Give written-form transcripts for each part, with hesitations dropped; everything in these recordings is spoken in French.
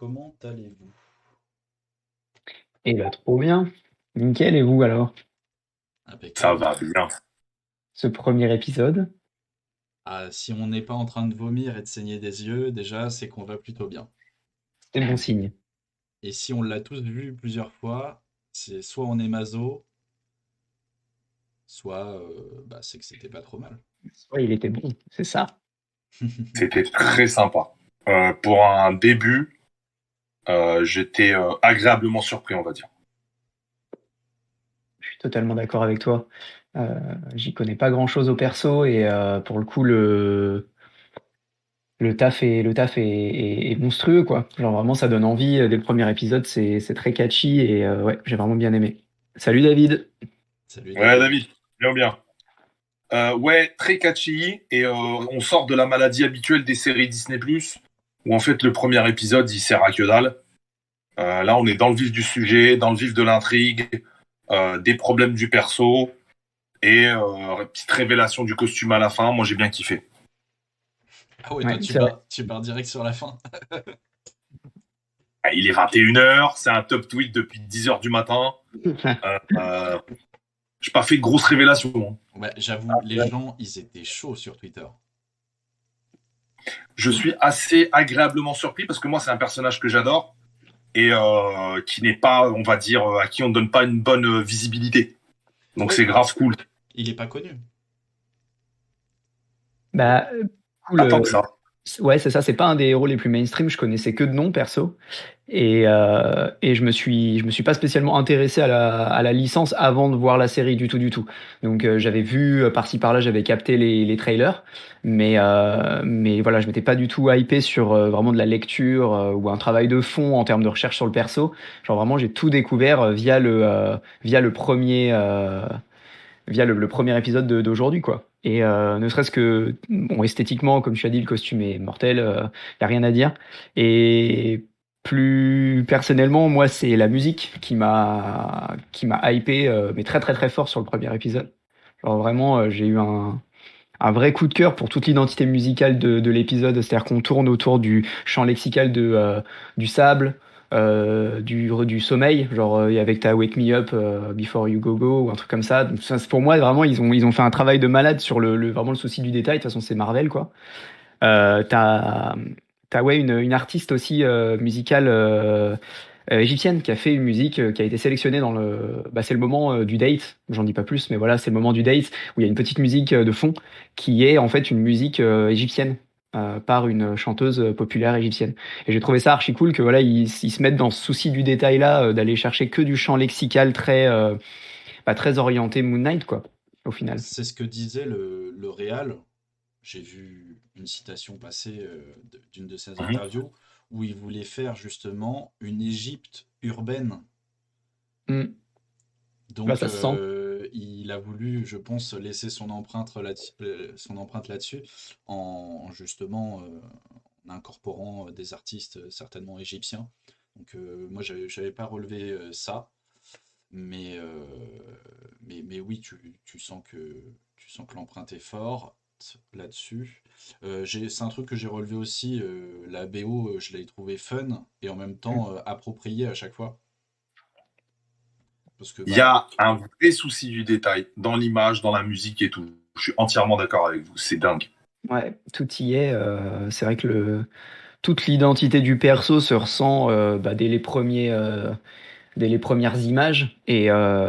comment allez-vous? Et bah, trop bien. Nickel, et vous alors? Ça Impeccable. va bien. Ce premier épisode, Ah, si on n'est pas en train de vomir et de saigner des yeux, déjà, c'est qu'on va plutôt bien. c'est bon signe. Et si on l'a tous vu plusieurs fois, c'est soit on est maso, soit c'est que c'était pas trop mal. Ouais, il était bon, c'est ça. C'était très sympa. Pour un début, j'étais agréablement surpris, on va dire. Je suis totalement d'accord avec toi. J'y connais pas grand-chose au perso et pour le coup, le taf est monstrueux, quoi. Genre vraiment, ça donne envie. Dès le premier épisode, c'est très catchy et ouais, j'ai vraiment bien aimé. Salut David. Salut Ouais, David. David, bien, bien. Ouais, très catchy. Et on sort de la maladie habituelle des séries Disney+, où en fait le premier épisode, il sert à que dalle. Là, on est dans le vif du sujet, dans le vif de l'intrigue, des problèmes du perso, et petite révélation du costume à la fin. Moi, j'ai bien kiffé. Ah ouais, toi Ouais, tu c'est vrai. pars, tu pars direct sur la fin. Ah, il est 21h, c'est un top tweet depuis 10h du matin. Euh, euh, j'ai pas fait de grosses révélations, hein. Ouais, j'avoue, les gens, ils étaient chauds sur Twitter. Je suis assez agréablement surpris parce que moi, c'est un personnage que j'adore et qui n'est pas, on va dire, à qui on ne donne pas une bonne visibilité. Donc Ouais, c'est grave cool. il est pas connu. Bah, Pas cool. tant que ça. Ouais, c'est ça, c'est pas un des héros les plus mainstream, je connaissais que de nom perso. Et je me suis pas spécialement intéressé à la licence avant de voir la série du tout, du tout. Donc j'avais vu par-ci par-là, j'avais capté les trailers, mais voilà, je m'étais pas du tout hypé sur vraiment de la lecture ou un travail de fond en termes de recherche sur le perso. Genre vraiment, j'ai tout découvert via le le premier épisode d'aujourd'hui, quoi. Et ne serait-ce que, bon, esthétiquement, comme tu as dit, le costume est mortel, y a rien à dire. Et plus personnellement, moi, c'est la musique qui m'a hypé, mais très très très fort sur le premier épisode. Genre vraiment, j'ai eu un vrai coup de cœur pour toute l'identité musicale de l'épisode. C'est-à-dire qu'on tourne autour du champ lexical du sable, du sommeil, genre avec ta Wake Me Up Before You Go Go ou un truc comme ça. Donc ça, pour moi, vraiment, ils ont fait un travail de malade sur vraiment le souci du détail. De toute façon, c'est Marvel, quoi. T'as, ouais, une artiste aussi musicale égyptienne qui a fait une musique qui a été sélectionnée dans c'est le moment du date, j'en dis pas plus, mais voilà, c'est le moment du date où il y a une petite musique de fond qui est en fait une musique égyptienne par une chanteuse populaire égyptienne. Et j'ai trouvé ça archi cool que voilà, ils se mettent dans ce souci du détail là, d'aller chercher que du champ lexical très orienté Moon Knight, quoi, au final. C'est ce que disait le réal. J'ai vu une citation passer d'une de ses Mhm. interviews où il voulait faire justement une Égypte urbaine. Mm. Bah, Donc ça se sent. il a voulu, je pense, laisser son empreinte là-dessus en justement en incorporant des artistes certainement égyptiens. Donc moi, j'avais pas relevé ça, mais, euh, mais oui, tu sens que l'empreinte est forte là-dessus. C'est un truc que j'ai relevé aussi, la BO, je l'ai trouvé fun et en même Mm. temps appropriée à chaque fois. Parce que Il y bah, a un vrai souci du détail dans l'image, dans la musique et tout. Je suis entièrement d'accord avec vous. C'est dingue. Ouais, tout y est. C'est vrai que toute l'identité du perso se ressent dès les premières images et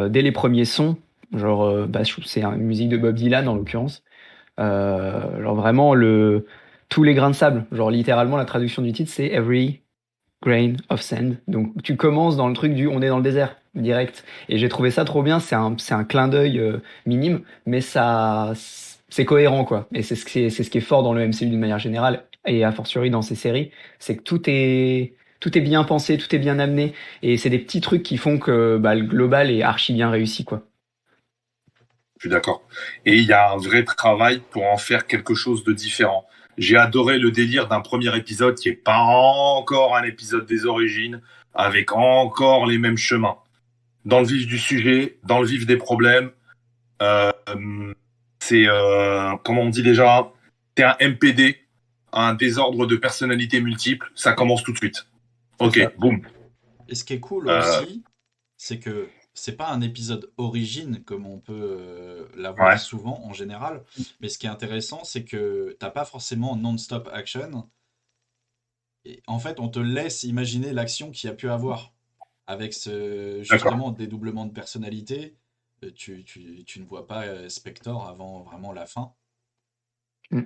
dès les premiers sons. Genre, je trouve que c'est une musique de Bob Dylan en l'occurrence. Genre vraiment tous les grains de sable. Genre littéralement la traduction du titre c'est Every Grain of Sand. Donc tu commences dans le truc du on est dans le désert direct. Et j'ai trouvé ça trop bien. C'est un clin d'œil minime, mais ça c'est cohérent, quoi. Et c'est ce qui est fort dans le MCU d'une manière générale et a fortiori dans ces séries, c'est que tout est bien pensé, tout est bien amené et c'est des petits trucs qui font que le global est archi bien réussi, quoi. Je suis d'accord. Et il y a un vrai travail pour en faire quelque chose de différent. J'ai adoré le délire d'un premier épisode qui est pas encore un épisode des origines, avec encore les mêmes chemins. Dans le vif du sujet, dans le vif des problèmes. Euh, c'est, comment on dit déjà, c'est un MPD, un désordre de personnalité multiple. Ça commence tout de suite. C'est ça. Ok, boum. Et ce qui est cool Euh, aussi, c'est que c'est pas un épisode origine comme on peut l'avoir ouais, souvent en général, mais ce qui est intéressant, c'est que t'as pas forcément non-stop action. Et en fait, on te laisse imaginer l'action qu'il y a pu avoir avec ce d'accord. justement dédoublement de personnalité. Tu ne vois pas Spector avant vraiment la fin. Mm.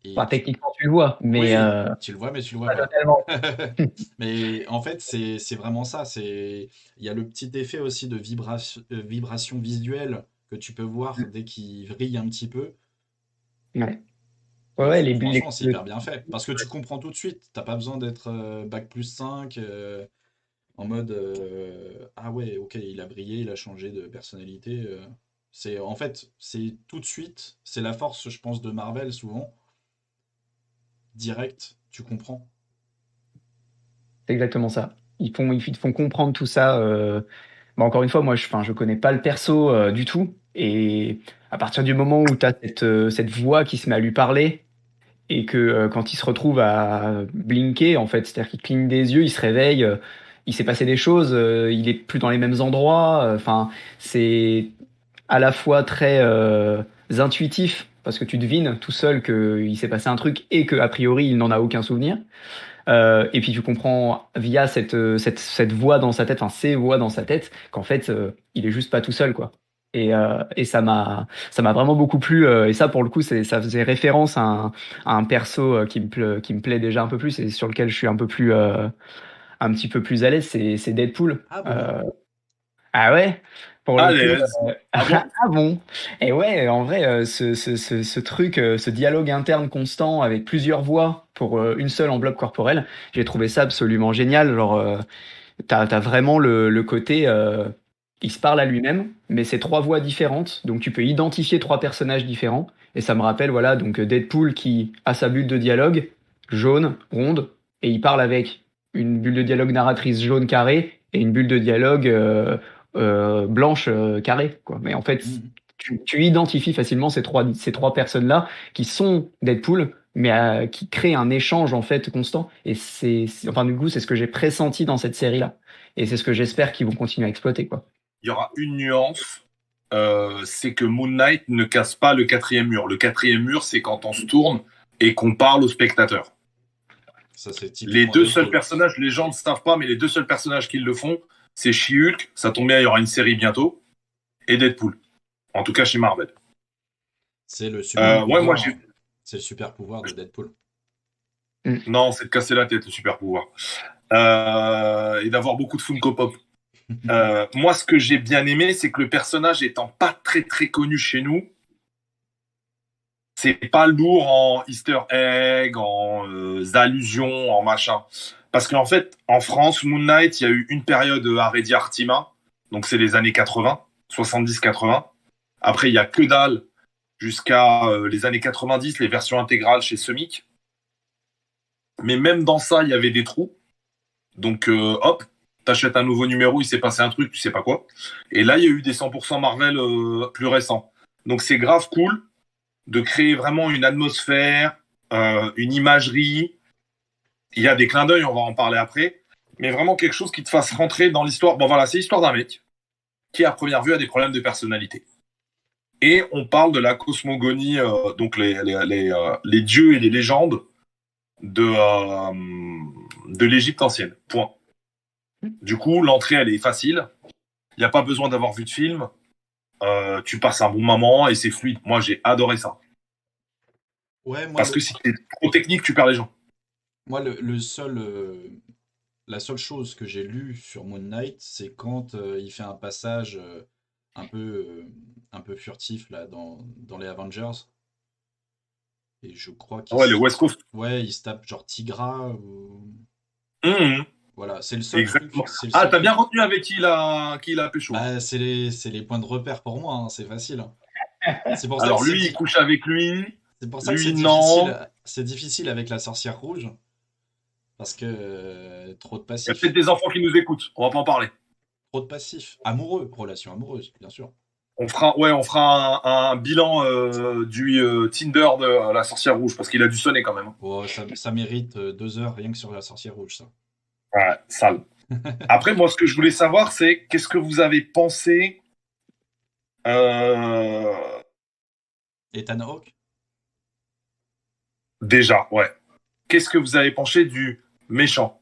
Et Enfin, techniquement, tu le vois, mais oui, tu le vois, mais tu le vois pas pas. totalement. Mais en fait, c'est vraiment ça. Il y a le petit effet aussi de vibration visuelle que tu peux voir dès qu'il vrille un petit peu. Ouais. Ouais, Et ouais, franchement, c'est hyper bien fait. Parce que tu comprends tout de suite. T'as pas besoin d'être bac plus 5 en mode ah ouais, ok, il a brillé, il a changé de personnalité. En fait, c'est tout de suite. C'est la force, je pense, de Marvel souvent. Direct, tu comprends. c'est exactement ça. Ils te font comprendre tout ça. Bah, encore une fois, moi, enfin, je connais pas le perso du tout. Et à partir du moment où tu as cette voix qui se met à lui parler, et que quand il se retrouve à blinker, en fait, c'est-à-dire qu'il cligne des yeux, il se réveille, il s'est passé des choses, il est plus dans les mêmes endroits. Enfin, c'est à la fois très intuitif, parce que tu devines tout seul qu'il s'est passé un truc et que a priori il n'en a aucun souvenir. Et puis tu comprends via cette voix dans sa tête, enfin ces voix dans sa tête, qu'en fait il est juste pas tout seul, quoi. Et ça m'a vraiment beaucoup plu. Et ça, pour le coup, ça faisait référence à un perso qui me plaît déjà un peu plus et sur lequel je suis un petit peu plus à l'aise. C'est Deadpool. Ah bon? Ah ouais, pour À le coup. l'aise. Ah Ah bon? bon? Et ouais, en vrai, ce truc, ce dialogue interne constant avec plusieurs voix pour une seule enveloppe corporelle, j'ai trouvé ça absolument génial. Genre, t'as vraiment le côté, il se parle à lui-même, mais c'est trois voix différentes, donc tu peux identifier trois personnages différents. Et ça me rappelle, voilà, donc Deadpool qui a sa bulle de dialogue, jaune, ronde, et il parle avec une bulle de dialogue narratrice jaune carrée et une bulle de dialogue blanche carrée, quoi. Mais en fait, Mhm. tu identifies facilement ces trois personnes-là qui sont Deadpool, mais qui créent un échange en fait constant. Et enfin, du coup, c'est ce que j'ai pressenti dans cette série-là. Et c'est ce que j'espère qu'ils vont continuer à exploiter, quoi. Il y aura une nuance, c'est que Moon Knight ne casse pas le quatrième mur. Le quatrième mur, c'est quand on se tourne et qu'on parle au spectateur. Ça, c'est Les typiquement deux seuls Deadpool. personnages, les gens ne savent pas, mais les deux seuls personnages qui le font, c'est She-Hulk, ça tombe bien, il y aura une série bientôt, et Deadpool. En tout cas chez Marvel. C'est le super Ouais, moi pouvoir. j'ai. C'est le super pouvoir de Deadpool. Mm. Non, c'est de casser la tête, le super pouvoir. Et d'avoir beaucoup de Funko Pop. Moi, ce que j'ai bien aimé, c'est que le personnage étant pas très très connu chez nous, c'est pas lourd en Easter egg, en allusions, en machin. Parce qu'en fait, en France, Moon Knight, il y a eu une période Aredi Artima, donc c'est les années 80, 70-80. Après, il y a que dalle jusqu'à les années 90, les versions intégrales chez Semic. Mais même dans ça, il y avait des trous. Donc, hop, t'achètes un nouveau numéro, il s'est passé un truc, tu sais pas quoi. Et là, il y a eu des 100% Marvel plus récents. Donc, c'est grave cool de créer vraiment une atmosphère, une imagerie. Il y a des clins d'œil, on va en parler après. Mais vraiment quelque chose qui te fasse rentrer dans l'histoire. Bon, voilà, c'est l'histoire d'un mec qui, à première vue, a des problèmes de personnalité. Et on parle de la cosmogonie, donc les dieux et les légendes de l'Égypte ancienne. Point. Du coup, l'entrée, elle est facile. Il n'y a pas besoin d'avoir vu de film. Tu passes un bon moment et c'est fluide. Moi, j'ai adoré ça. Ouais, moi, Parce que si t'es trop technique, tu perds les gens. le seul, la seule chose que j'ai lue sur Moon Knight, c'est quand il fait un passage un peu furtif là, dans les Avengers. Et je crois Ouais, le West Coast. ouais, il se tape genre Tigra ou... Mmh, Voilà, c'est le seul truc. exactement. C'est le Ah, seul t'as bien truc. retenu avec qui il a pécho. Hein. Bah, c'est les points de repère pour moi, hein, c'est facile. Hein. C'est pour ça que Alors, lui, il couche avec lui. c'est pour ça que Lui, non. c'est difficile avec la sorcière rouge parce que trop de Il y a peut-être passifs, des enfants qui nous écoutent. On va pas en parler. trop de passifs, amoureux, relation amoureuse, bien sûr. On fera un bilan du Tinder de la sorcière rouge parce qu'il a dû sonner quand même. Hein. Oh, ça mérite 2 heures rien que sur la sorcière rouge, ça. Ouais, sale. Après, moi, ce que je voulais savoir, c'est qu'est-ce que vous avez pensé euh, Ethan Hawke? déjà, ouais. Qu'est-ce que vous avez pensé du méchant?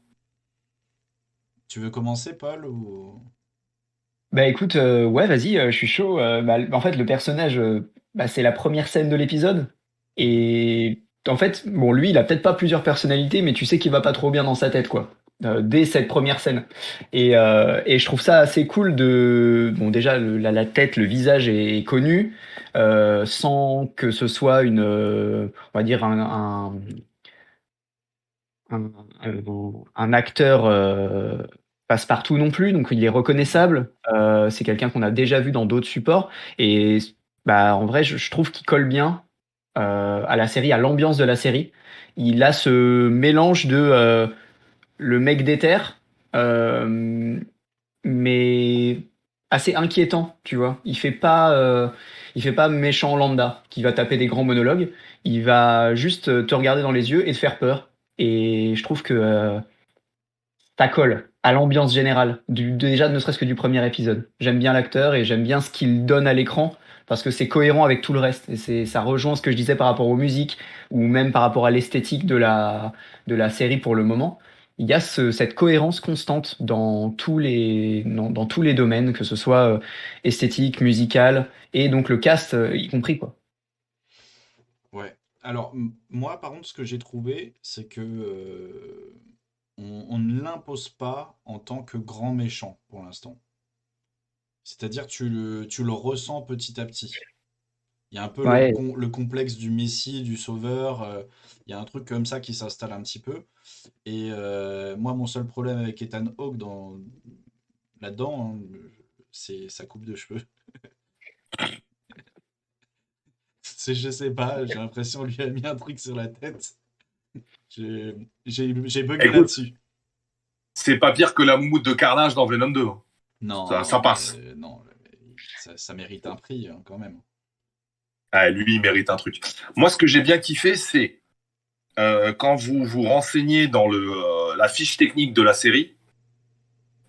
Tu veux commencer, Paul, ou... Bah écoute, ouais, vas-y, je suis chaud. En fait, le personnage, c'est la première scène de l'épisode. Et en fait, bon, lui, il a peut-être pas plusieurs personnalités, mais tu sais qu'il va pas trop bien dans sa tête, quoi. Dès cette première scène. Et je trouve ça assez cool de. Bon, déjà, la tête, le visage est connu, sans que ce soit une. On va dire un, un acteur passe-partout non plus, donc il est reconnaissable. C'est quelqu'un qu'on a déjà vu dans d'autres supports. Et bah, en vrai, je trouve qu'il colle bien à la série, à l'ambiance de la série. Il a ce mélange de le mec d'éther, euh, mais assez inquiétant, tu vois. Il fait pas méchant lambda qui va taper des grands monologues. Il va juste te regarder dans les yeux et te faire peur. Et je trouve que ça colle à l'ambiance générale, déjà ne serait-ce que du premier épisode. J'aime bien l'acteur et j'aime bien ce qu'il donne à l'écran parce que c'est cohérent avec tout le reste. Et ça rejoint ce que je disais par rapport aux musiques ou même par rapport à l'esthétique de la série pour le moment. Il y a cette cohérence constante dans tous les domaines, que ce soit esthétique, musical et donc le cast y compris, quoi. Ouais. Alors, moi, par contre, ce que j'ai trouvé, c'est que on ne l'impose pas en tant que grand méchant pour l'instant. C'est-à-dire, tu le ressens petit à petit. Il y a un peu Ouais, le complexe du Messie, du Sauveur. Il y a un truc comme ça qui s'installe un petit peu. Et moi, mon seul problème avec Ethan Hawke là-dedans, hein, c'est sa coupe de cheveux. Je sais pas, j'ai l'impression qu'on lui a mis un truc sur la tête. J'ai j'ai bugué Écoute, là-dessus. c'est pas pire que la moumoute de Carnage dans Venom 2, hein. Ça Non, passe. mais non, ça mérite un prix hein, quand même. Ah, lui, il mérite un truc. Moi, ce que j'ai bien kiffé, c'est quand vous vous renseignez dans la fiche technique de la série,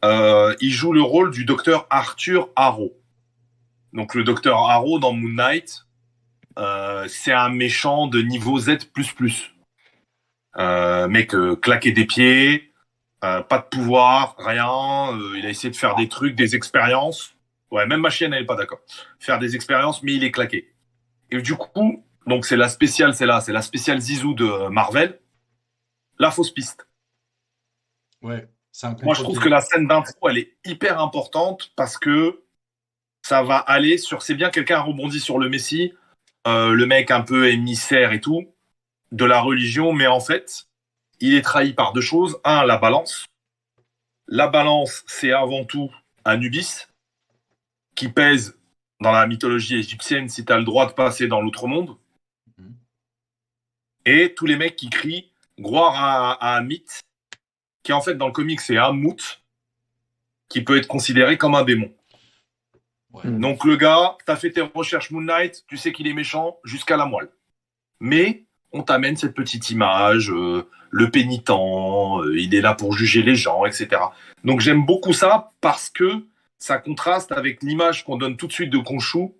il joue le rôle du docteur Arthur Harrow. Donc, le docteur Harrow dans Moon Knight, c'est un méchant de niveau Z++. Mec claqué des pieds, pas de pouvoir, rien. Il a essayé de faire des trucs, des expériences. Ouais, même ma chienne, elle est pas d'accord. Faire des expériences, mais il est claqué. Et du coup, donc c'est la spéciale, c'est la spéciale Zizou de Marvel, la fausse piste. Ouais, c'est un Moi, je trouve que contre-pied. la scène d'intro, elle est hyper importante parce que ça va aller sur. C'est bien quelqu'un a rebondi sur le Messie, le mec un peu émissaire et tout, de la religion, mais en fait, il est trahi par deux choses. Un, la balance. La balance, c'est avant tout Anubis, qui pèse dans la mythologie égyptienne si tu as le droit de passer dans l'autre monde. Mhm. Et tous les mecs qui crient gloire à un mythe, qui en fait dans le comic c'est Ammut, qui peut être considéré comme un démon. Ouais. Mm. Donc le gars, t'as fait tes recherches Moon Knight, tu sais qu'il est méchant jusqu'à la moelle. Mais on t'amène cette petite image, le pénitent, il est là pour juger les gens, etc. Donc j'aime beaucoup ça parce que ça contraste avec l'image qu'on donne tout de suite de Khonshu,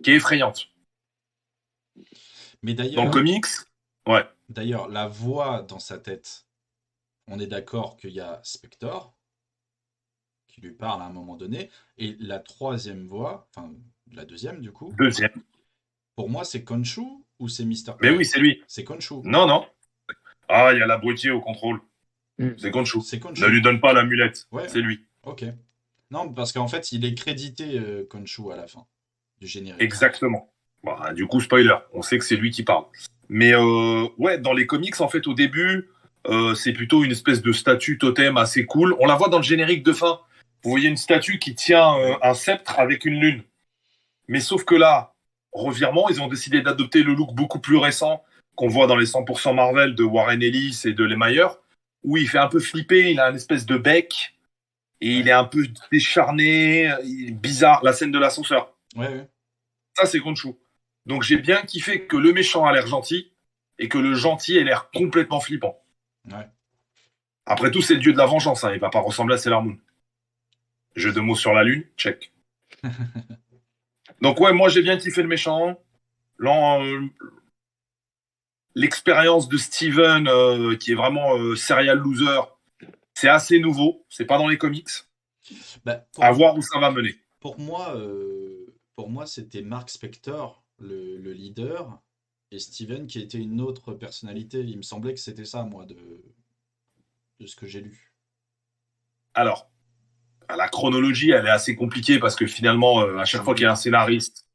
qui est effrayante. Mais Dans le d'ailleurs, comics, ouais, la voix dans sa tête, on est d'accord qu'il y a Spector qui lui parle à un moment donné, et la troisième voix, enfin la deuxième du coup, deuxième. pour moi c'est Khonshu ou c'est Mister. Mais oui, Ouais, c'est lui. c'est Khonshu. Non, non. Ah, il y a l'abruti au contrôle. Mm. C'est Khonshu. C'est Ne Khonshu. lui donne pas l'amulette. Ouais, C'est lui. ok. Non, parce qu'en fait, il est crédité Khonshu à la fin du générique. Exactement. Bah, du coup, spoiler. On sait que c'est lui qui parle. Mais ouais, dans les comics, en fait, au début, c'est plutôt une espèce de statue totem assez cool. On la voit dans le générique de fin. Vous voyez une statue qui tient un sceptre avec une lune. Mais sauf que là, revirement, ils ont décidé d'adopter le look beaucoup plus récent qu'on voit dans les 100% Marvel de Warren Ellis et de Lemire, où il fait un peu flipper, il a une espèce de bec, et il Ouais, est un peu décharné, il est bizarre, la scène de l'ascenseur. ouais, ouais. Ça, c'est Khonshu. Donc j'ai bien kiffé que le méchant a l'air gentil, et que le gentil ait l'air complètement flippant. Ouais. Après tout, c'est le dieu de la vengeance. Hein. Il va pas ressembler à Sailor Moon. Jeu de mots sur la lune, check. Donc ouais, moi j'ai bien kiffé le méchant. L'expérience de Steven, qui est vraiment serial loser, c'est assez nouveau. C'est pas dans les comics. Bah, À voir où ça va mener. pour moi, c'était Mark Spector, le leader, et Steven qui était une autre personnalité. Il me semblait que c'était ça, moi, de ce que j'ai lu. Alors, la chronologie, elle est assez compliquée parce que finalement, à chaque fois qu'il y a un scénariste,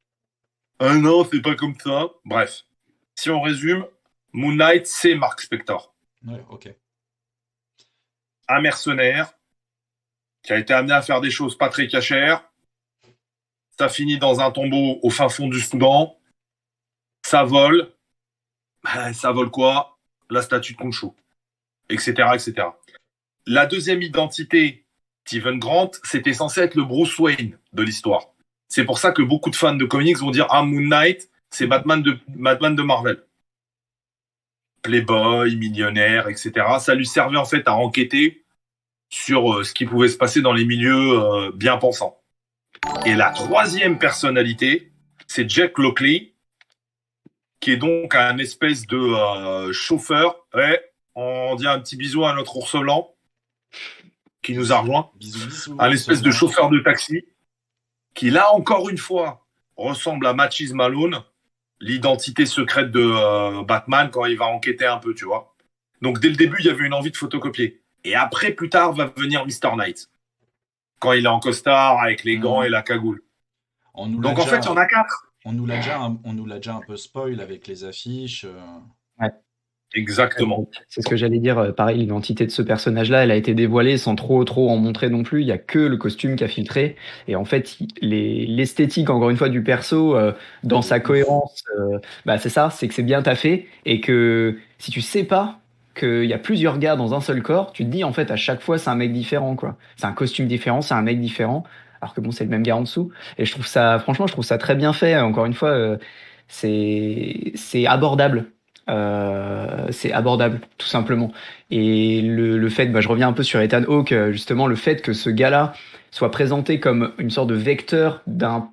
ah non, c'est pas comme ça. Bref, si on résume, Moon Knight, c'est Mark Spector. Ouais, ok. Un mercenaire qui a été amené à faire des choses pas très cachères. Ça finit dans un tombeau au fin fond du Soudan. Ça vole. Ça vole quoi? La statue de Khonshu, etc., etc. La deuxième identité, Steven Grant, c'était censé être le Bruce Wayne de l'histoire. C'est pour ça que beaucoup de fans de comics vont dire « Ah, Moon Knight, c'est Batman de Marvel. » Playboy, millionnaire, etc. Ça lui servait en fait à enquêter sur ce qui pouvait se passer dans les milieux bien pensants. Et la troisième personnalité, c'est Jack Lockley, qui est donc un espèce de chauffeur. Ouais, on dit un petit bisou à notre ours blanc qui nous a rejoint. Bisous, bisous. Un espèce de chauffeur de taxi qui, là encore une fois, ressemble à Matches Malone, l'identité secrète de Batman quand il va enquêter un peu, tu vois. Donc dès le début, il y avait une envie de photocopier. Et après, plus tard, va venir Mr. Knight. Quand il est en costard, avec les gants et la cagoule. Donc en fait, il y en a 4. On nous l'a déjà un peu spoil avec les affiches. Ouais. Exactement. C'est ce que j'allais dire. Pareil, l'identité de ce personnage-là, elle a été dévoilée sans trop en montrer non plus. Il y a que le costume qui a filtré. Et en fait, l'esthétique, encore une fois, du perso, dans sa cohérence, c'est ça, c'est que c'est bien taffé. Et que si tu sais pas qu'il y a plusieurs gars dans un seul corps, tu te dis, en fait, à chaque fois, c'est un mec différent, quoi. C'est un costume différent, c'est un mec différent. Alors que bon, c'est le même gars en dessous. Et franchement, je trouve ça très bien fait. Encore une fois, c'est abordable. C'est abordable, tout simplement. Et le fait, je reviens un peu sur Ethan Hawke, justement, le fait que ce gars-là soit présenté comme une sorte de vecteur d'une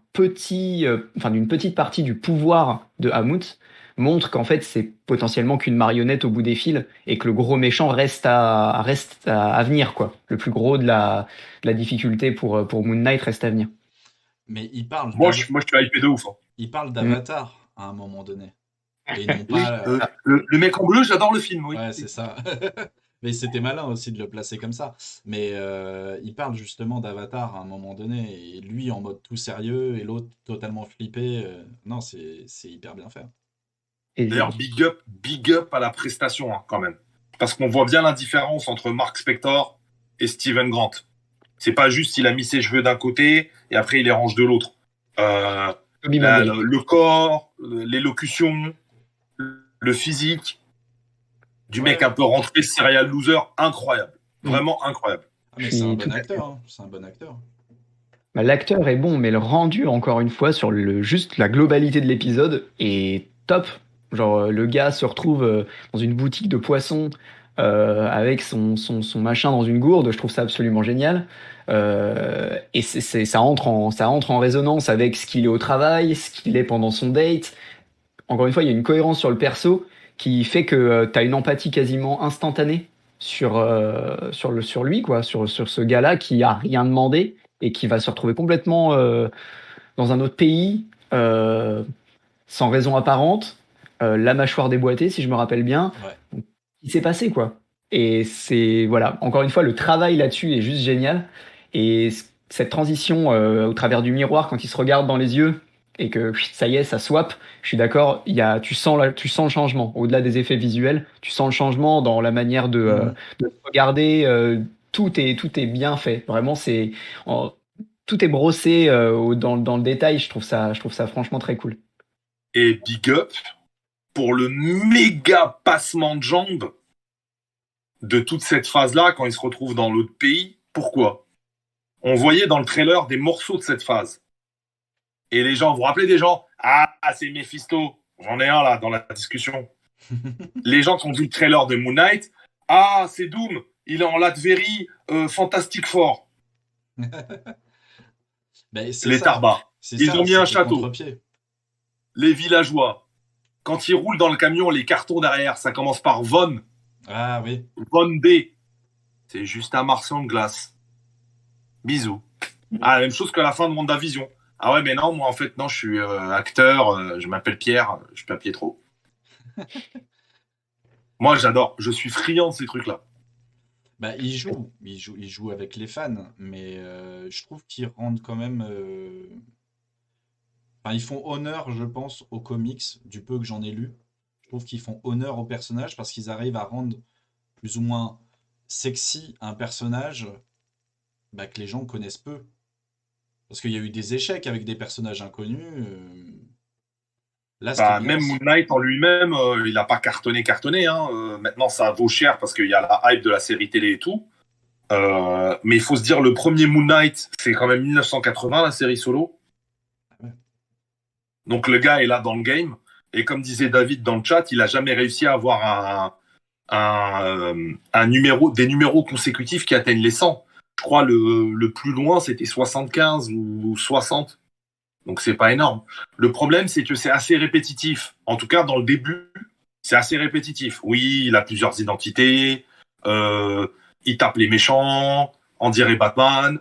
petite partie du pouvoir de Hammout, montre qu'en fait, c'est potentiellement qu'une marionnette au bout des fils et que le gros méchant reste à venir, quoi. Le plus gros de la difficulté pour Moon Knight reste à venir. Mais il parle. Moi, je suis hypé de ouf. Hein. Il parle d'Avatar à un moment donné. Et non pas. Le mec en bleu, j'adore le film, oui. Ouais, c'est ça. Mais c'était malin aussi de le placer comme ça. Mais il parle justement d'Avatar à un moment donné, et lui en mode tout sérieux, et l'autre totalement flippé. Non, c'est hyper bien fait. D'ailleurs, big up à la prestation, hein, quand même. Parce qu'on voit bien la différence entre Mark Spector et Steven Grant. C'est pas juste il a mis ses cheveux d'un côté et après il les range de l'autre. Le corps, l'élocution, le physique du mec un peu rentré, serial loser, incroyable. Vraiment incroyable. Ah, mais c'est un bon acteur. Hein. C'est un bon acteur. L'acteur est bon, mais le rendu, encore une fois, sur juste la globalité de l'épisode est top. Genre, le gars se retrouve dans une boutique de poissons avec son machin dans une gourde. Je trouve ça absolument génial. Et ça entre en résonance avec ce qu'il est au travail, ce qu'il est pendant son date. Encore une fois, il y a une cohérence sur le perso qui fait que tu as une empathie quasiment instantanée sur lui, quoi, sur ce gars-là qui a rien demandé et qui va se retrouver complètement dans un autre pays, sans raison apparente, la mâchoire déboîtée, si je me rappelle bien. Ouais. Il s'est passé, quoi. Et c'est, voilà, encore une fois, le travail là-dessus est juste génial. Et cette transition au travers du miroir, quand il se regarde dans les yeux, et que ça y est, ça swap, je suis d'accord, tu sens le changement. Au-delà des effets visuels, tu sens le changement dans la manière de regarder. Tout est bien fait. Vraiment, tout est brossé dans le détail. Je trouve ça franchement très cool. Et big up pour le méga passement de jambes de toute cette phase-là quand il se retrouve dans l'autre pays. Pourquoi? On voyait dans le trailer des morceaux de cette phase. Et les gens, vous vous rappelez des gens? Ah, c'est Mephisto. J'en ai un là dans la discussion. Les gens qui ont vu le trailer de Moon Knight. Ah, c'est Doom. il est en Latverie, Fantastic Four, Ben, c'est les ça, Tarbas. c'est Ils ça, ont mis c'est un le château. contre-pied. Les villageois. Quand ils roulent dans le camion, les cartons derrière, ça commence par Von Ah oui. D. C'est juste un marchand de glace. Bisous. Ah, la même chose que la fin de WandaVision. Ah ouais, mais non, moi en fait, non, je suis acteur, je m'appelle Pierre, je suis pas Pietro. Moi, j'adore, je suis friand de ces trucs-là. Bah, il joue avec les fans, mais je trouve qu'ils rendent quand même. Enfin, ils font honneur, je pense, aux comics, du peu que j'en ai lu. Je trouve qu'ils font honneur aux personnages parce qu'ils arrivent à rendre plus ou moins sexy un personnage bah, que les gens connaissent peu. Parce qu'il y a eu des échecs avec des personnages inconnus. Là, ce qui est Bah, bien, même Moon Knight en lui-même, il n'a pas cartonné. Hein. Maintenant, ça vaut cher parce qu'il y a la hype de la série télé et tout. Mais il faut se dire, le premier Moon Knight, c'est quand même 1980, la série solo. Ouais. Donc le gars est là dans le game. Et comme disait David dans le chat, il n'a jamais réussi à avoir des numéros consécutifs qui atteignent les 100. Je crois le plus loin, c'était 75 ou 60. Donc c'est pas énorme. Le problème, c'est que c'est assez répétitif. En tout cas, dans le début, c'est assez répétitif. Oui, il a plusieurs identités. Il tape les méchants. On dirait Batman.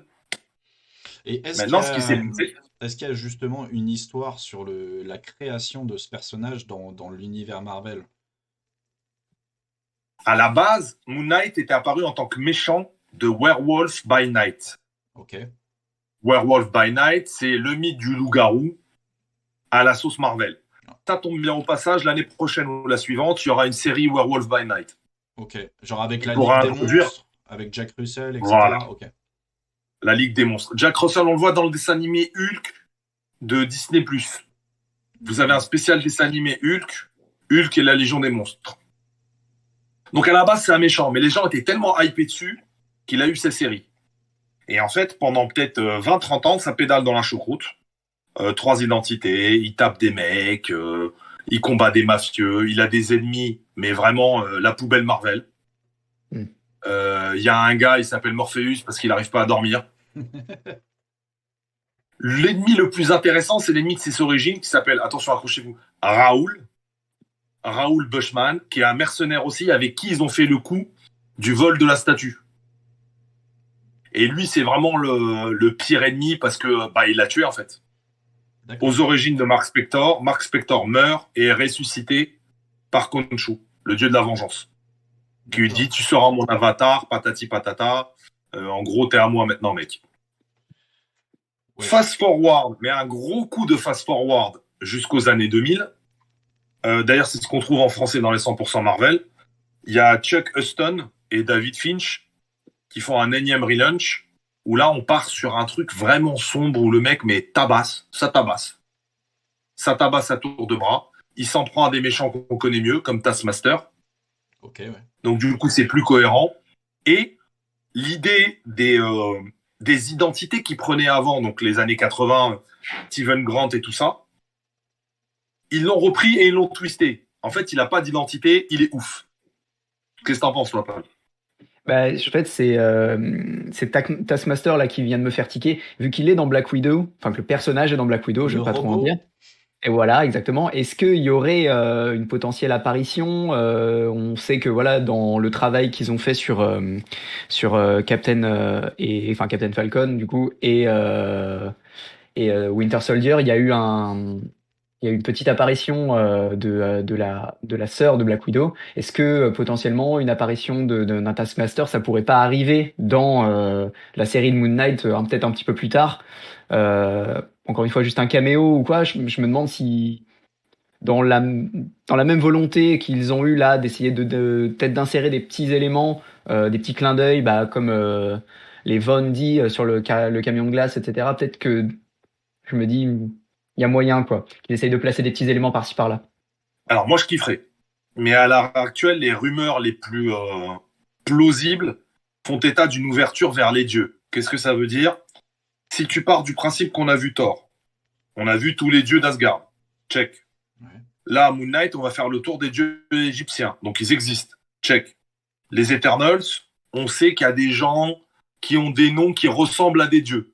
Et Maintenant, ce qui s'est passé, est-ce qu'il y a justement une histoire sur la création de ce personnage dans l'univers Marvel? à la base, Moon Knight était apparu en tant que méchant de Werewolf by Night. Ok. Werewolf by Night, c'est le mythe du loup-garou à la sauce Marvel. Ça tombe bien au passage, l'année prochaine ou la suivante, il y aura une série Werewolf by Night. Ok. Genre avec la Pour Ligue des introduire. Monstres, avec Jack Russell, etc. Voilà. Ok. La Ligue des Monstres. Jack Russell, on le voit dans le dessin animé Hulk de Disney+. Vous avez un spécial dessin animé Hulk, Hulk et la Légion des Monstres. Donc à la base, c'est un méchant, mais les gens étaient tellement hypés dessus qu'il a eu cette série. Et en fait, pendant peut-être 20-30 ans, ça pédale dans la choucroute. 3 identités, il tape des mecs, il combat des mafieux, il a des ennemis, mais vraiment la poubelle Marvel. Il y a un gars, il s'appelle Morpheus parce qu'il n'arrive pas à dormir. L'ennemi le plus intéressant, c'est l'ennemi de ses origines qui s'appelle, attention, accrochez-vous, Raoul Bushman, qui est un mercenaire aussi, avec qui ils ont fait le coup du vol de la statue. Et lui, c'est vraiment le pire ennemi parce que il l'a tué en fait. D'accord. Aux origines de Mark Spector, Mark Spector meurt et est ressuscité par Khonshu, le dieu de la vengeance, qui lui dit « Tu seras mon avatar, patati patata, en gros, t'es à moi maintenant, mec. » Ouais. Fast forward, mais un gros coup de fast forward jusqu'aux années 2000. D'ailleurs, c'est ce qu'on trouve en français dans les 100% Marvel. Il y a Chuck Huston et David Finch qui font un énième relaunch où là, on part sur un truc vraiment sombre où le mec tabasse. Ça tabasse à tour de bras. Il s'en prend à des méchants qu'on connaît mieux, comme Taskmaster. Ok, ouais. Donc, du coup, c'est plus cohérent. Et l'idée des identités qu'il prenait avant, donc les années 80, Steven Grant et tout ça, ils l'ont repris et ils l'ont twisté. En fait, il n'a pas d'identité, il est ouf. Qu'est-ce que t'en penses, toi, Paul ? Bah, en fait, c'est Taskmaster là qui vient de me faire tiquer, vu qu'il est dans Black Widow, enfin que le personnage est dans Black Widow, je Le vais pas trop en robot? dire. Et voilà, exactement. Est-ce qu'il y aurait une potentielle apparition? On sait que voilà, dans le travail qu'ils ont fait sur Captain enfin Captain Falcon du coup et Winter Soldier, il y a eu une petite apparition de la sœur de Black Widow. Est-ce que potentiellement une apparition d'un Taskmaster, ça pourrait pas arriver dans la série de Moon Knight peut-être un petit peu plus tard? Encore une fois, juste un caméo ou quoi? Je me demande si dans la même volonté qu'ils ont eu là d'essayer peut-être d'insérer des petits éléments, des petits clins d'œil, comme les Von dit sur le camion de glace, etc. Peut-être que je me dis, il y a moyen, quoi. Qu'ils essayent de placer des petits éléments par-ci, par-là. Alors, moi, je kifferais. Mais à l'heure actuelle, les rumeurs les plus plausibles font état d'une ouverture vers les dieux. Qu'est-ce que ça veut dire ? Si tu pars du principe qu'on a vu Thor, on a vu tous les dieux d'Asgard. Check. Ouais. Là, à Moon Knight, on va faire le tour des dieux égyptiens. Donc, ils existent. Check. Les Eternals, on sait qu'il y a des gens qui ont des noms qui ressemblent à des dieux.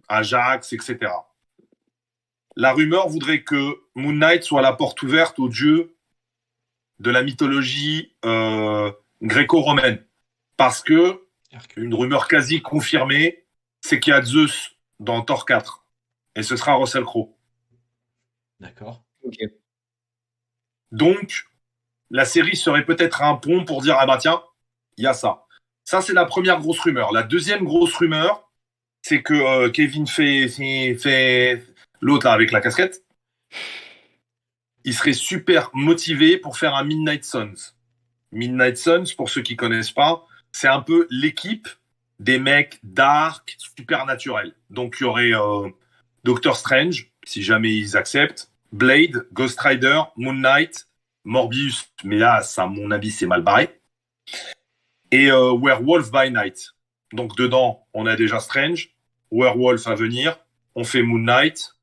Ajax, etc. La rumeur voudrait que Moon Knight soit la porte ouverte aux dieux de la mythologie gréco-romaine. Parce que, une rumeur quasi confirmée, c'est qu'il y a Zeus dans Thor 4. Et ce sera Russell Crowe. D'accord. Ok. Donc, la série serait peut-être un pont pour dire, ah bah tiens, il y a ça. Ça, c'est la première grosse rumeur. La deuxième grosse rumeur, c'est que Kevin fait l'autre là, avec la casquette. Il serait super motivé pour faire un Midnight Suns. Midnight Suns, pour ceux qui connaissent pas, c'est un peu l'équipe des mecs dark, supernaturels. Donc, il y aurait Doctor Strange, si jamais ils acceptent, Blade, Ghost Rider, Moon Knight, Morbius, mais là, ça, à mon avis, c'est mal barré. Et Werewolf by Night. Donc, dedans, on a déjà Strange, Werewolf à venir, on fait Moon Knight,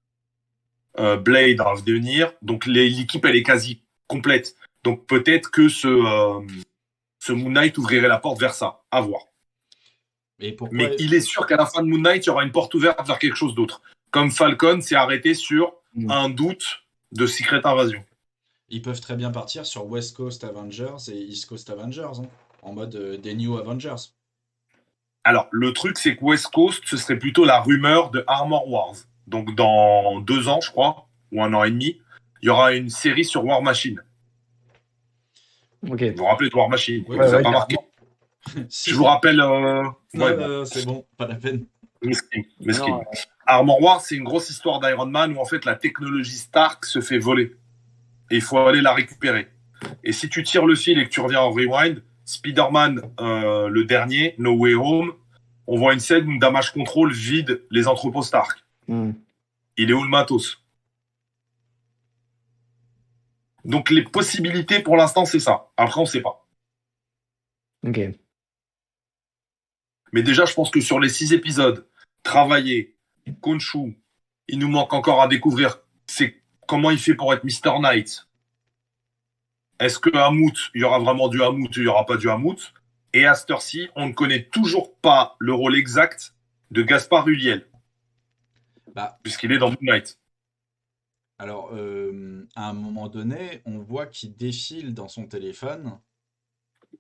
Blade à venir. Donc, l'équipe, elle est quasi complète. Donc, peut-être que ce Moon Knight ouvrirait la porte vers ça. À voir. Mais il est sûr qu'à la fin de Moon Knight, il y aura une porte ouverte vers quelque chose d'autre. Comme Falcon s'est arrêté sur un doute de Secret Invasion. Ils peuvent très bien partir sur West Coast Avengers et East Coast Avengers, hein, en mode des New Avengers. Alors, le truc, c'est que West Coast, ce serait plutôt la rumeur de Armor Wars. Donc, dans 2 ans, je crois, ou 1 an et demi, il y aura une série sur War Machine. Okay. Vous vous rappelez de War Machine? Oui, vous avez pas marqué. Si. Je vous rappelle... c'est bon, pas la peine. Mesquine. Armor Wars, c'est une grosse histoire d'Iron Man où en fait la technologie Stark se fait voler. Et il faut aller la récupérer. Et si tu tires le fil et que tu reviens en rewind, Spider-Man, le dernier, No Way Home, on voit une scène où Damage Control vide les entrepôts Stark. Il est où le matos? Donc les possibilités pour l'instant, c'est ça. Après, on ne sait pas. Ok. Mais déjà, je pense que sur les 6 épisodes, travailler, Khonshu, il nous manque encore à découvrir c'est comment il fait pour être Mr. Knight. Est-ce que Hamout, il y aura vraiment du Hamout ou il n'y aura pas du Hamout? Et à cette heure-ci, on ne connaît toujours pas le rôle exact de Gaspard Ulliel. Puisqu'il est dans Moon Knight. Alors, à un moment donné, on voit qu'il défile dans son téléphone,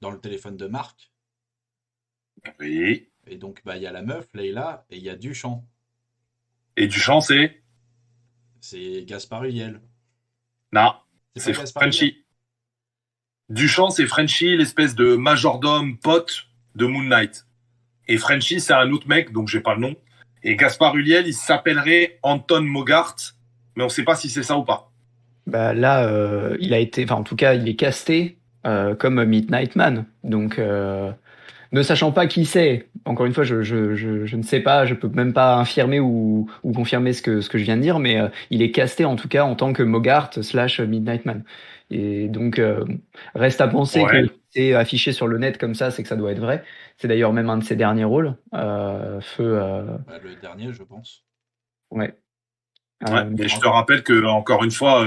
dans le téléphone de Marc. Oui. Et donc, il y a la meuf, Leila, et il y a Duchamp. Et Duchamp, c'est? C'est Gaspard Ulliel. Non, c'est Frenchie. Duchamp, c'est Frenchie, l'espèce de majordome pote de Moon Knight. Et Frenchie, c'est un autre mec, donc j'ai pas le nom. Et Gaspard Ulliel, il s'appellerait Anton Mogart, mais on sait pas si c'est ça ou pas. Là, il a été, en tout cas, il est casté comme Midnight Man. Donc, ne sachant pas qui c'est, encore une fois, je ne sais pas, je peux même pas infirmer ou confirmer ce que je viens de dire, mais il est casté en tout cas en tant que Mogart / Midnight Man. Et donc, reste à penser que c'est affiché sur le net comme ça, c'est que ça doit être vrai. C'est d'ailleurs même un de ses derniers rôles. Le dernier, je pense. Ouais. Et je te rappelle que, encore une fois,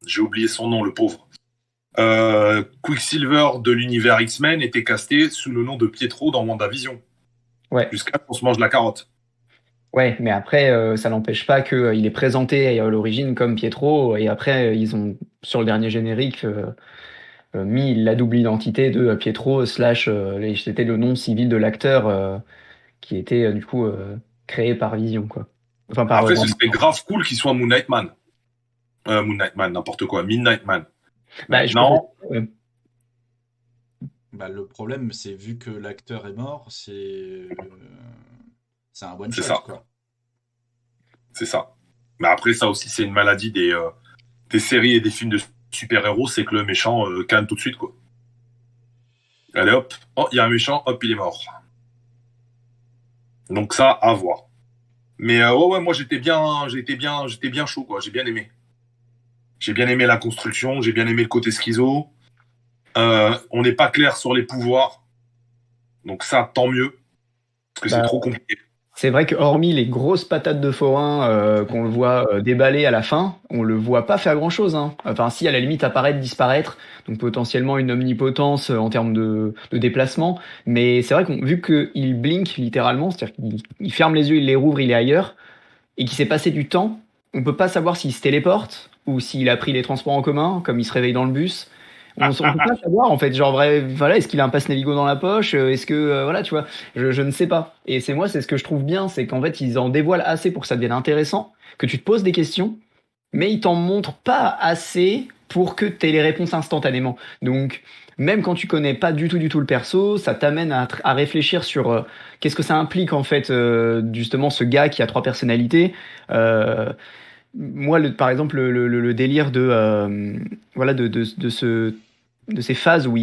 j'ai oublié son nom, le pauvre. Quicksilver de l'univers X-Men était casté sous le nom de Pietro dans WandaVision. Ouais. Jusqu'à ce qu'on se mange la carotte. Ouais, mais après, ça n'empêche pas qu'il est présenté à l'origine comme Pietro, et après, ils ont, sur le dernier générique, mis la double identité de Pietro / c'était le nom civil de l'acteur qui était du coup créé par Vision, quoi. Enfin, après, ce serait grave cool qu'il soit Moon Knight Man. Moon Knight Man, n'importe quoi. Midnight Man. Non. Le problème, c'est vu que l'acteur est mort, c'est un one shot, ça. quoi. C'est ça. Mais après, ça aussi, c'est une maladie des séries et des films de super-héros, c'est que le méchant canne tout de suite, quoi. Allez hop, oh, il y a un méchant, hop, il est mort. Donc ça, à voir. Mais ouais, moi j'étais bien chaud, quoi. J'ai bien aimé. J'ai bien aimé la construction, j'ai bien aimé le côté schizo. On n'est pas clair sur les pouvoirs. Donc ça, tant mieux. Parce que c'est trop compliqué. C'est vrai que hormis les grosses patates de forain qu'on le voit déballer à la fin, on le voit pas faire grand-chose, hein. Enfin, si à la limite apparaître, disparaître, donc potentiellement une omnipotence en termes de déplacement. Mais c'est vrai qu'on vu qu'il blink littéralement, c'est-à-dire qu'il ferme les yeux, il les rouvre, il est ailleurs, et qu'il s'est passé du temps, on peut pas savoir s'il se téléporte ou s'il a pris les transports en commun, comme il se réveille dans le bus. On peut pas savoir en fait, genre vrai, voilà, est-ce qu'il a un passe Navigo dans la poche, est-ce que voilà, tu vois, je ne sais pas. Et c'est ce que je trouve bien, c'est qu'en fait ils en dévoilent assez pour que ça devienne intéressant, que tu te poses des questions, mais ils t'en montrent pas assez pour que tu aies les réponses instantanément. Donc même quand tu connais pas du tout le perso, ça t'amène à réfléchir sur qu'est-ce que ça implique en fait justement ce gars qui a trois personnalités. Euh, Moi, par exemple, le délire de voilà de ces phases où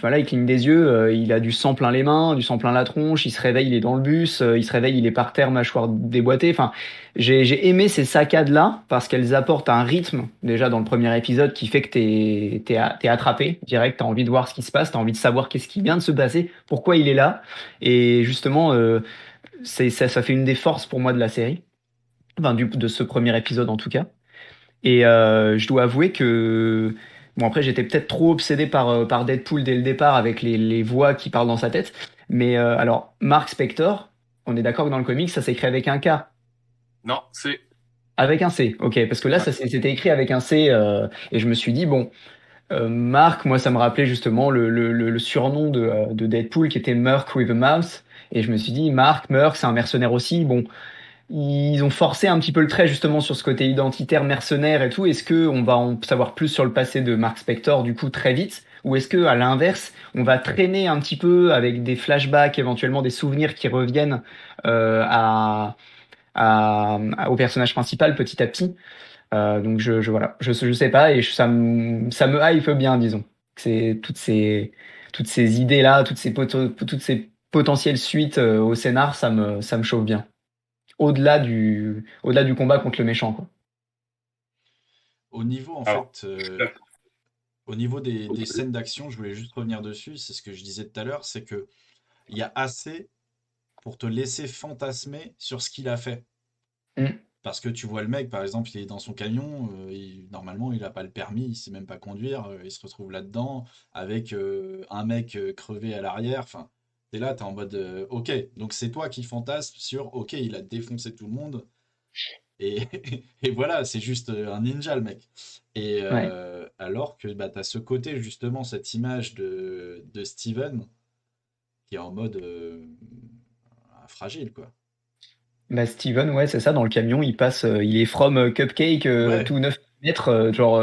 voilà, il cligne des yeux, il a du sang plein les mains, du sang plein la tronche, il se réveille, il est dans le bus, il se réveille, il est par terre, mâchoire déboîtée. Enfin, j'ai aimé ces saccades-là parce qu'elles apportent un rythme déjà dans le premier épisode qui fait que t'es attrapé direct, t'as envie de voir ce qui se passe, t'as envie de savoir qu'est-ce qui vient de se passer, pourquoi il est là. Et justement, ça fait une des forces pour moi de la série, enfin de ce premier épisode en tout cas. Et je dois avouer que bon après j'étais peut-être trop obsédé par Deadpool dès le départ avec les voix qui parlent dans sa tête. Mais alors Mark Spector, on est d'accord que dans le comic ça s'écrit avec un K, Non, c'est. avec un C. Ok, parce que là Ouais. ça c'était écrit avec un C et je me suis dit bon. Mark, moi, ça me rappelait justement le surnom de Deadpool qui était Merc with a Mouse. Et je me suis dit, Mark, Merc, c'est un mercenaire aussi. Bon, ils ont forcé un petit peu le trait justement sur ce côté identitaire, mercenaire et tout. Est-ce que on va en savoir plus sur le passé de Mark Spector du coup très vite, ou est-ce que à l'inverse, on va traîner un petit peu avec des flashbacks, éventuellement des souvenirs qui reviennent au personnage principal petit à petit. Donc voilà, je sais pas et ça me hype bien, disons. C'est toutes ces idées là, toutes ces potentielles suites au scénar, ça me chauffe bien au-delà du combat contre le méchant, quoi. Au niveau, en Alors, fait, je suis d'accord. au niveau des scènes d'action, je voulais juste revenir dessus, c'est ce que je disais tout à l'heure, c'est que il y a assez pour te laisser fantasmer sur ce qu'il a fait. Mm. Parce que tu vois le mec, par exemple, il est dans son camion, normalement il n'a pas le permis, il sait même pas conduire, il se retrouve là-dedans avec un mec crevé à l'arrière. Enfin, t'es là, t'es en mode ok, donc c'est toi qui fantasmes sur ok, il a défoncé tout le monde et, et voilà, c'est juste un ninja le mec. Et Ouais. alors que bah, t'as ce côté justement, cette image de Steven qui est en mode fragile quoi. Bah Steven, ouais, c'est ça, dans le camion, il est from Cupcake Ouais, tout 9 mètres, genre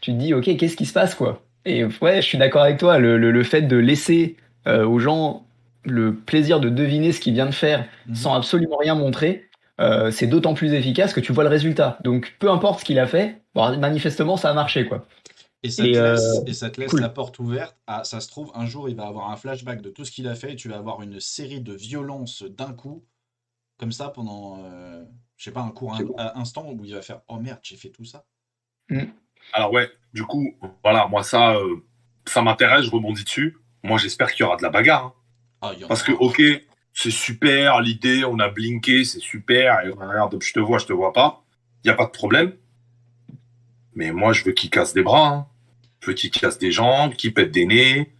tu te dis ok, qu'est-ce qui se passe quoi? Et ouais, je suis d'accord avec toi, le fait de laisser aux gens le plaisir de deviner ce qu'il vient de faire mhm. sans absolument rien montrer, c'est d'autant plus efficace que tu vois le résultat. Donc peu importe ce qu'il a fait, bon, manifestement ça a marché quoi. Et Et ça te c'est laisse la cool. porte ouverte à, ça se trouve, un jour, il va avoir un flashback de tout ce qu'il a fait et tu vas avoir une série de violences d'un coup, comme ça, pendant, je sais pas, un court instant où il va faire, oh merde, j'ai fait tout ça. Mm. Alors ouais, du coup, voilà, moi ça m'intéresse, je rebondis dessus. Moi j'espère qu'il y aura de la bagarre, hein. Ah, il y en Parce que aura. ok, c'est super l'idée, on a blinké, c'est super, et regarde, je te vois pas, il y a pas de problème. Mais moi je veux qu'il casse des bras, hein. Je veux qu'il casse des jambes, qu'il pète des nez.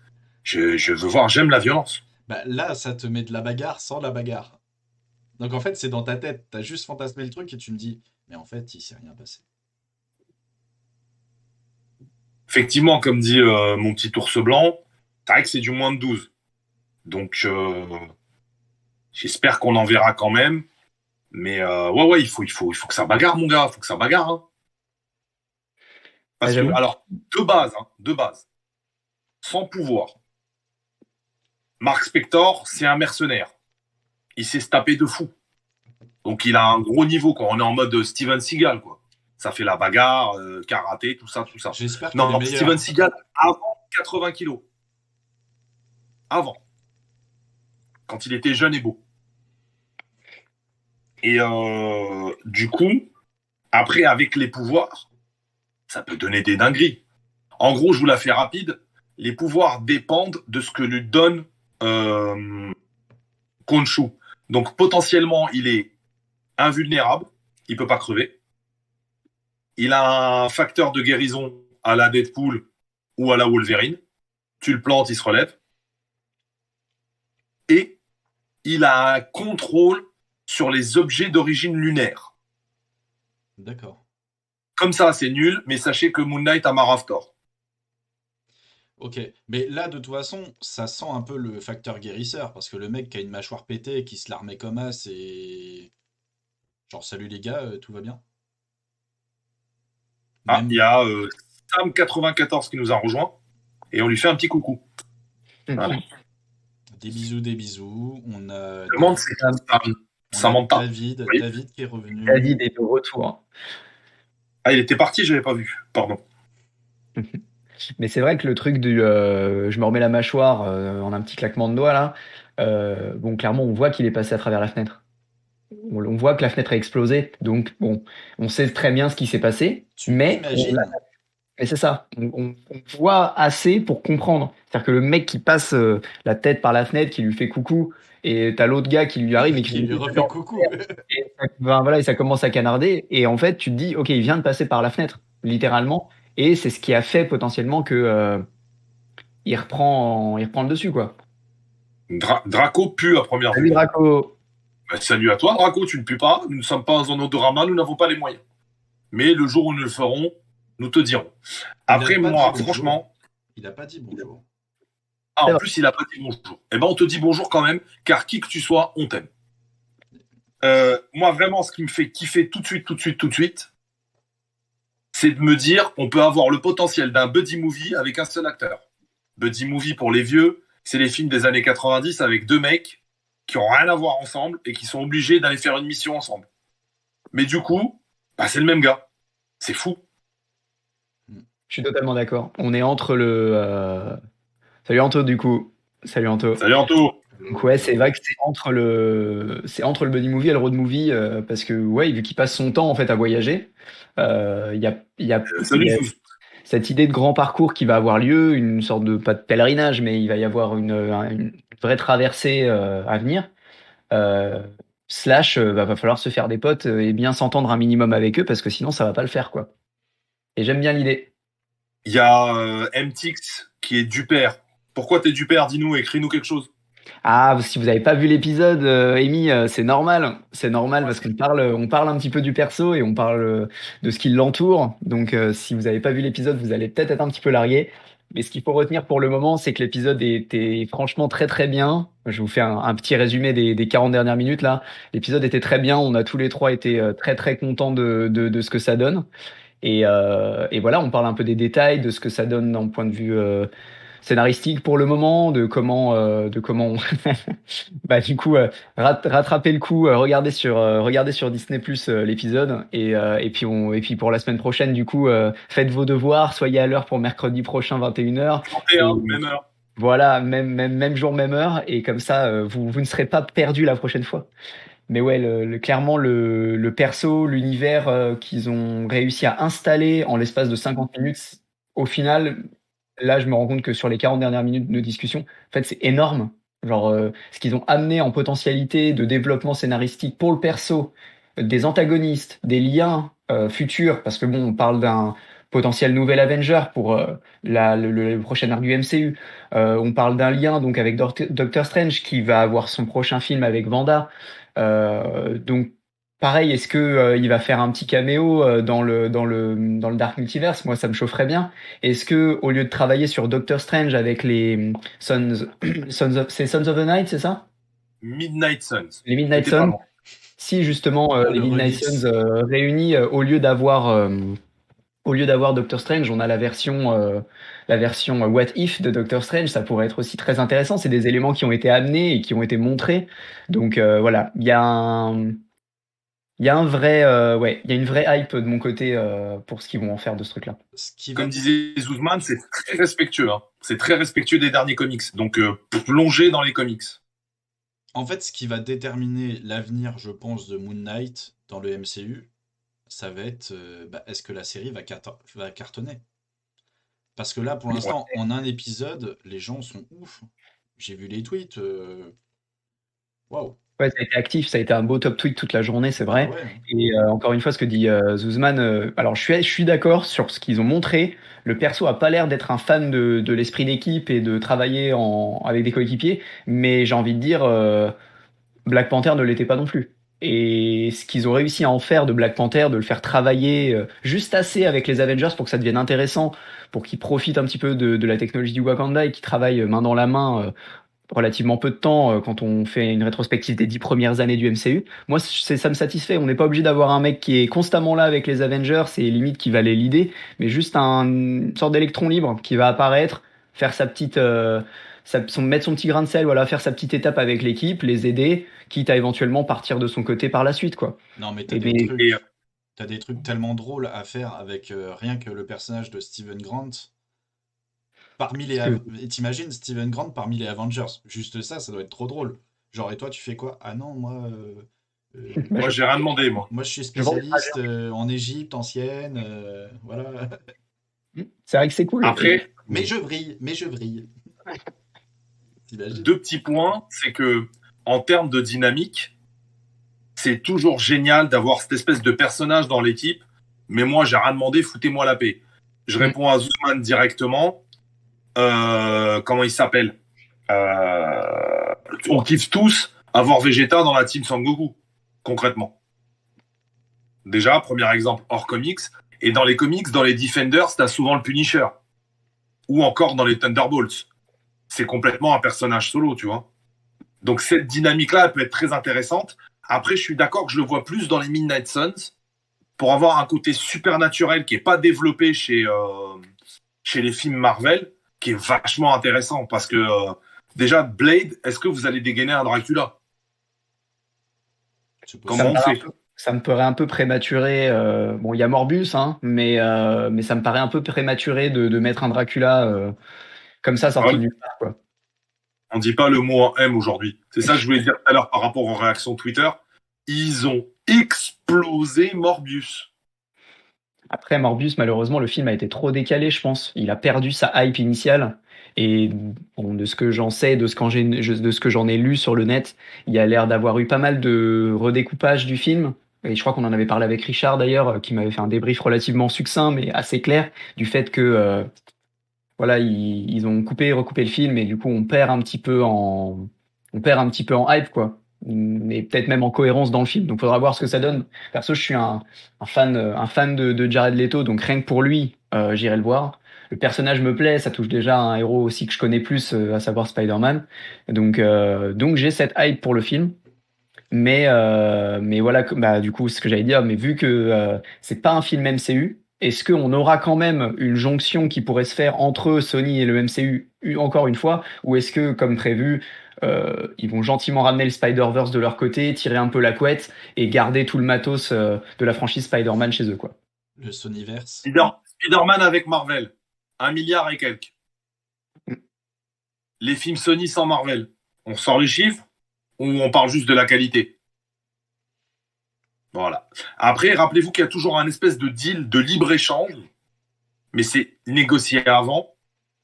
Je veux voir, j'aime la violence. Bah, là, ça te met de la bagarre sans la bagarre. Donc en fait, c'est dans ta tête. T'as juste fantasmé le truc et tu me dis, mais en fait, il s'est rien passé. Effectivement, comme dit mon petit ours blanc, c'est vrai que c'est du moins de 12. Donc j'espère qu'on en verra quand même. Mais ouais, il faut que ça bagarre, mon gars, il faut que ça bagarre, hein. Ah, Parce que, j'avoue. alors, de base, sans pouvoir, Mark Spector, c'est un mercenaire. Il sait se taper de fou. Donc, il a un gros niveau, quoi. On est en mode Steven Seagal, quoi. Ça fait la bagarre, karaté, tout ça, tout ça. J'espère qu'il est Non, Steven meilleur. Seagal, avant 80 kilos. Avant. Quand il était jeune et beau. Et du coup, après, avec les pouvoirs, ça peut donner des dingueries. En gros, je vous la fais rapide. Les pouvoirs dépendent de ce que lui donne Khonshu. Donc potentiellement, il est invulnérable, il peut pas crever. Il a un facteur de guérison à la Deadpool ou à la Wolverine. Tu le plantes, il se relève. Et il a un contrôle sur les objets d'origine lunaire. D'accord. Comme ça, c'est nul, mais sachez que Moon Knight a Maraftor. Ok. Mais là, de toute façon, ça sent un peu le facteur guérisseur, parce que le mec qui a une mâchoire pétée, qui se la remet comme as, et... Genre, salut les gars, tout va bien? Ah, il Même y a Sam94 qui nous a rejoint et on lui fait un petit coucou. Voilà. des bisous. On a, Je me demande si Sam. ça ment pas. David, Oui. David qui est revenu. David est de retour. Ah, il était parti, je l'avais pas vu. Pardon. Mais c'est vrai que le truc du je me remets la mâchoire en un petit claquement de doigts là, bon, clairement, on voit qu'il est passé à travers la fenêtre. On voit que la fenêtre a explosé. Donc, bon, on sait très bien ce qui s'est passé, Tu mais imagines? mais c'est ça. On voit assez pour comprendre. C'est-à-dire que le mec qui passe la tête par la fenêtre, qui lui fait coucou, et t'as l'autre gars qui lui arrive et qui Qui lui lui dit refait coucou. et voilà, et ça commence à canarder. Et en fait, tu te dis, ok, il vient de passer par la fenêtre, littéralement. Et c'est ce qui a fait potentiellement que il reprend le dessus, quoi. Draco pue à première Salut vue. Draco. Bah, salut à toi, Draco, tu ne pues pas. Nous ne sommes pas en odorama, nous n'avons pas les moyens. Mais le jour où nous le ferons, nous te dirons. Après, Il a pas moi, dit bonjour. franchement. Il a pas dit bonjour. Ah, C'est en vrai. plus, il a pas dit bonjour. Eh ben, on te dit bonjour quand même, car qui que tu sois, on t'aime. Moi, vraiment, ce qui me fait kiffer tout de suite, c'est de me dire on peut avoir le potentiel d'un buddy movie avec un seul acteur. Buddy movie pour les vieux, c'est les films des années 90 avec deux mecs qui ont rien à voir ensemble et qui sont obligés d'aller faire une mission ensemble. Mais du coup, bah, c'est le même gars. C'est fou. Je suis totalement d'accord. On est entre le. Salut Anto, du coup. Salut Anto. Salut Anto. Donc ouais, c'est vrai que c'est entre le buddy movie et le road movie parce que ouais, vu qu'il passe son temps en fait à voyager, il y Salut a Zouz. cette idée de grand parcours qui va avoir lieu, une sorte de pas de pèlerinage, mais il va y avoir une vraie traversée à venir. Euh, Slash, va falloir se faire des potes et bien s'entendre un minimum avec eux parce que sinon ça va pas le faire quoi. Et j'aime bien l'idée. Il y a MTX qui est du père. Pourquoi t'es du père? Dis-nous, écris-nous quelque chose. Ah, si vous n'avez pas vu l'épisode, Amy, c'est normal. C'est normal parce on parle un petit peu du perso et on parle de ce qui l'entoure. Donc, si vous n'avez pas vu l'épisode, vous allez peut-être être un petit peu largué. Mais ce qu'il faut retenir pour le moment, c'est que l'épisode était franchement très très bien. Je vous fais un petit résumé des 40 dernières minutes là. L'épisode était très bien. On a tous les trois été très très contents de ce que ça donne. Et voilà, on parle un peu des détails, de ce que ça donne d'un point de vue scénaristique pour le moment, de comment bah du coup rattraper le coup, regardez sur Disney Plus l'épisode et puis pour la semaine prochaine du coup faites vos devoirs, soyez à l'heure pour mercredi prochain 21h Santé, et hein, même heure. voilà, même jour, même heure et comme ça vous ne serez pas perdu la prochaine fois. Mais ouais, clairement, le perso, l'univers qu'ils ont réussi à installer en l'espace de 50 minutes, au final, là, je me rends compte que sur les 40 dernières minutes de discussion, en fait, c'est énorme. Genre, ce qu'ils ont amené en potentialité de développement scénaristique pour le perso, des antagonistes, des liens futurs, parce que bon, on parle d'un potentiel nouvel Avenger pour le prochain arc du MCU. On parle d'un lien donc avec Doctor Strange qui va avoir son prochain film avec Wanda. Donc pareil, est-ce que il va faire un petit caméo dans le Dark Multiverse? Moi, ça me chaufferait bien. Est-ce que au lieu de travailler sur Doctor Strange avec les Sons of the Night, c'est ça? Midnight Suns. Les Midnight T'étais pas Suns? loin. Si justement Ah, les le Midnight remix. Suns réunis au lieu d'avoir Doctor Strange, on a la version What If de Doctor Strange. Ça pourrait être aussi très intéressant. C'est des éléments qui ont été amenés et qui ont été montrés. Donc voilà, il y a un vrai, ouais, il y a une vraie hype de mon côté pour ce qu'ils vont en faire de ce truc-là. Ce qui va Comme disait Zouzman, c'est très respectueux. Hein. C'est très respectueux des derniers comics. Donc, plongez dans les comics. En fait, ce qui va déterminer l'avenir, je pense, de Moon Knight dans le MCU, ça va être est-ce que la série va cartonner? Parce que là, pour Ouais. l'instant, en un épisode, les gens sont ouf. J'ai vu les tweets. Waouh. Ouais, ça a été actif, ça a été un beau top tweet toute la journée, c'est Ah vrai. ouais, hein. Et encore une fois, ce que dit Zuzman, alors je suis d'accord sur ce qu'ils ont montré. Le perso a pas l'air d'être un fan de l'esprit d'équipe et de travailler avec des coéquipiers, mais j'ai envie de dire, Black Panther ne l'était pas non plus. Et ce qu'ils ont réussi à en faire de Black Panther, de le faire travailler juste assez avec les Avengers pour que ça devienne intéressant, pour qu'ils profitent un petit peu de la technologie du Wakanda et qu'ils travaillent main dans la main relativement peu de temps quand on fait une rétrospective des 10 premières années du MCU. Moi, ça me satisfait. On n'est pas obligé d'avoir un mec qui est constamment là avec les Avengers et limite qui va les leader, mais juste une sorte d'électron libre qui va apparaître, faire sa petite, mettre son petit grain de sel, voilà, faire sa petite étape avec l'équipe, les aider, quitte à éventuellement partir de son côté par la suite, quoi. Non, mais Et ben, t'as des trucs tellement drôles à faire avec rien que le personnage de Steven Grant. Parmi les... parce que Et t'imagines Steven Grant parmi les Avengers. Juste ça doit être trop drôle. Genre, et toi, tu fais quoi? Ah non, moi, bah, Moi, j'ai rien demandé, moi. moi, je suis je vends des spécialiste en Égypte ancienne. Voilà. trajets. C'est vrai que c'est cool. Après, Mais je brille. T'imagines? deux petits points, c'est que en termes de dynamique, c'est toujours génial d'avoir cette espèce de personnage dans l'équipe. Mais moi, j'ai rien demandé, foutez-moi la paix. Je réponds à Zuzman directement. Comment il s'appelle On kiffe tous avoir Vegeta dans la team Sangoku, concrètement. Déjà, premier exemple hors comics. Et dans les comics, dans les Defenders, t'as souvent le Punisher. Ou encore dans les Thunderbolts. C'est complètement un personnage solo, tu vois. Donc cette dynamique-là, elle peut être très intéressante. Après, je suis d'accord que je le vois plus dans les Midnight Suns pour avoir un côté supernaturel qui est pas développé chez les films Marvel, qui est vachement intéressant parce que déjà Blade, est-ce que vous allez dégainer un Dracula? C'est Comment possible. on fait? Ça me paraît un peu prématuré. Bon, il y a Morbius, hein, mais ça me paraît un peu prématuré de mettre un Dracula comme ça sorti Ouais, du nulle part, quoi. on dit pas le mot en M aujourd'hui. C'est ça que je voulais dire tout à l'heure par rapport aux réactions Twitter. Ils ont explosé Morbius. Après, Morbius, malheureusement, le film a été trop décalé, je pense. Il a perdu sa hype initiale. Et bon, de ce que j'en sais, de ce que j'en ai lu sur le net, il y a l'air d'avoir eu pas mal de redécoupage du film. Et je crois qu'on en avait parlé avec Richard d'ailleurs, qui m'avait fait un débrief relativement succinct, mais assez clair, du fait que voilà, ils ont coupé et recoupé le film et du coup on perd un petit peu en hype quoi. Mais peut-être même en cohérence dans le film. Donc faudra voir ce que ça donne. Perso, je suis un fan de Jared Leto, donc rien que pour lui, j'irai le voir. Le personnage me plaît, ça touche déjà à un héros aussi que je connais plus, à savoir Spider-Man. Donc j'ai cette hype pour le film. Mais voilà, bah, du coup, ce que j'allais dire, mais vu que c'est pas un film MCU, est-ce qu'on aura quand même une jonction qui pourrait se faire entre Sony et le MCU encore une fois, ou est-ce que, comme prévu, ils vont gentiment ramener le Spider-Verse de leur côté, tirer un peu la couette et garder tout le matos de la franchise Spider-Man chez eux, quoi. Le Sonyverse. Spider-Man avec Marvel. 1 milliard et quelques. Les films Sony sans Marvel. On sort les chiffres ou on parle juste de la qualité? Voilà. Après, rappelez-vous qu'il y a toujours un espèce de deal de libre-échange, mais c'est négocié avant,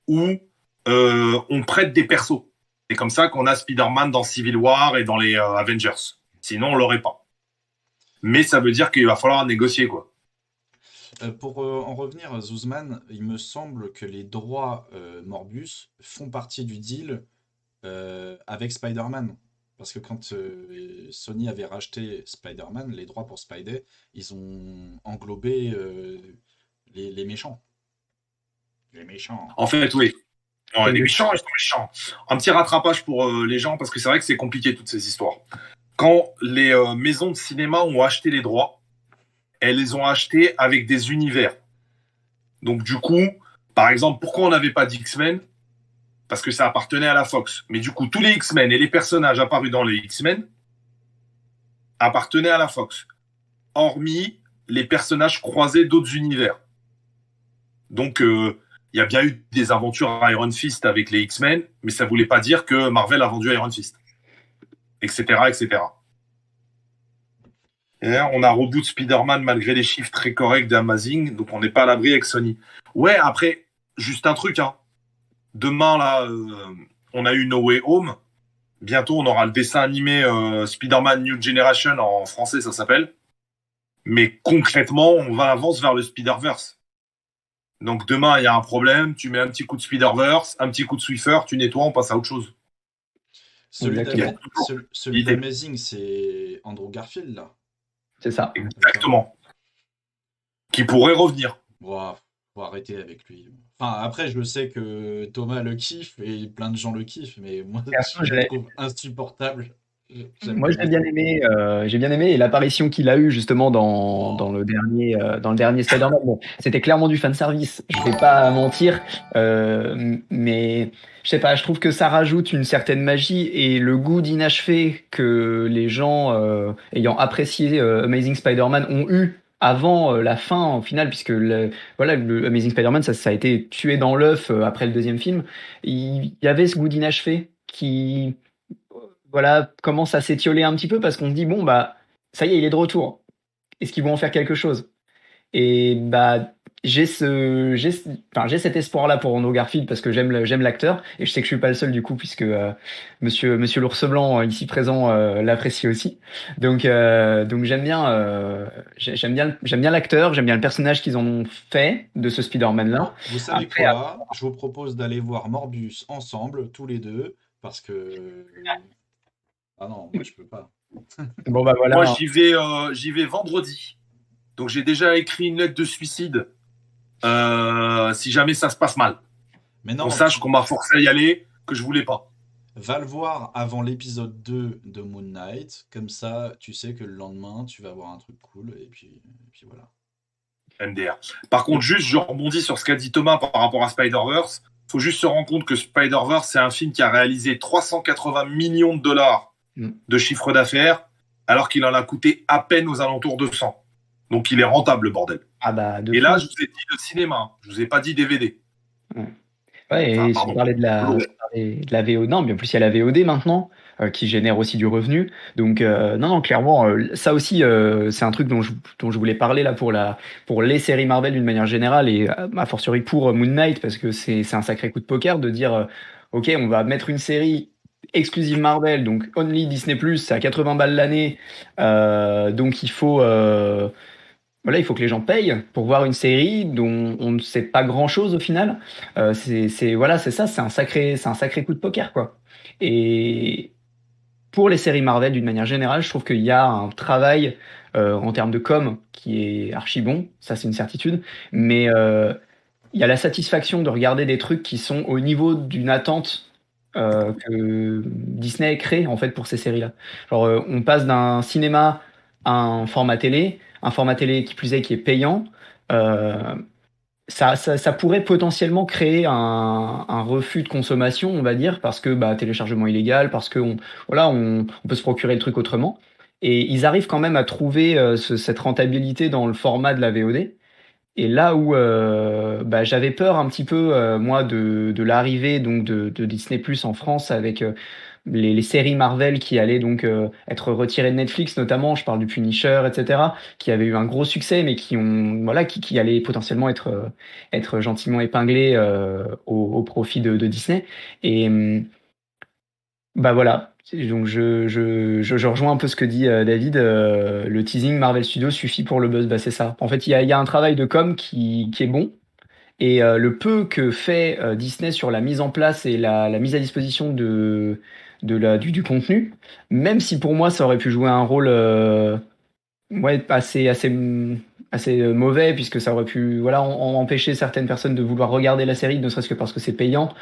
où on prête des persos. C'est comme ça qu'on a Spider-Man dans Civil War et dans les Avengers. Sinon, on l'aurait pas. Mais ça veut dire qu'il va falloir négocier, quoi. Pour en revenir à Zuzman, il me semble que les droits Morbius font partie du deal avec Spider-Man. Parce que quand Sony avait racheté Spider-Man, les droits pour Spidey, ils ont englobé les méchants. Les méchants. En fait, oui. Non, les méchants, ils sont méchants. Un petit rattrapage pour les gens, parce que c'est vrai que c'est compliqué, toutes ces histoires. Quand les maisons de cinéma ont acheté les droits, elles les ont achetés avec des univers. Donc, du coup, par exemple, pourquoi on n'avait pas d'X-Men? Parce que ça appartenait à la Fox. Mais du coup, tous les X-Men et les personnages apparus dans les X-Men appartenaient à la Fox. Hormis les personnages croisés d'autres univers. Donc, il y a bien eu des aventures à Iron Fist avec les X-Men, mais ça ne voulait pas dire que Marvel a vendu Iron Fist. Etc., etc. Et là, on a reboot Spider-Man malgré les chiffres très corrects d'Amazing, donc on n'est pas à l'abri avec Sony. Ouais, après, juste un truc, hein. Demain, là, on a eu No Way Home, Bientôt, on aura le dessin animé Spider-Man New Generation, en français, ça s'appelle. Mais concrètement, on avance vers le Spider-Verse. Donc demain, il y a un problème, tu mets un petit coup de Spider-Verse, un petit coup de Swiffer, tu nettoies, on passe à autre chose. Exactement. Celui d'Amazing, c'est Andrew Garfield, là. C'est ça. Exactement. Qui pourrait revenir. Wow, faut arrêter avec lui. Enfin, après, je sais que Thomas le kiffe et plein de gens le kiffent, mais moi, je le trouve insupportable. Moi, j'ai bien aimé. J'ai bien aimé et l'apparition qu'il a eue justement dans le dernier Spider-Man. Bon, c'était clairement du fan service. Je vais pas mentir, mais je sais pas. Je trouve que ça rajoute une certaine magie et le goût d'inachevé que les gens ayant apprécié Amazing Spider-Man ont eu avant la fin au final, puisque le Amazing Spider-Man, ça a été tué dans l'œuf après le deuxième film. Il y avait ce goût d'inachevé qui voilà, commence à s'étioler un petit peu parce qu'on se dit bon bah ça y est, il est de retour. Est-ce qu'ils vont en faire quelque chose? Et bah j'ai cet espoir-là pour Andrew Garfield parce que j'aime l'acteur et je sais que je suis pas le seul du coup puisque Monsieur l'ours blanc ici présent l'apprécie aussi. Donc j'aime bien l'acteur, j'aime bien le personnage qu'ils en ont fait de ce Spider-Man là. Vous savez quoi? Je vous propose d'aller voir Morbius ensemble, tous les deux, parce que... Ah non, moi je peux pas. Bon bah voilà. Moi, j'y vais vendredi. Donc j'ai déjà écrit une lettre de suicide si jamais ça se passe mal. Mais non, on sache qu'on m'a forcé à y aller, que je voulais pas. Va le voir avant l'épisode 2 de Moon Knight, comme ça tu sais que le lendemain tu vas avoir un truc cool, et puis voilà. MDR. Par contre, juste je rebondis sur ce qu'a dit Thomas par rapport à Spider-Verse. Faut juste se rendre compte que Spider-Verse, c'est un film qui a réalisé 380 millions de dollars de chiffre d'affaires, alors qu'il en a coûté à peine aux alentours de 100. Donc il est rentable, le bordel. Ah bah, et là, je vous ai dit le cinéma, je vous ai pas dit DVD. Ouais, et je parlais de la VOD. Non, mais en plus, il y a la VOD maintenant, qui génère aussi du revenu. Donc, non, clairement, ça aussi, c'est un truc dont je voulais parler là pour les séries Marvel d'une manière générale et a fortiori pour Moon Knight, parce que c'est un sacré coup de poker de dire, OK, on va mettre une série exclusive Marvel, donc only Disney+, c'est à 80 balles l'année, donc il faut que les gens payent pour voir une série dont on ne sait pas grand-chose au final. C'est ça, c'est un sacré coup de poker, quoi. Et pour les séries Marvel, d'une manière générale, je trouve qu'il y a un travail en termes de com qui est archi bon, ça c'est une certitude, mais il y a la satisfaction de regarder des trucs qui sont au niveau d'une attente que Disney crée en fait pour ces séries-là. Genre, on passe d'un cinéma à un format télé qui plus est qui est payant. Euh, ça pourrait potentiellement créer un refus de consommation, on va dire, parce que bah, téléchargement illégal, parce que on peut se procurer le truc autrement. Et ils arrivent quand même à trouver cette rentabilité dans le format de la VOD. Et là où bah, j'avais peur un petit peu moi de l'arrivée donc de Disney Plus en France avec les séries Marvel qui allaient donc être retirées de Netflix notamment, je parle du Punisher, etc., qui avaient eu un gros succès mais qui allaient potentiellement être gentiment épinglés au profit de Disney. Et bah voilà. Donc je rejoins un peu ce que dit David. Le teasing Marvel Studios suffit pour le buzz. Bah c'est ça. En fait, il y a un travail de com qui est bon. Et le peu que fait Disney sur la mise en place et la mise à disposition du contenu, même si pour moi ça aurait pu jouer un rôle assez mauvais, puisque ça aurait pu empêcher certaines personnes de vouloir regarder la série, ne serait-ce que parce que c'est payant.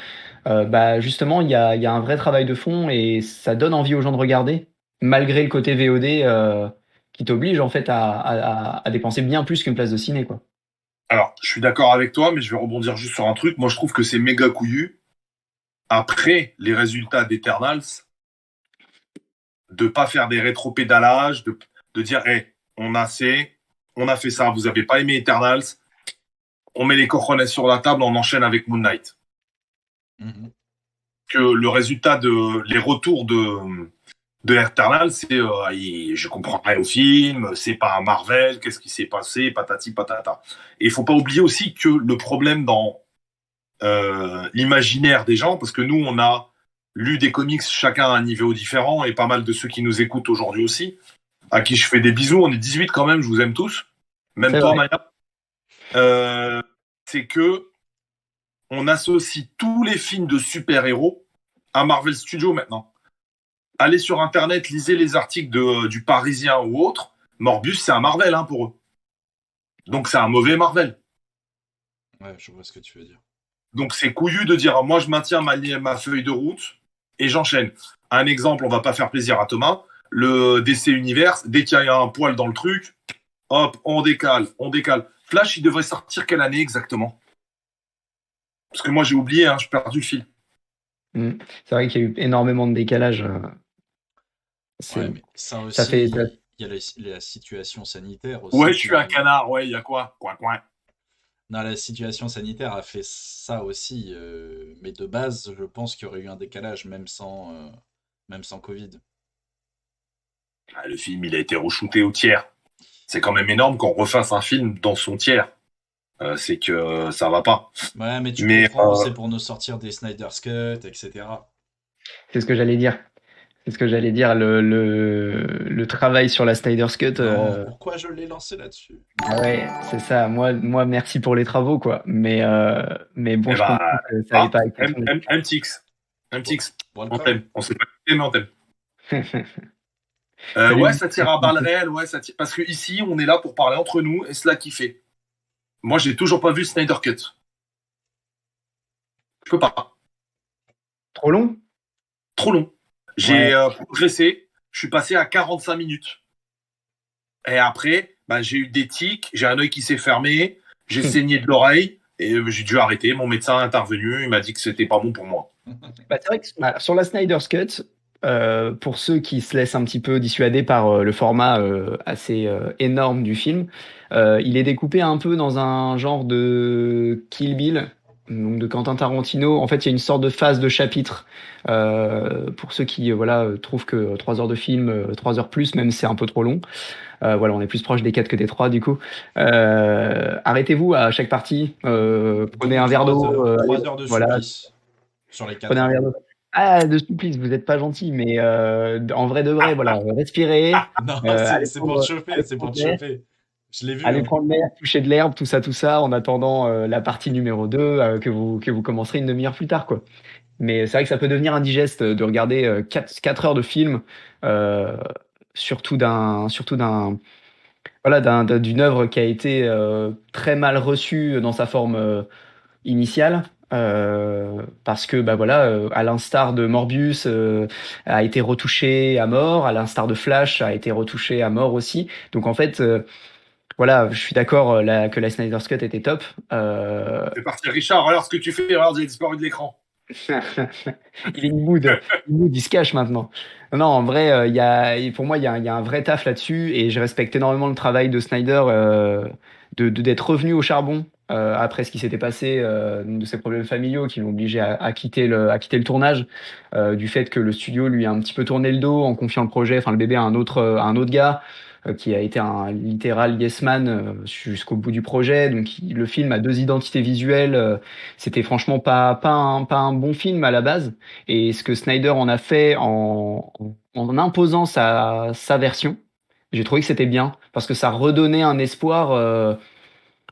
Bah justement, il y a un vrai travail de fond et ça donne envie aux gens de regarder, malgré le côté VOD qui t'oblige en fait à dépenser bien plus qu'une place de ciné, quoi. Alors, je suis d'accord avec toi, mais je vais rebondir juste sur un truc. Moi, je trouve que c'est méga couillu. Après les résultats d'Eternals, de pas faire des rétropédalages, de dire, hey, on a fait ça, vous avez pas aimé Eternals, on met les cojones sur la table, on enchaîne avec Moon Knight. Que le résultat les retours de Eternals, c'est je comprends rien au film, c'est pas un Marvel, qu'est-ce qui s'est passé, patati patata. Et il faut pas oublier aussi que le problème dans l'imaginaire des gens, parce que nous on a lu des comics, chacun à un niveau différent, et pas mal de ceux qui nous écoutent aujourd'hui aussi, à qui je fais des bisous. On est 18 quand même, je vous aime tous. Même C'est toi, vrai. Maya. C'est que on associe tous les films de super-héros à Marvel Studios maintenant. Allez sur Internet, lisez les articles du Parisien ou autre. Morbius, c'est un Marvel pour eux. Donc c'est un mauvais Marvel. Ouais, je vois ce que tu veux dire. Donc c'est couillu de dire moi je maintiens ma feuille de route et j'enchaîne. Un exemple, on va pas faire plaisir à Thomas. Le DC Universe, dès qu'il y a un poil dans le truc, hop, on décale. Flash, il devrait sortir quelle année exactement? Parce que moi j'ai oublié, j'ai perdu le fil. C'est vrai qu'il y a eu énormément de décalage. Ouais, C'est, mais ça ça fait, ça- aussi, il y a la situation sanitaire Ouais, aussi je suis un qui. canard, ouais, il y a quoi? Coin. Non, la situation sanitaire a fait ça aussi, mais de base, je pense qu'il y aurait eu un décalage, même sans Covid. Ah, le film, il a été re-shooté au tiers. C'est quand même énorme qu'on refasse un film dans son tiers. C'est que ça va pas. Ouais, mais tu Mais comprends, c'est pour nous sortir des Snyder's Cut, etc. c'est ce que j'allais dire. C'est ce que j'allais dire. Le travail sur la Snyder's Cut. Non, pourquoi je l'ai lancé là-dessus? Ah ouais, c'est ça. Moi, merci pour les travaux, quoi. Mais bon, eh je comprends ben, que ça n'avait pas été tourné. MTX. Bon, MTX, on welcome. t'aime. On sait pas qui t'aime, mais on t'aime. Salut. Ouais, ça tire à balles réelles, ouais, ça tire. Parce que ici, on est là pour parler entre nous et cela kiffer. Moi, j'ai toujours pas vu Snyder Cut. Je peux pas. Trop long? Trop long. Ouais. J'ai progressé. Je suis passé à 45 minutes. Et après, j'ai eu des tics, j'ai un œil qui s'est fermé, j'ai saigné de l'oreille et j'ai dû arrêter. Mon médecin est intervenu, il m'a dit que c'était pas bon pour moi. C'est vrai que sur la Snyder's Cut, pour ceux qui se laissent un petit peu dissuader par le format assez énorme du film, il est découpé un peu dans un genre de Kill Bill, donc de Quentin Tarantino. En fait, il y a une sorte de phase de chapitre pour ceux qui trouvent que 3 heures de film, 3 heures plus, même c'est un peu trop long. On est plus proche des 4 que des 3 du coup. Arrêtez-vous à chaque partie, prenez Donc un verre d'eau, 3 heures de voilà, supplice sur les prenez 4 un heures. verre d'eau. Ah, de supplice, vous n'êtes pas gentil, mais en vrai de vrai, voilà, respirez, Non, allez c'est pour te chauffer, allez c'est pour prendre te l'air, chauffer. Je l'ai vu, hein. toucher de l'herbe, tout ça, en attendant la partie numéro 2 que vous commencerez une demi-heure plus tard, quoi. Mais c'est vrai que ça peut devenir indigeste de regarder 4 heures de film, euh, surtout d'une œuvre qui a été très mal reçue dans sa forme initiale. Parce que à l'instar de Morbius a été retouché à mort, à l'instar de Flash a été retouché à mort aussi. Donc en fait, je suis d'accord que la Snyder's Cut était top. C'est parti, Richard, regarde ce que tu fais, regarde, j'ai disparu de l'écran. Il est il se cache maintenant. Non, en vrai, pour moi, il y a un vrai taf là-dessus et je respecte énormément le travail de Snyder d'être revenu au charbon après ce qui s'était passé, de ses problèmes familiaux qui l'ont obligé à quitter le tournage, du fait que le studio lui a un petit peu tourné le dos en confiant le projet, enfin le bébé à un autre gars. Qui a été un littéral yes man jusqu'au bout du projet. Donc le film a deux identités visuelles. C'était franchement pas un bon film à la base. Et ce que Snyder en a fait en imposant sa version, j'ai trouvé que c'était bien parce que ça redonnait un espoir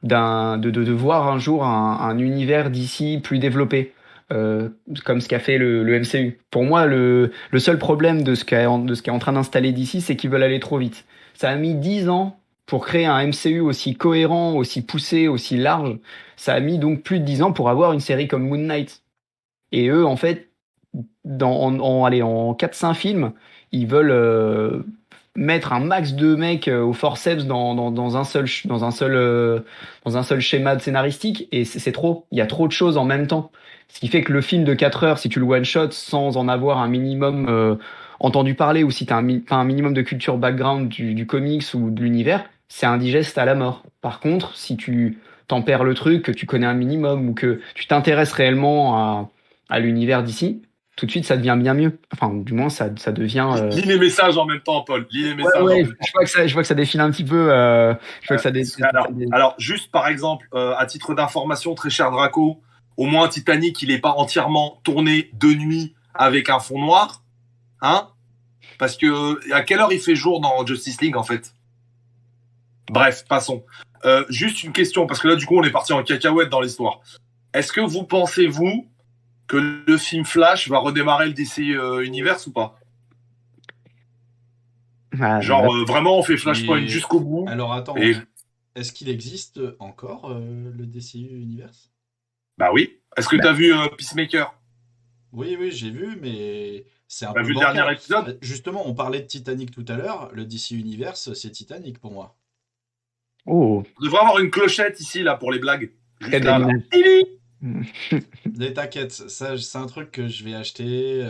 de voir un jour un univers d'ici plus développé. euh, Comme ce qu'a fait le MCU. Pour moi, le seul problème de ce qu'est en train d'installer d'ici, c'est qu'ils veulent aller trop vite. Ça a mis 10 ans pour créer un MCU aussi cohérent, aussi poussé, aussi large. Ça a mis donc plus de 10 ans pour avoir une série comme Moon Knight. Et eux, en fait, en 4-5 films, ils veulent mettre un max de mecs au forceps dans un seul schéma de scénaristique. Et c'est trop. Il y a trop de choses en même temps. Ce qui fait que le film de 4 heures, si tu le one-shot sans en avoir un minimum entendu parler, ou si tu as pas un minimum de culture background du comics ou de l'univers, c'est indigeste à la mort. Par contre, si tu tempères le truc, que tu connais un minimum ou que tu t'intéresses réellement à l'univers d'ici, tout de suite ça devient bien mieux. Enfin, du moins ça devient. Lis les messages en même temps, Paul. Lis les messages en Ouais, même temps. je vois que ça défile un petit peu. Je vois que Alors, juste par exemple, à titre d'information, très cher Draco, au moins Titanic, il n'est pas entièrement tourné de nuit avec un fond noir, hein? Parce que à quelle heure il fait jour dans Justice League en fait? Bref, passons. Juste une question, parce que là du coup on est parti en cacahuète dans l'histoire. Est-ce que vous pensez, vous, que le film Flash va redémarrer le DC Universe ou pas? Ah, Genre vraiment on fait Flashpoint Et jusqu'au bout alors et attends, est-ce qu'il existe encore le DCU Universe? bah oui. Est-ce que Ah, t'as vu Peacemaker? oui, oui, j'ai vu, mais c'est un T'as peu vu le dernier bancal. épisode? Justement, on parlait de Titanic tout à l'heure. Le DC Universe, c'est Titanic pour moi. oh, On devrait avoir une clochette ici là pour les blagues. très Juste belle là, là. image. Tili. Mais t'inquiète, ça, c'est un truc que je vais acheter,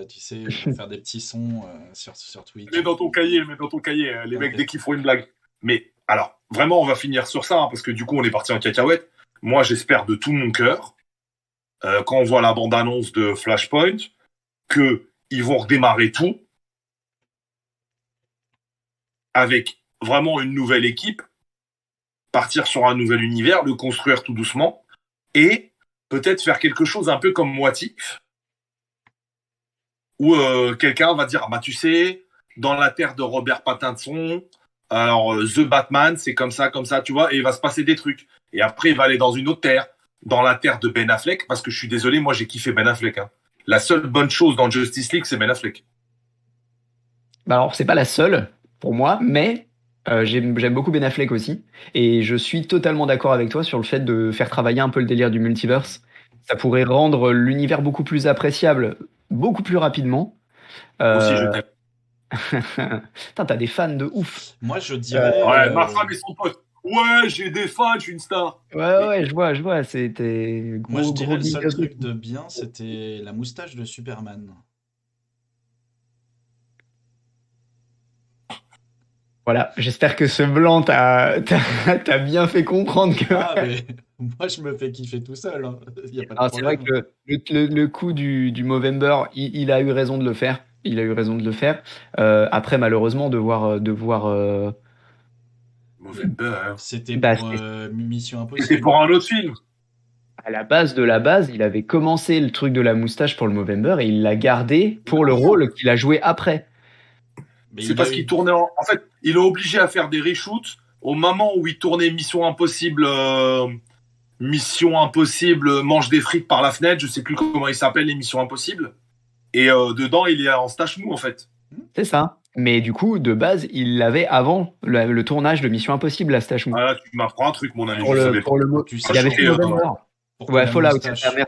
tu sais, pour faire des petits sons sur Twitch. Mets dans ton cahier, mets dans ton cahier, les mecs Ok. dès qu'ils font une blague. Mais alors, vraiment, on va finir sur ça, hein, parce que du coup, on est parti en cacahuète. Moi, j'espère de tout mon cœur, quand on voit la bande-annonce de Flashpoint, que ils vont redémarrer tout avec vraiment une nouvelle équipe, partir sur un nouvel univers, le construire tout doucement, et peut-être faire quelque chose un peu comme Moitif, où quelqu'un va dire, ah bah tu sais, dans la terre de Robert Pattinson, alors The Batman, c'est comme ça, tu vois, et il va se passer des trucs. Et après, il va aller dans une autre terre, dans la terre de Ben Affleck, parce que je suis désolé, moi j'ai kiffé Ben Affleck. Hein. La seule bonne chose dans Justice League, c'est Ben Affleck. Bah alors, c'est pas la seule pour moi, mais j'aime beaucoup Ben Affleck aussi. Et je suis totalement d'accord avec toi sur le fait de faire travailler un peu le délire du multiverse. Ça pourrait rendre l'univers beaucoup plus appréciable, beaucoup plus rapidement. Aussi, Euh... je t'aime. Putain, t'as des fans de ouf. Moi, je Euh, dirais, Ouais, ma femme et son pote. Ouais, j'ai des fans, je suis une star. Ouais, Mais ouais, je vois, c'était moi, je gros dirais le big seul up. truc de bien, c'était la moustache de Superman. Voilà, j'espère que ce blanc t'a bien fait comprendre que. Ah, mais moi, je me fais kiffer tout seul, hein. Il n'y a pas de Alors, c'est vrai problème. que le coup du Movember, il a eu raison de le faire. Il a eu raison de le faire. Après, malheureusement, de voir. Movember, hein. C'était Bah, pour Mission C'était Impossible. pour un autre film. à la base de la base, il avait commencé le truc de la moustache pour le Movember et il l'a gardé pour le rôle qu'il a joué après. Mais C'est il a parce qu'il eu. tournait en fait, il est obligé à faire des reshoots au moment où il tournait Mission Impossible, Mission Impossible, mange des frites par la fenêtre, je sais plus comment il s'appelle les Missions Impossibles. Et dedans, il est en stache mou en fait. C'est ça. Mais du coup, de base, il l'avait avant le tournage de Mission Impossible, la Stache Mou. Ah, là, tu m'apprends un truc, mon ami, Pour je le, savais pas. pour le, Tu il y sais avait fait pourquoi? Movember. Pour que Ouais, la Fallout, c'est ça. moustache.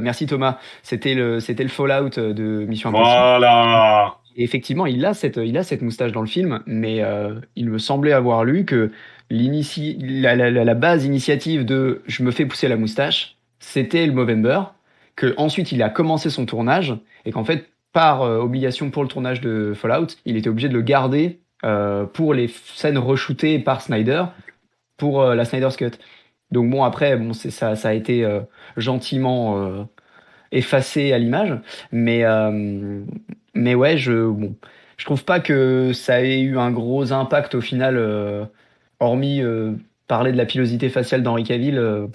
Merci Thomas. C'était le Fallout de Mission Impossible. Voilà. Et effectivement, il a cette moustache dans le film, mais il me semblait avoir lu que la base initiative de je me fais pousser la moustache, c'était le Movember, que ensuite il a commencé son tournage, et qu'en fait, par obligation pour le tournage de Fallout, il était obligé de le garder pour les scènes reshootées par Snyder, pour la Snyder's Cut. Donc bon, après, bon, ça a été gentiment effacé à l'image, mais ouais, bon, je trouve pas que ça ait eu un gros impact au final, hormis parler de la pilosité faciale d'Henri Cavill.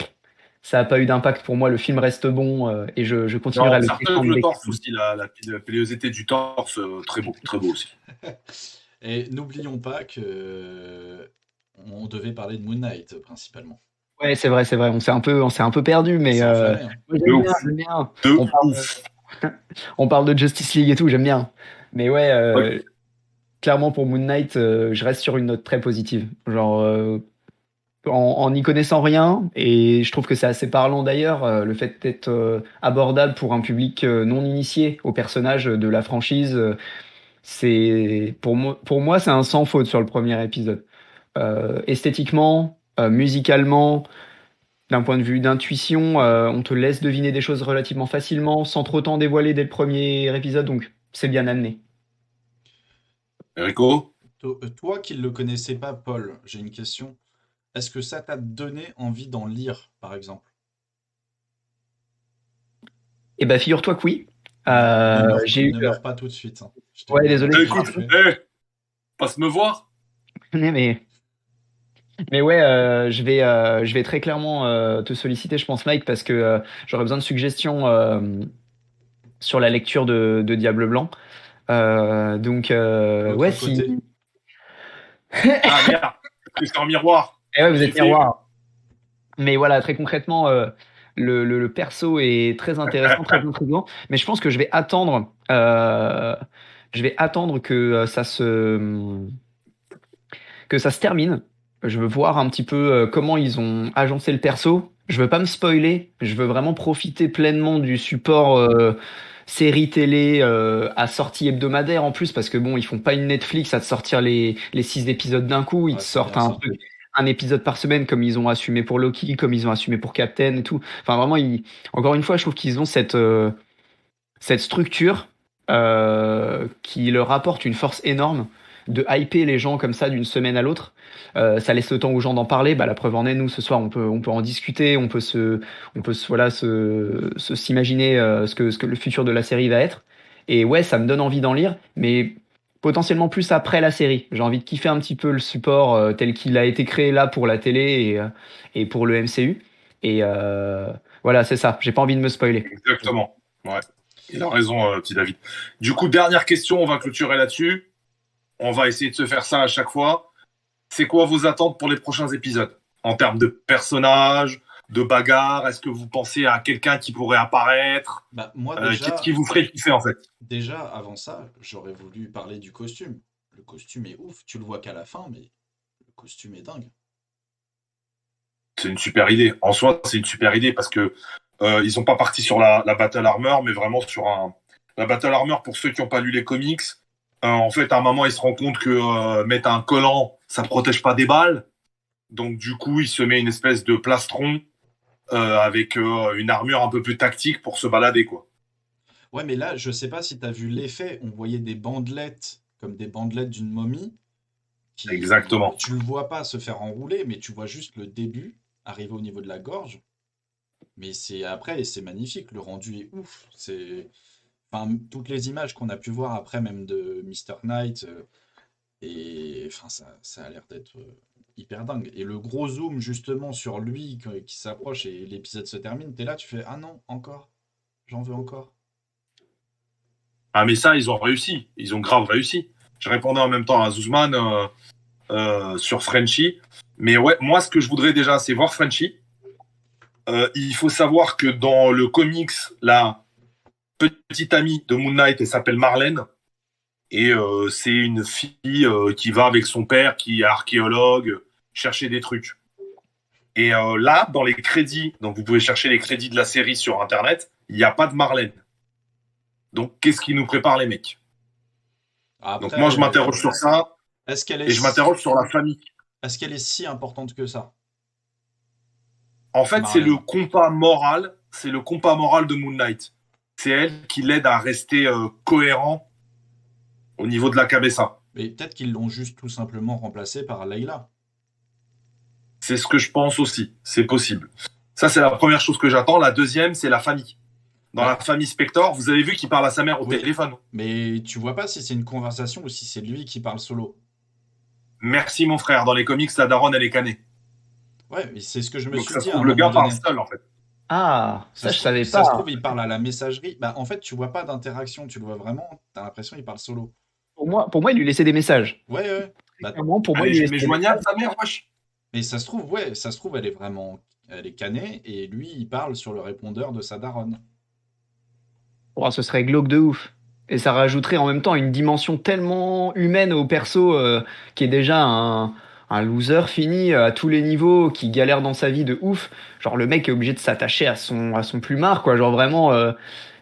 Ça a pas eu d'impact pour moi. Le film reste bon et je continuerai à Non, le ça repose défendre le dès torse que- aussi, la pilosité du torse, très beau aussi. Et n'oublions pas que on devait parler de Moon Knight principalement. Ouais, c'est vrai. On s'est un peu perdu, On mais s'est enflammé, hein. moi, De j'aime bien, ouf, j'aime bien. de On parle, ouf. on parle de Justice League et tout, j'aime bien. Mais ouais, Ouais. clairement pour Moon Knight, je reste sur une note très positive. Genre, en n'y connaissant rien, et je trouve que c'est assez parlant d'ailleurs, le fait d'être abordable pour un public non initié au personnage de la franchise, c'est pour moi c'est un sans faute sur le premier épisode. Esthétiquement, musicalement, d'un point de vue d'intuition, on te laisse deviner des choses relativement facilement, sans trop t'en dévoiler dès le premier épisode, donc c'est bien amené. Enrico? Toi qui ne le connaissais pas, Paul, j'ai une question. Est-ce que ça t'a donné envie d'en lire, par exemple? Et bah figure-toi que oui. Ouais, J'ai eu. ne meurs pas tout de suite, hein. Je t'ai Ouais, mis désolé. d'entrée de Écoute, jeu. passe me voir. Mais ouais, je vais très clairement te solliciter, je pense, Mike, parce que j'aurais besoin de suggestions sur la lecture de Diable Blanc. Donc, L'autre ouais, côté. si. Ah merde, c'est en miroir. Eh ouais, vous J'ai êtes fait- miroir. Mais voilà, très concrètement, le perso est très intéressant, très intriguant. Mais je pense que je vais attendre que ça se termine. Je veux voir un petit peu comment ils ont agencé le perso. Je veux pas me spoiler. Je veux vraiment profiter pleinement du support série télé à sortie hebdomadaire en plus, parce que bon, ils font pas une Netflix à te sortir les 6 épisodes d'un coup. Ils Ouais, te c'est sortent bien ça. un épisode par semaine, comme ils ont assumé pour Loki, comme ils ont assumé pour Captain et tout. Enfin, vraiment, encore une fois, je trouve qu'ils ont cette structure qui leur apporte une force énorme de hyper les gens comme ça d'une semaine à l'autre. Ça laisse le temps aux gens d'en parler. Bah, la preuve en est, nous ce soir, on peut en discuter, voilà, s'imaginer ce que le futur de la série va être. Et ouais, ça me donne envie d'en lire, mais potentiellement plus après la série. J'ai envie de kiffer un petit peu le support tel qu'il a été créé là pour la télé et pour le MCU. Et voilà, c'est ça. J'ai pas envie de me spoiler. Exactement. Ouais. Il a raison, petit David. Du coup, dernière question, on va clôturer là-dessus. On va essayer de se faire ça à chaque fois. C'est quoi vos attentes pour les prochains épisodes? En termes de personnages, de bagarres, est-ce que vous pensez à quelqu'un qui pourrait apparaître? Bah, moi, Qu'est-ce qui vous ferait kiffer en fait? déjà, avant ça, j'aurais voulu parler du costume. Le costume est ouf. Tu le vois qu'à la fin, mais le costume est dingue. C'est une super idée. En soi, c'est une super idée parce que ils sont pas partis sur la Battle Armor, mais vraiment sur la Battle Armor, pour ceux qui n'ont pas lu les comics, en fait, à un moment, ils se rendent compte que mettre un collant, ça protège pas des balles. Donc, du coup, il se met une espèce de plastron avec une armure un peu plus tactique pour se balader, quoi. Ouais, mais là, je sais pas si tu as vu l'effet. On voyait des bandelettes, comme des bandelettes d'une momie, Exactement. tu le vois pas se faire enrouler, mais tu vois juste le début arriver au niveau de la gorge. Mais c'est après, et c'est magnifique. Le rendu est ouf. Enfin, toutes les images qu'on a pu voir après, même de Mr. Knight, et enfin, ça a l'air d'être hyper dingue. Et le gros zoom, justement, sur lui qui s'approche et l'épisode se termine, t'es là, tu fais, ah non, encore, j'en veux encore. Ah, mais ça, ils ont réussi. Ils ont grave réussi. Je répondais en même temps à Zuzman sur Frenchy. Mais ouais, moi, ce que je voudrais déjà, c'est voir Frenchy. Il faut savoir que dans le comics, la petite amie de Moon Knight, elle s'appelle Marlène. Et c'est une fille qui va avec son père, qui est archéologue, chercher des trucs. Et là, dans les crédits, donc vous pouvez chercher les crédits de la série sur Internet, il n'y a pas de Marlène. Donc, qu'est-ce qui nous prépare les mecs? Donc, Après, moi, je m'interroge sur ça est-ce qu'elle et je est, m'interroge sur la famille. est-ce qu'elle est si importante que ça, En fait, c'est le Marlène? compas moral, c'est le compas moral de Moon Knight. C'est elle qui l'aide à rester cohérent au niveau de la cabessa. Mais peut-être qu'ils l'ont juste tout simplement remplacée par Layla. C'est ce que je pense aussi. C'est possible. Ça, c'est la première chose que j'attends. La deuxième, c'est la famille. Dans la Bah, famille Spector, vous avez vu qu'il parle à sa mère au oui, téléphone. mais tu vois pas si c'est une conversation ou si c'est lui qui parle solo. Merci, mon frère. Dans les comics, la daronne, elle est canée. Ouais, mais c'est ce que je me Donc, suis ça se dit à un trouve, le moment gars parle donné. seul, en fait. Ah, ça je savais Ça se pas. trouve, il parle à la messagerie. Bah, en fait, tu vois pas d'interaction, tu le vois vraiment. T'as l'impression qu'il parle solo. Pour moi, il lui laissait des messages. Ouais, ouais. Bah, Clairement, pour moi, Elle il lui est laissait jamais des messages. joignable, sa mère, wesh. mais ça se trouve, ouais, ça se trouve, elle est canée et lui, il parle sur le répondeur de sa daronne. Oh, ce serait glauque de ouf. Et ça rajouterait en même temps une dimension tellement humaine au perso qui est déjà un loser fini à tous les niveaux, qui galère dans sa vie de ouf. Genre le mec est obligé de s'attacher à son plumard, quoi. Genre vraiment.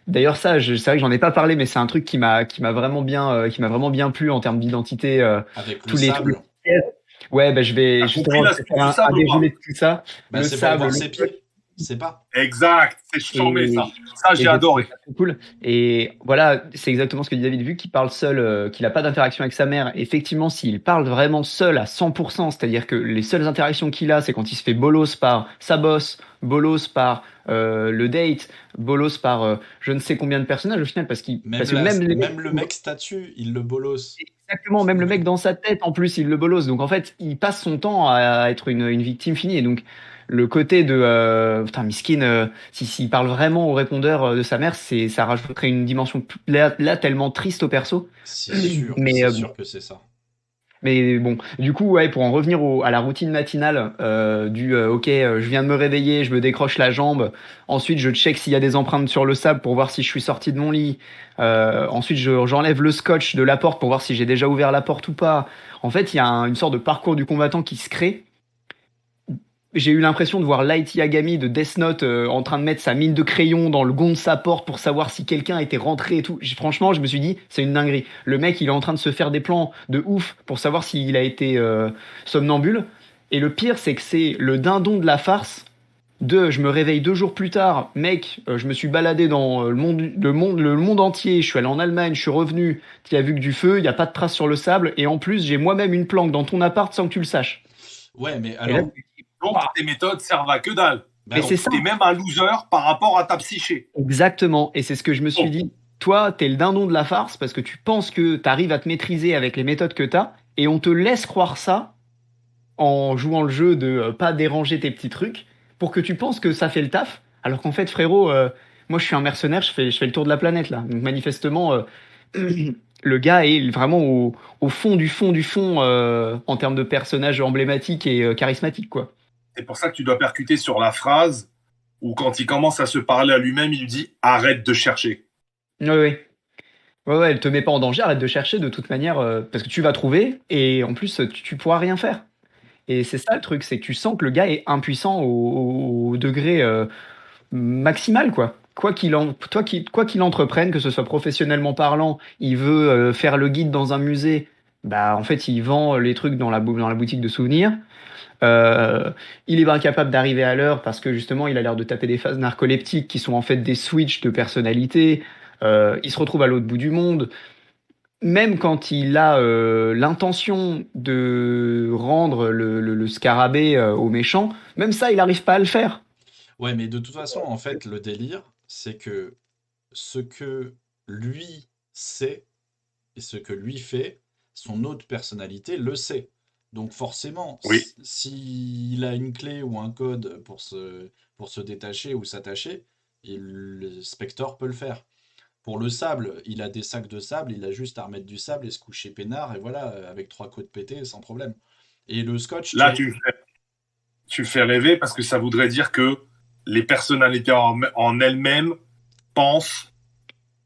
D'ailleurs ça, c'est vrai que j'en ai pas parlé, mais c'est un truc qui m'a vraiment bien plu en termes d'identité. Avec le Tous les sable. pièges. Ouais, bah, je vais T'as compris justement je vais l'astuce faire du un sable ou pas? déroulé de tout ça. Bah, Le c'est pour sable, voir le ses pieds. C'est pas. Exact. C'est charmé, et, ça. Ça, et j'ai j'ai trouvé adoré. ça trop cool. Et voilà, c'est exactement ce que dit David, vu qu'il parle seul, qu'il n'a pas d'interaction avec sa mère. Effectivement, s'il parle vraiment seul à 100%, c'est-à-dire que les seules interactions qu'il a, c'est quand il se fait bolos par sa boss, bolos par le date, bolos par je ne sais combien de personnages au final, Même, parce que même les mecs, même le mec statue, il le bolosse. exactement, même le mec dans sa tête, en plus, il le bolos. Donc en fait, il passe son temps à être une victime finie. Et donc, le côté de putain miskin, s'il parle vraiment au répondeur de sa mère, ça rajouterait une dimension là tellement triste au perso. Mais c'est bon, sûr que c'est ça. mais bon, du coup, ouais, pour en revenir à la routine matinale, ok, je viens de me réveiller, je me décroche la jambe, ensuite je check s'il y a des empreintes sur le sable pour voir si je suis sorti de mon lit, ensuite j'enlève le scotch de la porte pour voir si j'ai déjà ouvert la porte ou pas. En fait, il y a une sorte de parcours du combattant qui se crée. J'ai eu l'impression de voir Light Yagami de Death Note en train de mettre sa mine de crayon dans le gond de sa porte pour savoir si quelqu'un était rentré et tout. Franchement, je me suis dit, c'est une dinguerie. Le mec, il est en train de se faire des plans de ouf pour savoir s'il a été somnambule. Et le pire, c'est que c'est le dindon de la farce. Je me réveille 2 jours plus tard, mec, je me suis baladé dans le monde entier, je suis allé en Allemagne, je suis revenu, tu as vu que du feu, il n'y a pas de traces sur le sable, et en plus, j'ai moi-même une planque dans ton appart sans que tu le saches. Ouais, mais Et là, alors, Donc, tes méthodes servent à que dalle. bah, mais c'est ça. T'es même un loser par rapport à ta psyché. Exactement. Et c'est ce que je me suis Oh. dit. Toi, t'es le dindon de la farce parce que tu penses que t'arrives à te maîtriser avec les méthodes que t'as et on te laisse croire ça en jouant le jeu de pas déranger tes petits trucs pour que tu penses que ça fait le taf. Alors qu'en fait, frérot, moi je suis un mercenaire, je fais le tour de la planète là. Donc manifestement, le gars est vraiment au fond du fond du fond en termes de personnage emblématique et charismatique, quoi. C'est pour ça que tu dois percuter sur la phrase où quand il commence à se parler à lui-même, il lui dit arrête de chercher. Oui, oui. Ouais, ouais, elle te met pas en danger, arrête de chercher de toute manière, parce que tu vas trouver, et en plus, tu pourras rien faire. Et c'est ça le truc, c'est que tu sens que le gars est impuissant au degré maximal, quoi. Quoi qu'il entreprenne, que ce soit professionnellement parlant, il veut faire le guide dans un musée, bah en fait, il vend les trucs dans la boutique de souvenirs. Il est incapable d'arriver à l'heure parce que justement, il a l'air de taper des phases narcoleptiques qui sont en fait des switches de personnalité. Il se retrouve à l'autre bout du monde. Même quand il a l'intention de rendre le scarabée au méchant, même ça, il n'arrive pas à le faire. ouais, mais de toute façon, en fait, le délire, c'est que ce que lui sait et ce que lui fait, son autre personnalité le sait. Donc forcément, Oui. s'il a une clé ou un code pour se détacher ou s'attacher, le Spectre peut le faire. Pour le sable, il a des sacs de sable, il a juste à remettre du sable et se coucher peinard, et voilà, avec 3 côtes pétées, sans problème. Et le scotch, Là, tu fais rêver parce que ça voudrait dire que les personnalités en elles-mêmes pensent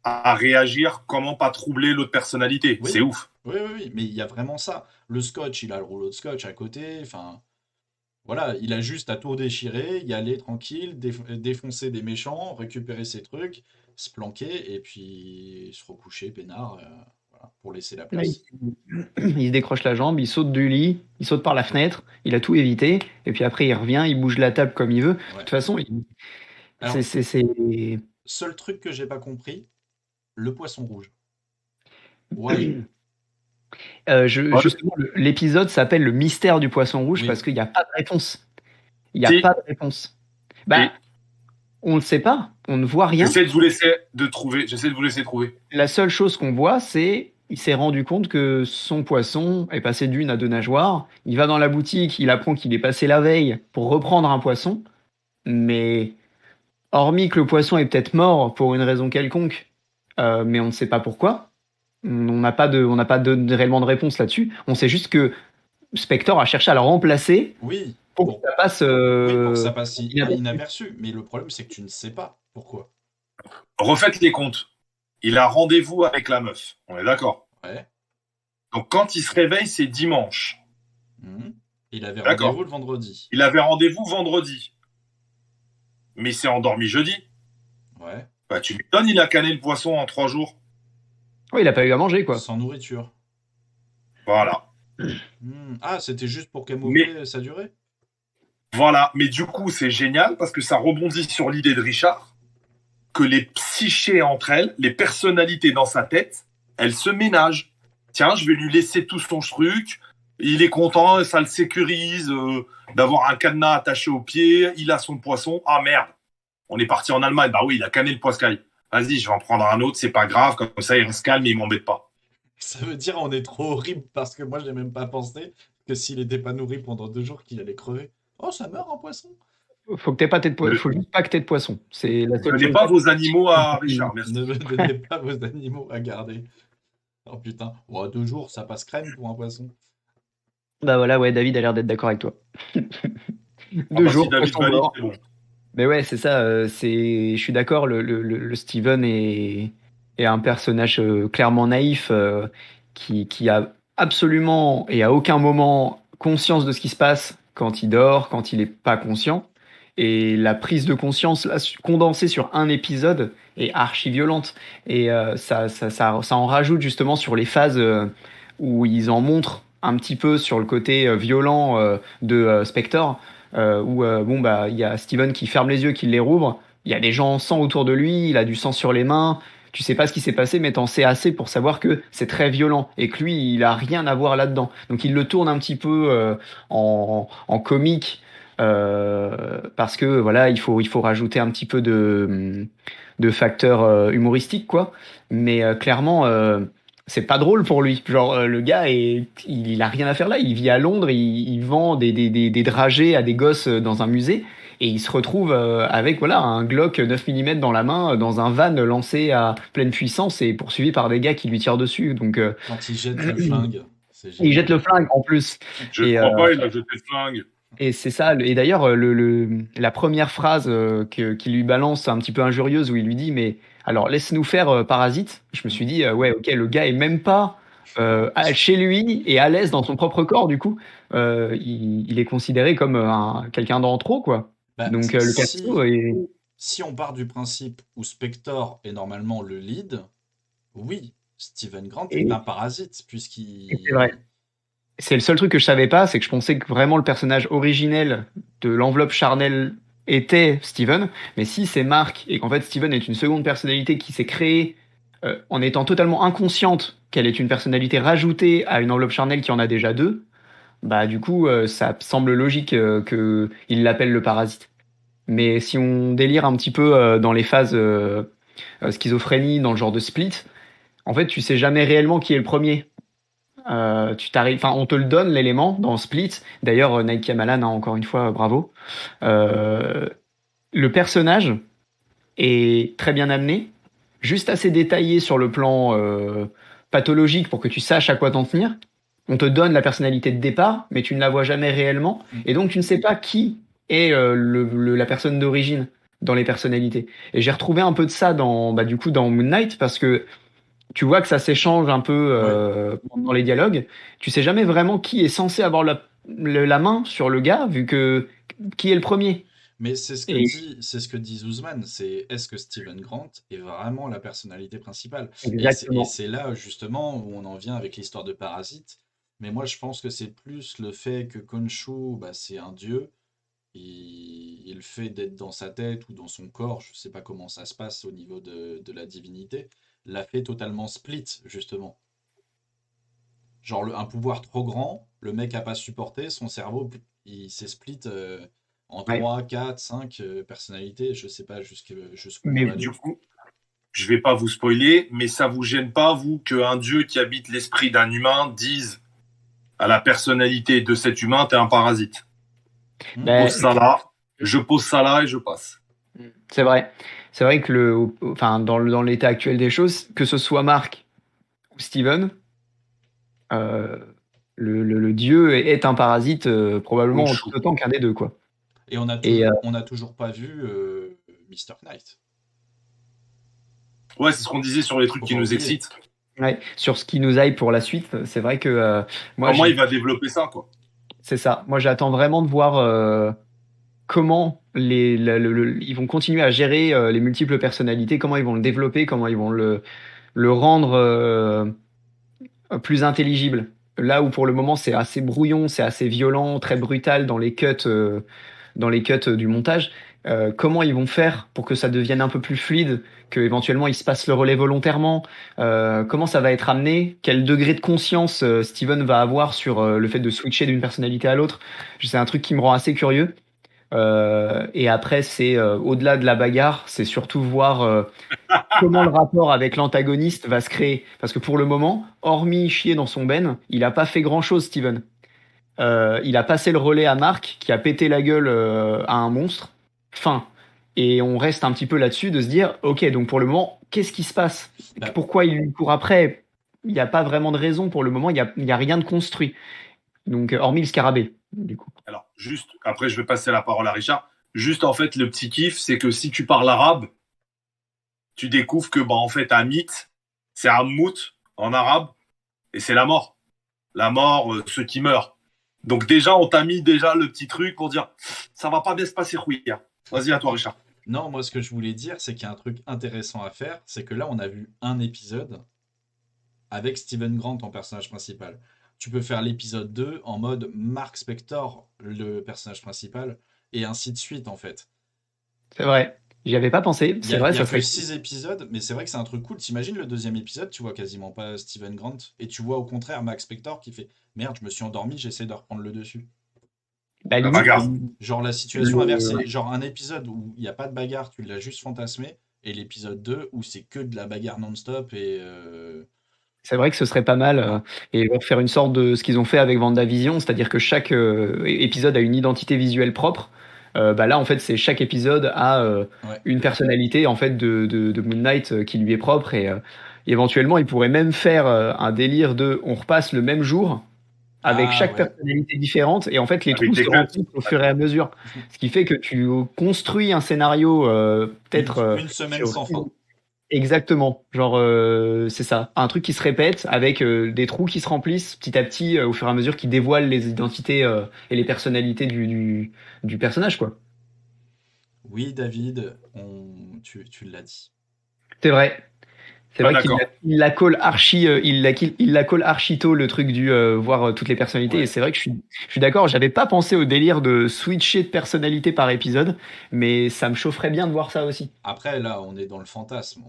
à réagir, comment pas troubler l'autre personnalité. oui, C'est ouf. oui, oui, oui, mais il y a vraiment ça. Le scotch, il a le rouleau de scotch à côté, enfin, voilà, il a juste à tout déchirer, y aller tranquille, défoncer des méchants, récupérer ses trucs, se planquer et puis se recoucher peinard, voilà, pour laisser la Là, place. il se décroche la jambe, il saute du lit, il saute par la fenêtre, il a tout évité, et puis après il revient, il bouge la table comme il veut. De Ouais. toute façon, Alors, c'est. seul truc que j'ai pas compris, le poisson rouge. Ouais, Justement, l'épisode s'appelle Le mystère du poisson rouge oui, parce qu'il n'y a pas de réponse. Il n'y a Si, pas de réponse. Bah, si. on ne sait pas, on ne voit rien. J'essaie de vous laisser trouver. La seule chose qu'on voit, c'est il s'est rendu compte que son poisson est passé d'une à 2 nageoires. Il va dans la boutique, il apprend qu'il est passé la veille pour reprendre un poisson. Mais hormis que le poisson est peut-être mort pour une raison quelconque, mais on ne sait pas pourquoi. On n'a pas de réellement de réponse là-dessus. On sait juste que Spector a cherché à le remplacer oui, pour que ça passe oui, pour que ça passe inaperçu. inaperçu. Mais le problème, c'est que tu ne sais pas pourquoi. Refaites les comptes. Il a rendez-vous avec la meuf. On est d'accord. Ouais. Donc quand il se réveille, c'est dimanche. Mhm. Il avait D'accord. rendez-vous le vendredi. Il avait rendez-vous vendredi. Mais il s'est endormi jeudi. Ouais. Bah, tu m'étonnes, il a canné le poisson en 3 jours. Oui, il a pas eu à manger, quoi. Sans nourriture. Voilà. Ah, c'était juste pour Mais camoufler sa durée? voilà. Mais du coup, c'est génial parce que ça rebondit sur l'idée de Richard que les psychés entre elles, les personnalités dans sa tête, elles se ménagent. Tiens, je vais lui laisser tout son truc. Il est content, ça le sécurise d'avoir un cadenas attaché au pied. Il a son poisson. Ah merde, on est parti en Allemagne. Bah oui, il a canné le poiscaille. Vas-y, je vais en prendre un autre, c'est pas grave. Comme ça, il reste calme et il m'embête pas. Ça veut dire on est trop horrible parce que moi, je n'ai même pas pensé que s'il n'était pas nourri pendant 2 jours, qu'il allait crever. Oh, ça meurt un poisson? Faut que t'aies pas tête Ne, faut juste pas que t'aies de poisson. C'est la seule donnez chose. pas vos animaux à Richard, merci. Ne me donnez pas vos animaux à garder. Oh putain, ouais, 2 jours, ça passe crème pour un poisson. Bah voilà, ouais, David a l'air d'être d'accord avec toi. Ah Deux bah si jours, David poisson valide, mort. c'est bon. Mais ouais, c'est ça. Je suis d'accord. Le Steven est un personnage clairement naïf qui a absolument et à aucun moment conscience de ce qui se passe quand il dort, quand il est pas conscient. Et la prise de conscience là, condensée sur un épisode est archi violente. Et ça en rajoute justement sur les phases où ils en montrent un petit peu sur le côté violent de Spector où bon bah il y a Steven qui ferme les yeux, qui les rouvre. Il y a des gens en sang autour de lui, il a du sang sur les mains. Tu sais pas ce qui s'est passé, mais t'en sais assez pour savoir que c'est très violent et que lui, il a rien à voir là-dedans. Donc il le tourne un petit peu en comique parce que voilà, il faut rajouter un petit peu de facteurs humoristiques quoi. Mais clairement. C'est pas drôle pour lui. Genre, le gars, il a rien à faire là. Il vit à Londres, il vend des dragées à des gosses dans un musée. Et il se retrouve avec voilà, un Glock 9 mm dans la main, dans un van lancé à pleine puissance et poursuivi par des gars qui lui tirent dessus. Donc, Quand il jette le flingue, c'est il jette le génial. flingue en plus. Je ne Et, crois pas, il a jeté le flingue. et c'est ça. Et d'ailleurs, la première phrase qu'il lui balance un petit peu injurieuse où il lui dit, mais alors laisse-nous faire Parasite. Je me suis dit, ouais, ok, le gars est même pas chez lui et à l'aise dans son propre corps. Du coup, il est considéré comme quelqu'un d'en trop, quoi. Bah, Donc le perso si, est. si on part du principe où Spector est normalement le lead, oui, Steven Grant est Et, un parasite, et c'est vrai. puisqu'il... C'est le seul truc que je savais pas, c'est que je pensais que vraiment le personnage originel de l'enveloppe charnelle était Steven, mais si c'est Mark et qu'en fait Steven est une seconde personnalité qui s'est créée en étant totalement inconsciente qu'elle est une personnalité rajoutée à une enveloppe charnelle qui en a déjà deux, bah du coup ça semble logique que il l'appelle le parasite. Mais si on délire un petit peu dans les phases schizophrénie, dans le genre de split, en fait tu sais jamais réellement qui est le premier. Enfin, on te le donne l'élément dans Split. D'ailleurs, Night Shyamalan, hein, encore une fois, bravo. Euh, le personnage est très bien amené, juste assez détaillé sur le plan pathologique pour que tu saches à quoi t'en tenir. On te donne la personnalité de départ, mais tu ne la vois jamais réellement, et donc tu ne sais pas qui est la personne d'origine dans les personnalités. Et j'ai retrouvé un peu de ça du coup, dans Moon Knight parce que tu vois que ça s'échange un peu Ouais, dans les dialogues. Tu sais jamais vraiment qui est censé avoir la main sur le gars, vu que qui est le premier. mais Et c'est ce que dit Zuzman, c'est est-ce que Steven Grant est vraiment la personnalité principale? Et exactement. c'est là justement où on en vient avec l'histoire de Parasite. Mais moi je pense que c'est plus le fait que Khonshu, bah, c'est un dieu, et le fait d'être dans sa tête ou dans son corps, je sais pas comment ça se passe au niveau de la divinité, l'a fait totalement split justement. Genre un pouvoir trop grand, le mec a pas supporté, son cerveau, il s'est split en Ouais. 3, 4, 5 personnalités, je sais pas jusqu'où on Mais va Du aller. coup, je vais pas vous spoiler, mais ça vous gêne pas, vous, qu'un dieu qui habite l'esprit d'un humain dise à la personnalité de cet humain, t'es un parasite. Hmm. Pose ben, ça là, je pose ça là et je passe. c'est vrai. C'est vrai que enfin, dans l'état actuel des choses, que ce soit Mark ou Steven, euh, le dieu est un parasite probablement Khonshu. tout autant qu'un des deux, quoi. Et Et on a toujours pas vu Mr. Knight. Ouais, c'est ce qu'on disait sur les trucs Faut qui pas nous oublier. excitent. ouais, sur ce qui nous aille pour la suite, c'est vrai que moi, Comment il va développer ça, quoi. c'est ça. Moi, j'attends vraiment de voir comment ils vont continuer à gérer les multiples personnalités, comment ils vont le développer, comment ils vont le rendre plus intelligible. Là où pour le moment c'est assez brouillon, c'est assez violent, très brutal dans les cuts du montage. Comment ils vont faire pour que ça devienne un peu plus fluide, que éventuellement ils se passent le relais volontairement, comment ça va être amené, quel degré de conscience Steven va avoir sur le fait de switcher d'une personnalité à l'autre. C'est un truc qui me rend assez curieux. Et après, c'est au-delà de la bagarre, c'est surtout voir comment le rapport avec l'antagoniste va se créer. Parce que pour le moment, hormis chier dans son ben, il a pas fait grand-chose, Steven. Il a passé le relais à Mark, qui a pété la gueule à un monstre. fin. Et on reste un petit peu là-dessus de se dire, ok, donc pour le moment, qu'est-ce qui se passe? Bah, Pourquoi il lui court après? Il n'y a pas vraiment de raison pour le moment, il y a rien de construit. Donc, hormis le scarabée, du coup. Alors, juste, après, je vais passer la parole à Richard. Juste, en fait, le petit kiff, c'est que si tu parles arabe, tu découvres que, en fait, Amit, c'est Hammout en arabe, et c'est la mort. La mort, ceux qui meurent. Donc, déjà, on t'a mis déjà le petit truc pour dire, ça va pas bien se passer, Rouillard. Vas-y, à toi, Richard. non, moi ce que je voulais dire, c'est qu'il y a un truc intéressant à faire, c'est que là on a vu un épisode avec Steven Grant en personnage principal. Tu peux faire l'épisode 2 en mode Mark Spector, le personnage principal, et ainsi de suite en fait. C'est vrai. J'y avais pas pensé. Il y C'est a, vrai, il y a ça que serait. 6 épisodes, mais c'est vrai que c'est un truc cool. T'imagines le deuxième épisode, tu vois quasiment pas Steven Grant, et tu vois au contraire Max Spector qui fait merde, je me suis endormi, j'essaie de reprendre le dessus. Bah, La limite, bagarre. Genre la situation inversée, genre un épisode où il n'y a pas de bagarre, tu l'as juste fantasmé, et l'épisode 2 où c'est que de la bagarre non-stop et c'est vrai que ce serait pas mal. ouais, Et faire une sorte de ce qu'ils ont fait avec WandaVision, c'est-à-dire que chaque épisode a une identité visuelle propre. Bah là, en fait, c'est chaque épisode a ouais. une personnalité en fait de Moon Knight qui lui est propre. Et éventuellement, ils pourraient même faire un délire de on repasse le même jour avec Ah chaque ouais, personnalité différente. Et en fait, les Avec trous des se cuts. remplissent au fur et à mesure. Ce qui fait que tu construis un scénario une, peut-être une semaine sur sans fin. exactement, genre c'est ça, un truc qui se répète avec des trous qui se remplissent petit à petit au fur et à mesure qui dévoilent les identités et les personnalités du personnage quoi. Oui, David, tu l'as dit. C'est vrai, c'est Pas vrai qu'il d'accord. il la colle archi, il la colle archi tôt le truc du voir toutes les personnalités et Ouais. c'est vrai que je suis d'accord, j'avais pas pensé au délire de switcher de personnalité par épisode, mais ça me chaufferait bien de voir ça aussi. Après, là, on est dans le fantasme.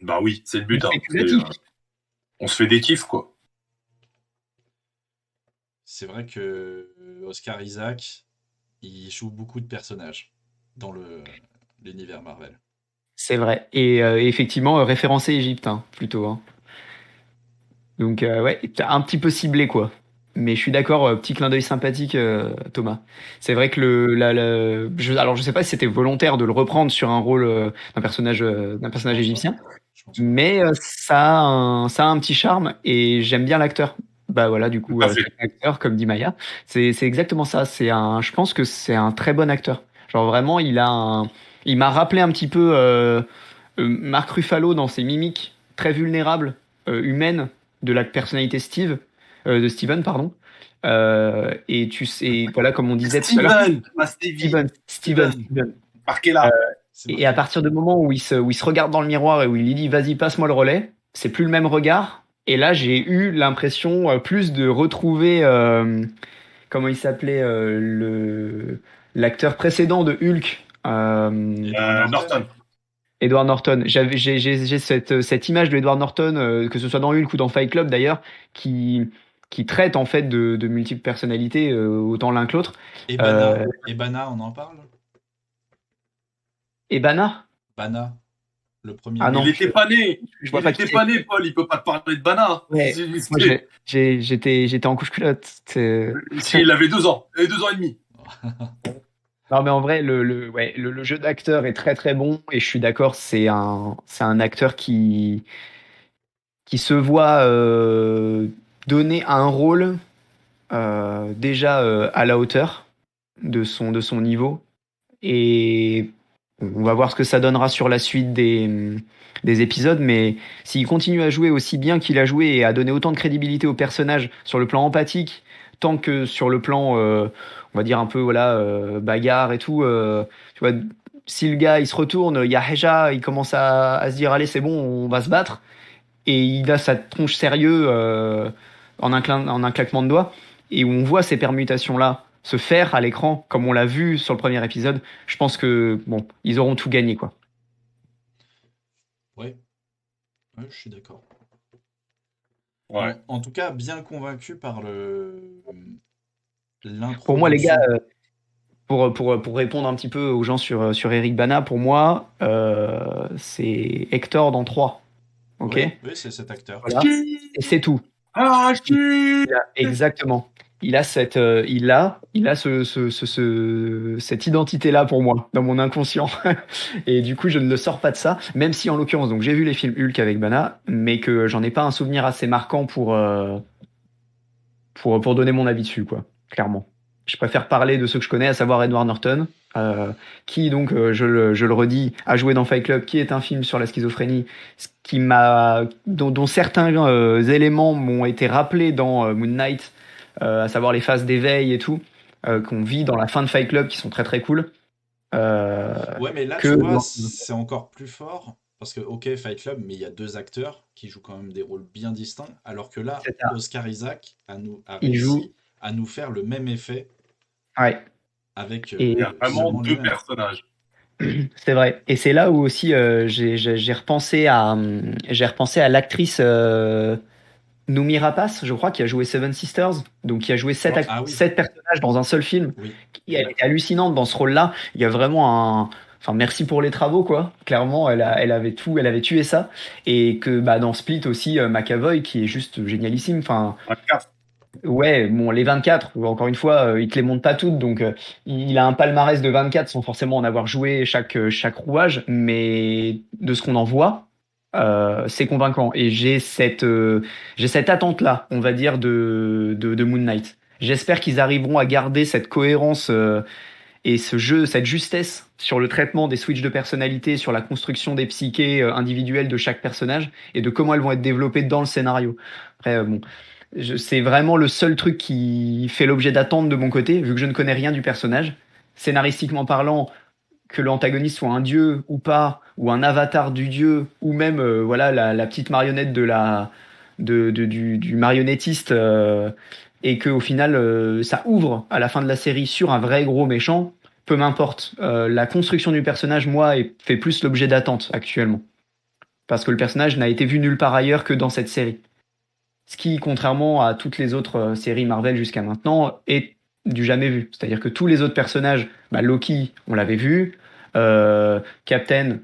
Bah oui, c'est le Du but. Hein. spéculatif. On se fait des kiffs, quoi. C'est vrai que Oscar Isaac, il joue beaucoup de personnages dans l'univers Marvel. C'est vrai. Et effectivement, référencé Égypte, hein, plutôt. Hein. Donc, ouais, t'as un petit peu ciblé, quoi. Mais je suis d'accord, petit clin d'œil sympathique, Thomas. C'est vrai que alors, je sais pas si c'était volontaire de le reprendre sur un rôle d'un Je personnage pense pas. égyptien, Je pense pas. mais ça a un petit charme et j'aime bien l'acteur. Bah voilà, du Tout coup, à fait. très bon acteur, comme dit Maya. C'est exactement ça. Je pense que c'est un très bon acteur. Genre vraiment, il m'a rappelé un petit peu Mark Ruffalo dans ses mimiques très vulnérables, humaines de la personnalité de Steven, pardon. Et tu sais, voilà, comme on disait tout à l'heure, Steven, pas Stevie. Steven. Steven. Marquez Euh, là. C'est et à marqué. partir du moment où il se regarde dans le miroir et où il lui dit vas-y, passe-moi le relais, c'est plus le même regard. Et là, j'ai eu l'impression plus de retrouver, comment il s'appelait, l'acteur précédent de Hulk. Edward Norton. Norton. Edward Norton. J'ai cette image de Edward Norton, que ce soit dans Hulk ou dans Fight Club d'ailleurs, qui, qui traite en fait de multiples personnalités, autant l'un que l'autre. Et Euh, Bana. Et Bana, on en parle? et Bana? Bana, le premier Ah Il non, Hulk. était pas né. je vois Il pas qui était c'est. pas né, Paul. Il peut pas te parler de Bana. Ouais, moi j'étais en couche culotte. Il avait 2 ans. Il avait 2 ans et demi. Non mais en vrai ouais, le jeu d'acteur est très très bon et je suis d'accord, c'est un acteur qui se voit donner un rôle déjà à la hauteur de son niveau. Et on va voir ce que ça donnera sur la suite des épisodes, mais s'il continue à jouer aussi bien qu'il a joué et à donner autant de crédibilité au personnage sur le plan empathique, tant que sur le plan, on va dire un peu voilà bagarre et tout, tu vois, si le gars il se retourne, il y a Heja, il commence à se dire allez c'est bon, on va se battre, et il a sa tronche sérieux en un claquement de doigts, et où on voit ces permutations-là se faire à l'écran, comme on l'a vu sur le premier épisode, je pense que bon, ils auront tout gagné, quoi. Ouais, ouais, je suis d'accord. Ouais. En tout cas, bien convaincu par Pour moi, les gars, l'introduction. pour répondre un petit peu aux gens sur Eric Bana, pour moi, c'est Hector dans 3. Ok? Oui, oui, c'est cet acteur. Voilà. Et c'est tout. Archie. Exactement. cette identité-là pour moi, dans mon inconscient. Et du coup, je ne le sors pas de ça, même si en l'occurrence, donc j'ai vu les films Hulk avec Bana, mais que j'en ai pas un souvenir assez marquant pour donner mon avis dessus, quoi, clairement. Je préfère parler de ceux que je connais, à savoir Edward Norton, qui donc, je le redis, a joué dans Fight Club, qui est un film sur la schizophrénie, dont certains éléments m'ont été rappelés dans Moon Knight, à savoir les phases d'éveil et tout, qu'on vit dans la fin de Fight Club, qui sont très très cool. Ouais, mais là, Que tu vois, dans- c'est encore plus fort. Parce que, ok, Fight Club, mais il y a deux acteurs qui jouent quand même des rôles bien distincts. Alors que là, c'est ça. Oscar Isaac a Il joue, réussi à nous faire le même effet ouais. avec Et Il y a vraiment seulement deux lui-même. personnages. c'est vrai. Et c'est là où aussi j'ai repensé à l'actrice Noomi Rapace, je crois, qui a joué Seven Sisters, donc qui a joué Ah oui, sept personnages dans un seul film. oui, Elle était hallucinante dans ce rôle-là. Il y a vraiment un. Enfin, merci pour les travaux, quoi. Clairement, elle avait tué ça. Et que bah, dans Split aussi, McAvoy, qui est juste génialissime. Enfin, 24. ouais, bon, les 24, encore une fois, il te les montre pas toutes, donc il a un palmarès de 24 sans forcément en avoir joué chaque rouage, mais de ce qu'on en voit, c'est convaincant. Et j'ai cette attente-là, on va dire, de Moon Knight. J'espère qu'ils arriveront à garder cette cohérence et cette justesse sur le traitement des switches de personnalité, sur la construction des psychés individuelles de chaque personnage et de comment elles vont être développées dans le scénario. Après, bon. C'est vraiment le seul truc qui fait l'objet d'attente de mon côté, vu que je ne connais rien du personnage. Scénaristiquement parlant, que l'antagoniste soit un dieu ou pas, ou un avatar du dieu, ou même voilà la petite marionnette du marionnettiste, et que au final ça ouvre à la fin de la série sur un vrai gros méchant, peu m'importe. La construction du personnage, moi, fait plus l'objet d'attente actuellement, parce que le personnage n'a été vu nulle part ailleurs que dans cette série. Ce qui, contrairement à toutes les autres séries Marvel jusqu'à maintenant, est du jamais vu. C'est-à-dire que tous les autres personnages, bah, Loki, on l'avait vu, Captain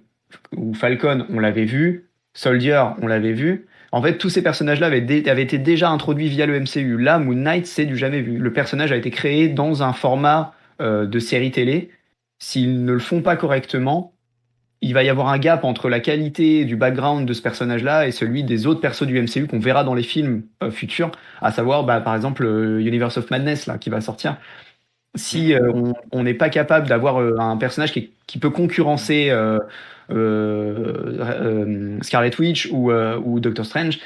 ou Falcon, on l'avait vu, Soldier, on l'avait vu. En fait, tous ces personnages-là avaient été déjà introduits via le MCU. Là, Moon Knight, c'est du jamais vu. Le personnage a été créé dans un format de série télé. S'ils ne le font pas correctement, il va y avoir un gap entre la qualité du background de ce personnage-là et celui des autres persos du MCU qu'on verra dans les films futurs, à savoir bah, par exemple Universe of Madness là, qui va sortir. Si on n'est pas capable d'avoir un personnage qui peut concurrencer Scarlet Witch ou Doctor Strange,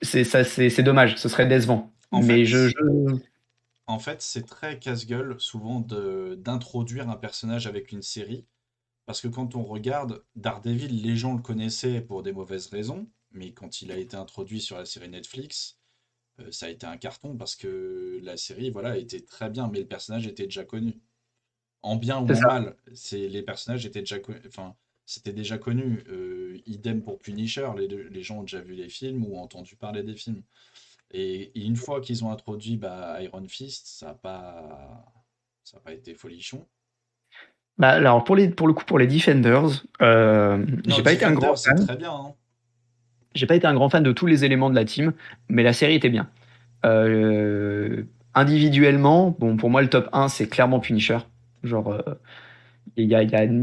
c'est dommage, ce serait décevant. En Mais fait, en fait, c'est très casse-gueule souvent d'introduire un personnage avec une série. Parce que quand on regarde Daredevil, les gens le connaissaient pour des mauvaises raisons, mais quand il a été introduit sur la série Netflix, ça a été un carton parce que la série, voilà, était très bien, mais le personnage était déjà connu. En bien ou c'est en ça. mal, les personnages étaient déjà connus, enfin, c'était déjà connu. Idem pour Punisher, les gens ont déjà vu les films ou entendu parler des films. Et une fois qu'ils ont introduit bah, Iron Fist, ça a pas été folichon. Bah, alors pour le coup pour les Defenders, Non, j'ai pas été un Defender, grand c'est fan. très bien, hein. J'ai pas été un grand fan de tous les éléments de la team, mais la série était bien. Euh, Individuellement, bon, pour moi, le top 1, c'est clairement Punisher. Genre, il y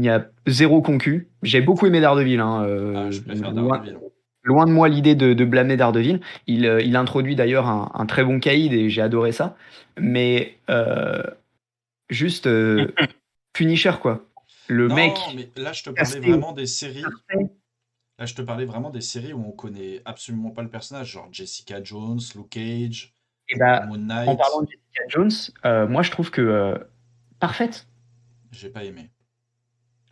a zéro concu. J'ai beaucoup aimé Daredevil, hein, Ah, je préfère Daredevil. loin de moi l'idée de blâmer Daredevil. Il introduit d'ailleurs un très bon caïd et j'ai adoré ça. Mais juste Punisher, quoi. Le Non, mec mais là, je te parlais casté au vraiment des séries. parfait. Là, je te parlais vraiment des séries où on connaît absolument pas le personnage, genre Jessica Jones, Luke Cage, Et bah, Moon en parlant Knight. de Jessica Jones, moi je trouve que parfaite. J'ai pas aimé.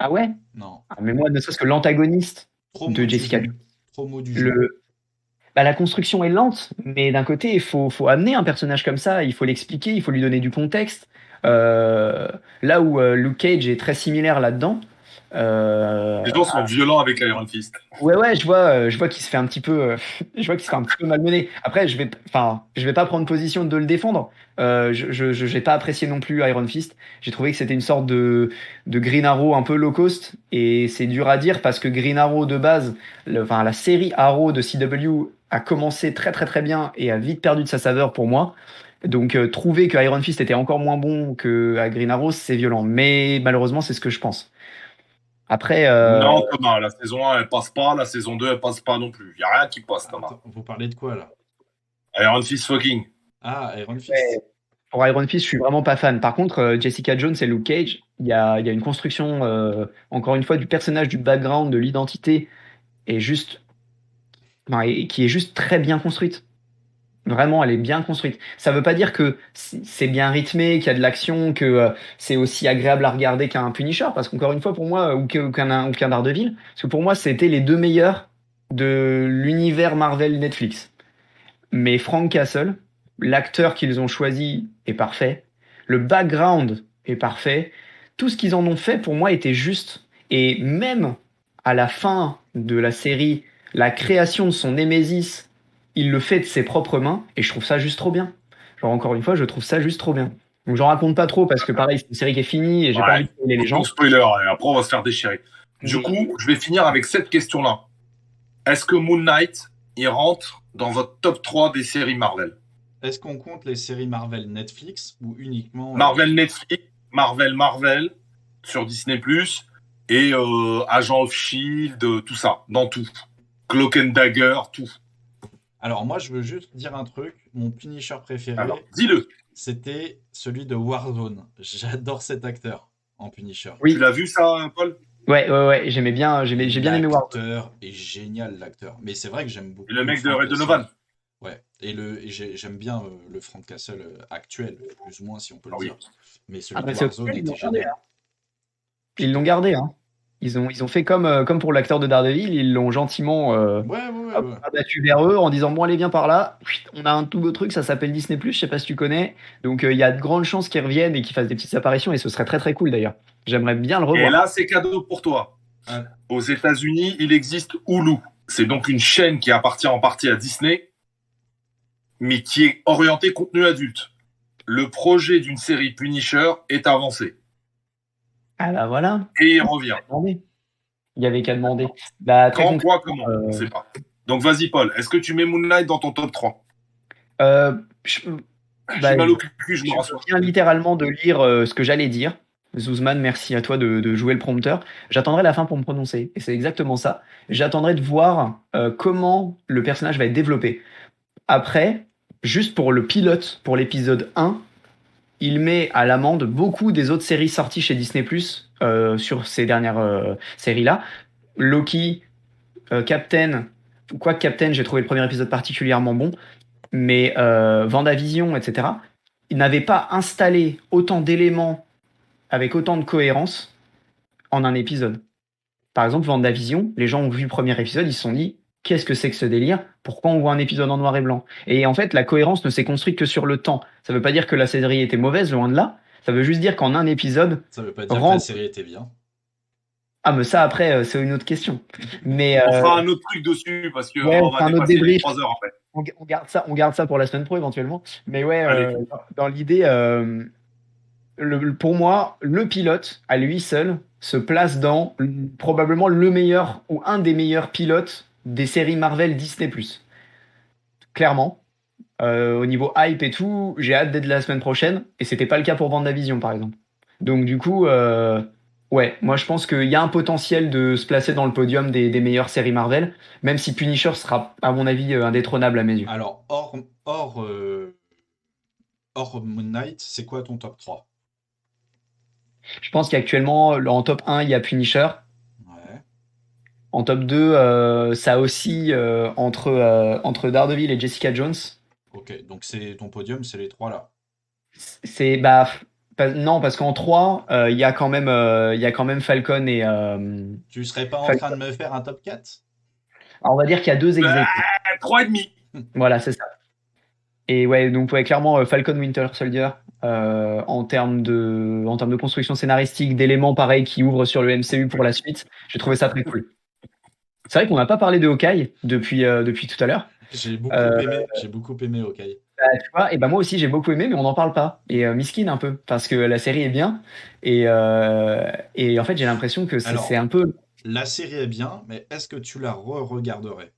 Ah ouais? Non. Ah, mais moi, ne serait-ce que l'antagoniste Trop mou de du Jessica jeu. Jones, Trop mou du jeu. le, bah, la construction est lente, mais d'un côté, faut amener un personnage comme ça, il faut l'expliquer, il faut lui donner du contexte. Euh, Là où Luke Cage est très similaire là-dedans, Les gens ah, sont violents avec Iron Fist. ouais, je vois qu'il se fait un petit peu, je vois qu'il se fait un petit peu malmener. Après, je vais pas prendre position de le défendre. J'ai pas apprécié non plus Iron Fist. J'ai trouvé que c'était une sorte de Green Arrow un peu low cost, et c'est dur à dire parce que Green Arrow de base, enfin la série Arrow de CW a commencé très très très bien et a vite perdu de sa saveur pour moi. Donc trouver que Iron Fist était encore moins bon que à Green Arrow, c'est violent. Mais malheureusement, c'est ce que je pense. Après, Non, Thomas, la saison 1, elle passe pas, la saison 2, elle passe pas non plus. Y a rien qui passe, Thomas. Attends, vous parlez de quoi là? Iron Fist fucking. Ah, Iron ouais, Fist. pour Iron Fist, je suis vraiment pas fan. Par contre, Jessica Jones et Luke Cage, il y a une construction, encore une fois, du personnage, du background, de l'identité, et juste, enfin, et qui est juste très bien construite. Vraiment, elle est bien construite. Ça veut pas dire que c'est bien rythmé, qu'il y a de l'action, que c'est aussi agréable à regarder qu'un Punisher, parce qu'encore une fois, pour moi, ou qu'un Daredevil, parce que pour moi, c'était les deux meilleurs de l'univers Marvel Netflix. Mais Frank Castle, l'acteur qu'ils ont choisi est parfait. Le background est parfait. Tout ce qu'ils en ont fait, pour moi, était juste. Et même à la fin de la série, la création de son Némésis, il le fait de ses propres mains. Et je trouve ça juste trop bien. Genre, encore une fois, je trouve ça juste trop bien. Donc, j'en raconte pas trop parce que, pareil, c'est une série qui est finie et j'ai pas Ouais. envie de spoiler les Non gens. spoiler, et après on va se faire déchirer. Du Mais coup, je vais finir avec cette question-là. Est-ce que Moon Knight, il rentre dans votre top 3 des séries Marvel? Est-ce qu'on compte les séries Marvel Netflix ou uniquement Marvel Netflix, Marvel sur Disney+, et Agent of Shield, tout ça, dans tout. Cloak and Dagger, tout. Alors moi, je veux juste dire un truc. Mon Punisher Alors, préféré, dis-le. c'était celui de Warzone. J'adore cet acteur en Punisher. Tu oui, l'as vu ça, Paul? ouais, j'aimais bien, j'ai bien aimé War. L'acteur est génial, l'acteur. Mais c'est vrai que j'aime Et le beaucoup mec de Frank Red Castle. Donovan. Ouais. Et j'aime bien le Frank Castle actuel, plus ou moins si on peut le Ah oui. dire. Mais celui Ah de bah c'est Warzone était génial. ils l'ont gardé, hein. Ils ont fait comme, comme pour l'acteur de Daredevil, ils l'ont gentiment hop, Ouais. abattu vers eux en disant bon allez viens par là, on a un tout beau truc, ça s'appelle Disney+, je sais pas si tu connais, donc il y a de grandes chances qu'ils reviennent et qu'ils fassent des petites apparitions et ce serait très très cool d'ailleurs. J'aimerais bien le Et revoir. là, c'est cadeau pour toi. Ah, Aux États-Unis, il existe Hulu. C'est donc une chaîne qui appartient en partie à Disney, mais qui est orientée contenu adulte. Le projet d'une série Punisher est avancé. Ah bah voilà, Et il revient. demandé. Il y avait qu'à demander. Bah très Quand, quoi, concrètement, comment? On ne sait pas. Donc vas-y, Paul. Est-ce que tu mets Moon Knight dans ton top 3? euh, je, bah, J'ai mal au cul, je me je rassois. viens littéralement de lire ce que j'allais dire. Zuzman, merci à toi de jouer le prompteur. J'attendrai la fin pour me prononcer. Et c'est exactement ça. J'attendrai de voir comment le personnage va être développé. Après, juste pour le pilote, pour l'épisode 1, il met à l'amende beaucoup des autres séries sorties chez Disney+, sur ces dernières séries-là. Loki, Captain, quoique Captain, j'ai trouvé le premier épisode particulièrement bon, mais Vendavision, etc., il n'avait pas installé autant d'éléments avec autant de cohérence en un épisode. Par exemple, Vendavision, les gens ont vu le premier épisode, ils se sont dit qu'est-ce que c'est que ce délire? Pourquoi on voit un épisode en noir et blanc? Et en fait, la cohérence ne s'est construite que sur le temps. Ça veut pas dire que la série était mauvaise, loin de là. Ça veut juste dire qu'en un épisode, ça veut pas dire que la rentre. série était bien. Ah, mais ça, après, c'est une autre question. Mais On fera un autre truc dessus parce ouais, on qu'on va fera un autre dépasser les débrief. 3 heures après. On garde ça pour la semaine pro éventuellement. Mais ouais, Allez. dans l'idée, pour moi, le pilote, à lui seul, se place dans probablement le meilleur ou un des meilleurs pilotes des séries Marvel Disney+. Clairement. Au niveau hype et tout, j'ai hâte d'être la semaine prochaine, et c'était pas le cas pour WandaVision, par exemple. Donc du coup, ouais, moi je pense qu'il y a un potentiel de se placer dans le podium des meilleures séries Marvel, même si Punisher sera, à mon avis, indétrônable à mes yeux. Alors, hors Moon Knight, c'est quoi ton top 3? Je pense qu'actuellement, en top 1, il y a Punisher. Ouais. En top 2, ça oscille entre Daredevil et Jessica Jones. Ok, donc c'est ton podium, c'est les trois là. C'est bah non parce qu'en 3, il y a quand même Falcon et Tu serais pas en train Falcon. de me faire un top 4? Alors, on va dire qu'il y a deux ex aequo. 3,5. Voilà, c'est ça. Et ouais, donc ouais, clairement Falcon Winter Soldier en termes de construction scénaristique, d'éléments pareils qui ouvrent sur le MCU pour la suite, j'ai trouvé ça très cool. C'est vrai qu'on n'a pas parlé de Hawkeye depuis tout à l'heure. J'ai beaucoup aimé Hawkeye. Tu vois, et ben moi aussi j'ai beaucoup aimé, mais on n'en parle pas. Et miskin un peu, parce que la série est bien. Et en fait, j'ai l'impression que Alors, c'est un peu. la série est bien, mais est-ce que tu la re-regarderais?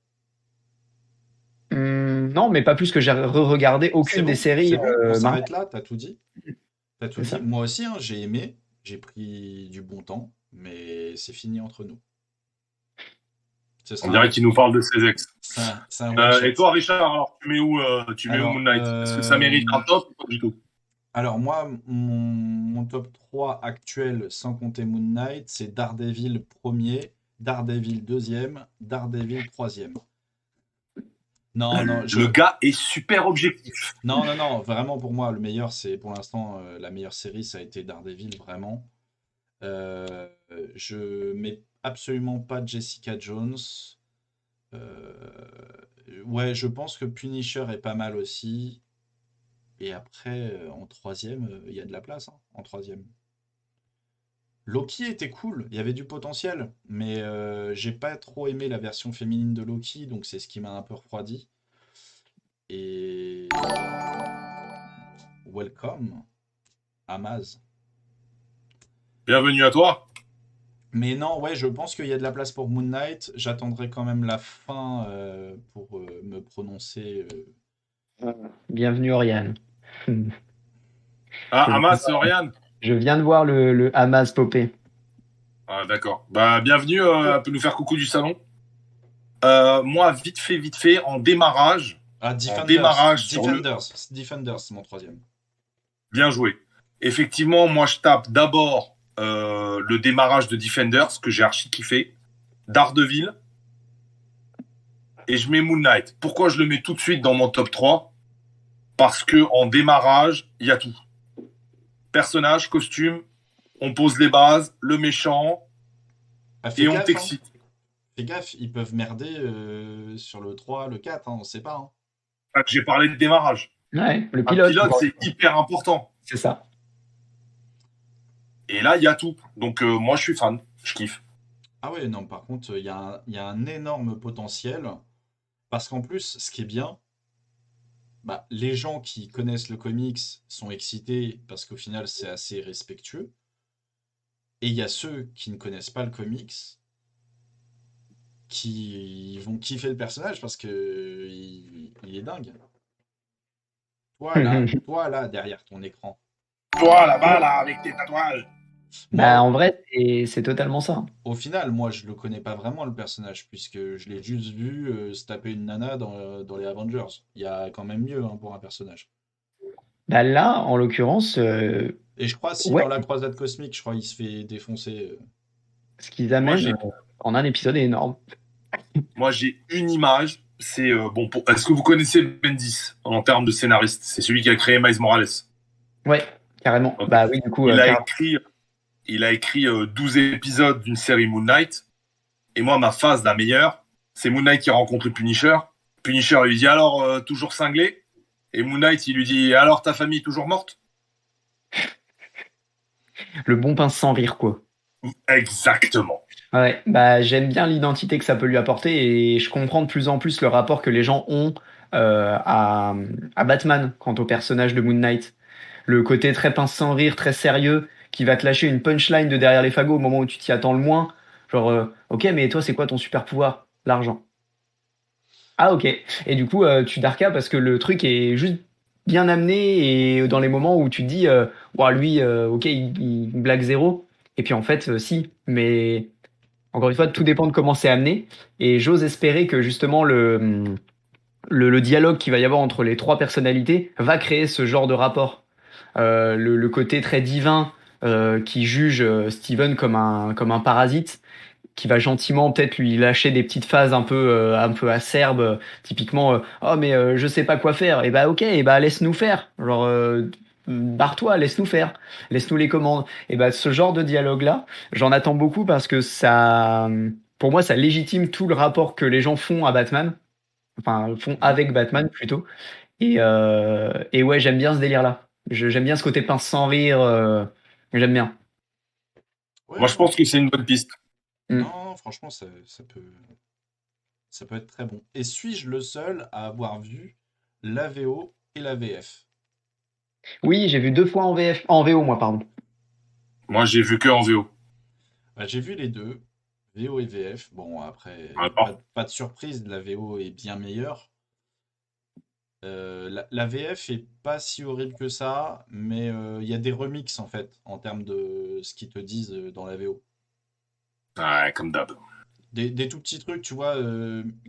Non, mais pas plus que j'ai re-regardé C'est aucune des bon, séries c'est bon, on Marvel. s'arrête là, t'as tout dit. T'as tout C'est dit. ça. Moi aussi, hein, j'ai aimé, j'ai pris du bon temps, mais c'est fini entre nous. Ce On sera dirait qu'il nous parle de ses ex. c'est un one Et shot. toi, Richard, alors, tu mets où Moon Alors, Knight? Est-ce que ça mérite un top ou pas du tout? alors moi, mon top 3 actuel, sans compter Moon Knight, c'est Daredevil premier, Daredevil deuxième, Daredevil troisième. Non, non, Le gars est super objectif. non, vraiment pour moi, le meilleur, c'est pour l'instant, la meilleure série, ça a été Daredevil, vraiment. Euh, je mets absolument pas Jessica Jones. Ouais, je pense que Punisher est pas mal aussi. Et après, en troisième, il y a de la place, hein, en troisième. Loki était cool, il y avait du potentiel, mais j'ai pas trop aimé la version féminine de Loki, donc c'est ce qui m'a un peu refroidi. Et welcome, Amaz. Bienvenue à toi. Mais non, ouais, je pense qu'il y a de la place pour Moon Knight. J'attendrai quand même la fin pour me prononcer. Bienvenue Oriane. Je Ah, viens de Hamas, c'est voir, Oriane. je viens de voir le Hamas popper. Ah, d'accord. Bah, bienvenue, un peu nous faire coucou du salon. Moi, vite fait, Ah, en Defenders. démarrage sur le. Defenders, c'est mon troisième. Bien joué. Effectivement, moi, je tape d'abord le démarrage de Defenders, que j'ai archi kiffé, Daredevil, et je mets Moon Knight. Pourquoi je le mets tout de suite dans mon top 3? Parce que en démarrage, il y a tout. Personnage, costume, on pose les bases, le méchant, Ah, fais et on gaffe, hein. t'excite. Fais gaffe, ils peuvent merder sur le 3, le 4, hein, on sait pas, hein. Ah, j'ai parlé de démarrage. Ouais, le Un pilote, pilote, c'est hyper important. c'est ça. Et là, il y a tout. Donc, moi, je suis fan. Je kiffe. Ah ouais, non, par contre, il y a un énorme potentiel. Parce qu'en plus, ce qui est bien, bah, les gens qui connaissent le comics sont excités parce qu'au final, c'est assez respectueux. Et il y a ceux qui ne connaissent pas le comics qui vont kiffer le personnage parce que il est dingue. Toi là, derrière ton écran. Toi, là-bas, là, avec tes tatouages. Bah, Moi, en vrai, c'est totalement ça. au final, moi, je le connais pas vraiment le personnage puisque je l'ai juste vu se taper une nana dans les Avengers. Il y a quand même mieux, hein, pour un personnage. Bah, là, en l'occurrence, Et je crois si ouais, dans la croisade cosmique, je crois il se fait défoncer. ce qu'ils Moi, amènent j'ai, en un épisode est énorme. moi, j'ai une image. C'est bon. Est-ce que vous connaissez Bendis en termes de scénariste? C'est celui qui a créé Miles Morales. Ouais, carrément. Ok. Bah oui, du coup, Il a carrément. écrit, il a écrit 12 épisodes d'une série Moon Knight. Et moi, ma phase la meilleure, c'est Moon Knight qui rencontre le Punisher. Punisher il lui dit alors toujours cinglé. Et Moon Knight il lui dit alors ta famille toujours morte. Le bon pince sans rire, quoi. Exactement. Ouais, bah j'aime bien l'identité que ça peut lui apporter et je comprends de plus en plus le rapport que les gens ont euh, à, à Batman quant au personnage de Moon Knight. Le côté très pince sans rire, très sérieux, qui va te lâcher une punchline de derrière les fagots au moment où tu t'y attends le moins. Genre, ok, mais toi, c'est quoi ton super pouvoir? L'argent. Ah, ok. Et du coup, tu darka parce que le truc est juste bien amené et dans les moments où tu te dis, ouah, lui, ok, il blague zéro. Et puis en fait, si. Mais encore une fois, tout dépend de comment c'est amené. Et j'ose espérer que justement le dialogue qu'il va y avoir entre les trois personnalités va créer ce genre de rapport. Le côté très divin qui juge Steven comme un parasite, qui va gentiment peut-être lui lâcher des petites phases un peu acerbes, typiquement oh mais je sais pas quoi faire. Et bah ok, et bah laisse-nous faire. Genre barre-toi, laisse-nous faire, laisse-nous les commandes. Et bah ce genre de dialogue là, j'en attends beaucoup parce que ça, pour moi, ça légitime tout le rapport que les gens font à Batman, enfin font Mhm. avec Batman plutôt. Et ouais, j'aime bien ce délire-là. J'aime bien ce côté pince sans rire. J'aime bien. Ouais, Moi je non, pense que c'est une bonne piste. Mm. non, franchement, ça peut être très bon. Et suis-je le seul à avoir vu la VO et la VF? Oui, j'ai vu deux fois en VF, en VO, moi, pardon. Moi j'ai vu que en VO. Bah, j'ai vu les deux, VO et VF. Bon, après, D'accord. pas de surprise, la VO est bien meilleure. La VF est pas si horrible que ça, mais il y a des remixes en fait, en termes de ce qu'ils te disent dans la VO. Ouais, comme d'hab. Des tout petits trucs, tu vois,